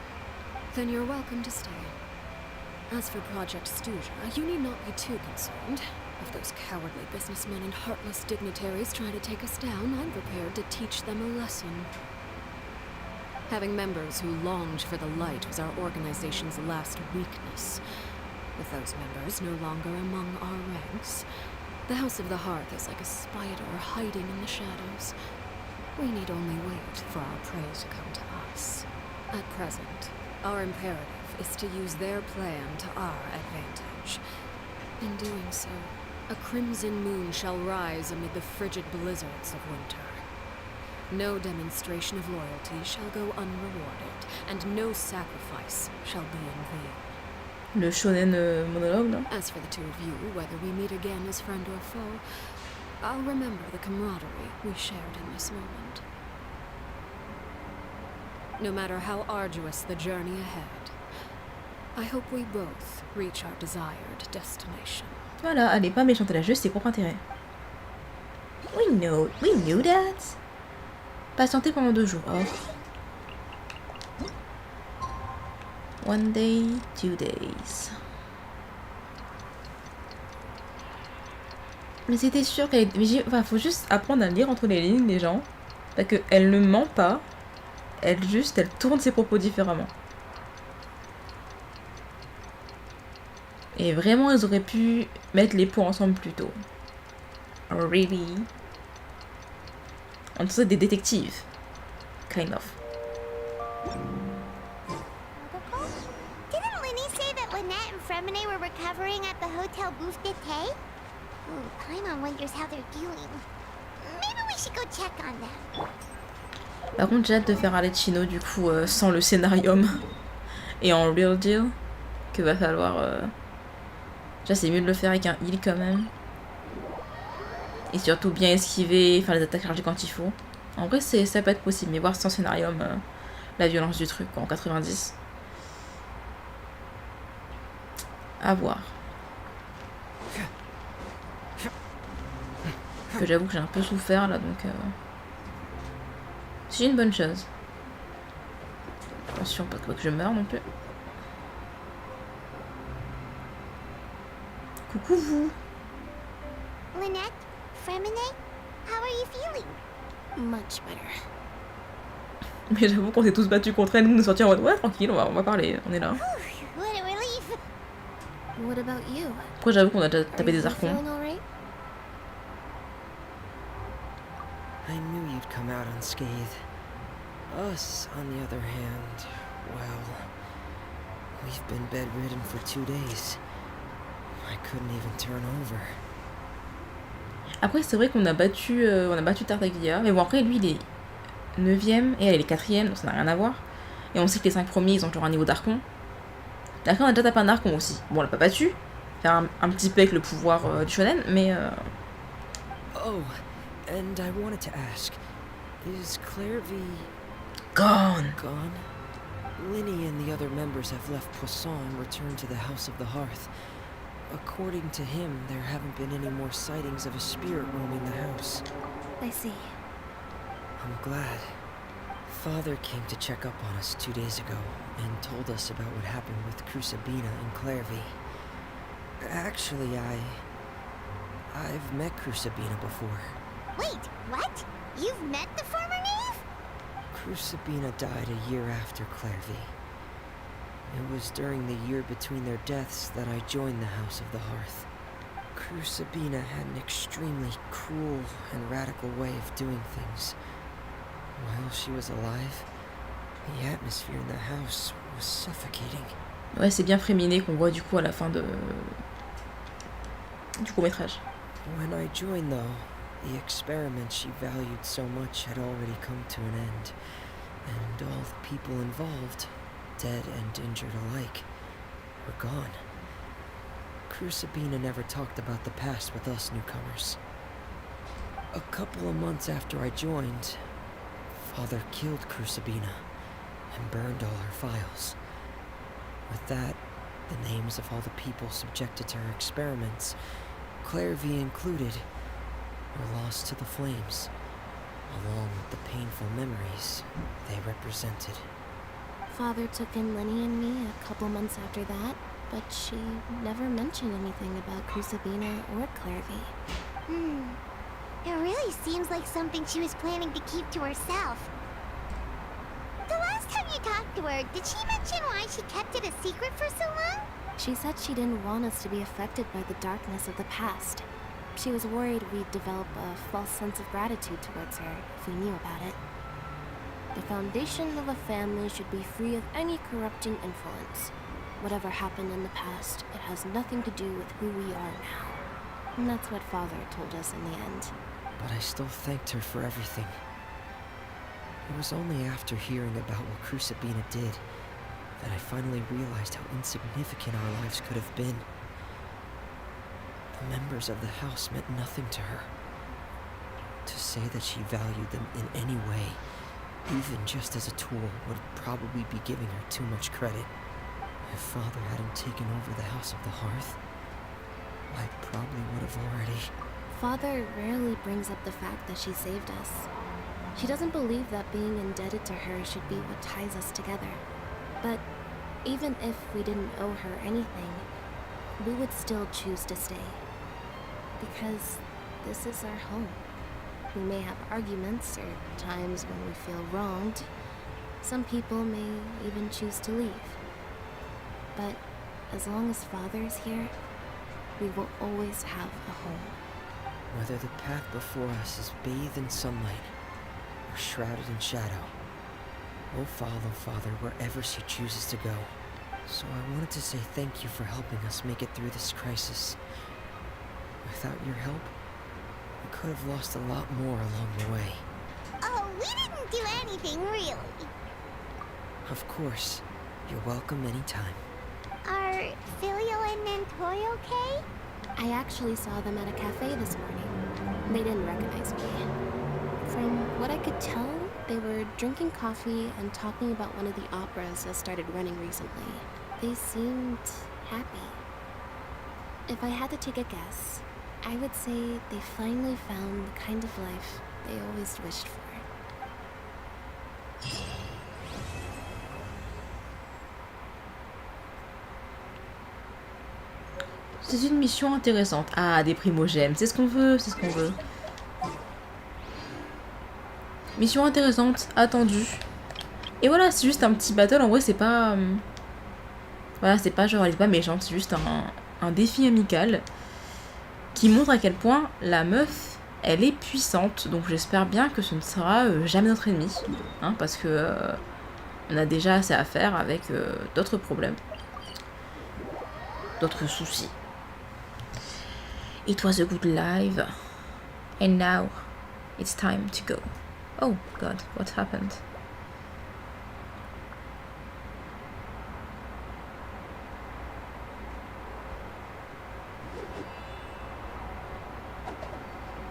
Then you're welcome to stay. As for Project Stuja, you need not be too concerned. If those cowardly businessmen and heartless dignitaries try to take us down, I'm prepared to teach them a lesson. Having members who longed for the light was our organization's last weakness. With those members no longer among our ranks, the House of the Hearth is like a spider hiding in the shadows. We need only wait for our prey to come to us. At present, our imperative is to use their plan to our advantage. In doing so, a crimson moon shall rise amid the frigid blizzards of winter. No demonstration of loyalty shall go unrewarded, and no sacrifice shall be in vain. Le shonen monologue, non? As for the two of you, whether we meet again as friend or foe, I'll remember the camaraderie we shared in this moment. No matter how arduous the journey ahead, I hope we both reach our desired destination. Voilà, elle est pas méchante, elle a juste ses propres intérêts. We knew that. Patienter pendant 2 jours. Oh. 1 day, 2 days. Mais c'était sûr qu'elle... Enfin, faut juste apprendre à lire entre les lignes, les gens. Parce qu'elle ne ment pas. Elle tourne ses propos différemment. Et vraiment, ils auraient pu mettre les points ensemble plus tôt. Really? On dirait des détectives. Kind of. Didn't Linny say that Lynette and Fremine were recovering at the Hotel Bouffe d'été? Ooh, Paimon wonders how they're doing. Maybe we should go check on them. Par contre, j'ai hâte de faire Arlechinno du coup sans le scénarium et en real deal que va falloir. Déjà, c'est mieux de le faire avec un heal quand même. Et surtout bien esquiver, faire les attaques chargées quand il faut. En vrai, ça peut être possible, mais voir sans scénarium la violence du truc quoi, en 90. À voir. Que j'avoue que j'ai un peu souffert là donc. C'est une bonne chose. Attention, pas que je meure non plus. Coucou vous. Lynette, Fremine, how are you feeling? Much better. Mais j'avoue qu'on s'est tous battus contre elle, nous nous sortions en mode ouais tranquille, on va parler, on est là. What a relief. What about you? Après j'avoue qu'on a déjà tapé Are you des archons. feeling all right? I knew you'd come out unscathed. Us, on the other hand, well, we've been bedridden for 2 days. I couldn't even turn over. Après c'est vrai qu'on a battu Tartaglia, mais bon après lui il est 9ème et elle est 4ème, donc ça n'a rien à voir. Et on sait que les 5 premiers, ils ont toujours un niveau d'archon. L'archon a déjà tapé un archon aussi. Bon, on l'a pas battu. Faire un petit peu avec le pouvoir du shonen, mais... Oh, and I wanted to ask, is Claire V Gone! gone? Linny and the other members have left Poisson and returned to the House of the Hearth. According to him, there haven't been any more sightings of a spirit roaming the house. I see. I'm glad. Father came to check up on us 2 days ago and told us about what happened with Crusabina and Clairvy. Actually, I've met Crusabina before. Wait, what? You've met the former knave? Crusabina died a year after Clairvy. It was during the year between their deaths that I joined the House of the Hearth. Crusabina had an extremely cruel and radical way of doing things. While she was alive, the atmosphere in the house was suffocating. Ouais, c'est bien Fréminé qu'on voit du coup à la fin du court-métrage. When I joined, though, the experiment she valued so much had already come to an end, and all the people involved, dead and injured alike, were gone. Crusabina never talked about the past with us newcomers. A couple of months after I joined, Father killed Crusabina and burned all her files. With that, the names of all the people subjected to her experiments, Clairvy included, were lost to the flames, along with the painful memories they represented. Father took in Lenny and me a couple months after that, but she never mentioned anything about Crusabina or Clairvy. It really seems like something she was planning to keep to herself. The last time you talked to her, did she mention why she kept it a secret for so long? She said she didn't want us to be affected by the darkness of the past. She was worried we'd develop a false sense of gratitude towards her if we knew about it. The foundation of a family should be free of any corrupting influence. Whatever happened in the past, it has nothing to do with who we are now. And that's what Father told us in the end. But I still thanked her for everything. It was only after hearing about what Crusabina did that I finally realized how insignificant our lives could have been. The members of the house meant nothing to her. To say that she valued them in any way, even just as a tool, would probably be giving her too much credit. If Father hadn't taken over the House of the Hearth, I probably would have already... Father rarely brings up the fact that she saved us. She doesn't believe that being indebted to her should be what ties us together. But even if we didn't owe her anything, we would still choose to stay. Because this is our home. We may have arguments or times when we feel wronged. Some people may even choose to leave. But as long as Father is here, we will always have a home. Whether the path before us is bathed in sunlight or shrouded in shadow, we'll follow Father wherever she chooses to go. So I wanted to say thank you for helping us make it through this crisis. Without your help, we could have lost a lot more along the way. Oh, we didn't do anything, really. Of course. You're welcome anytime. Are Filio and Nantoy okay? I actually saw them at a cafe this morning. They didn't recognize me. From what I could tell, they were drinking coffee and talking about one of the operas that started running recently. They seemed happy. If I had to take a guess, I would say they finally found the kind of life they always wished for. C'est une mission intéressante. Ah, des primogèmes, c'est ce qu'on veut, c'est ce qu'on veut. Mission intéressante, attendue. Et voilà, c'est juste un petit battle, en vrai c'est pas... Voilà, c'est pas genre, elle est pas méchante, c'est juste un défi amical qui montre à quel point la meuf, elle est puissante. Donc j'espère bien que ce ne sera jamais notre ennemi, hein, parce que on a déjà assez à faire avec d'autres problèmes, d'autres soucis. It was a good live, and now it's time to go. Oh god, what happened?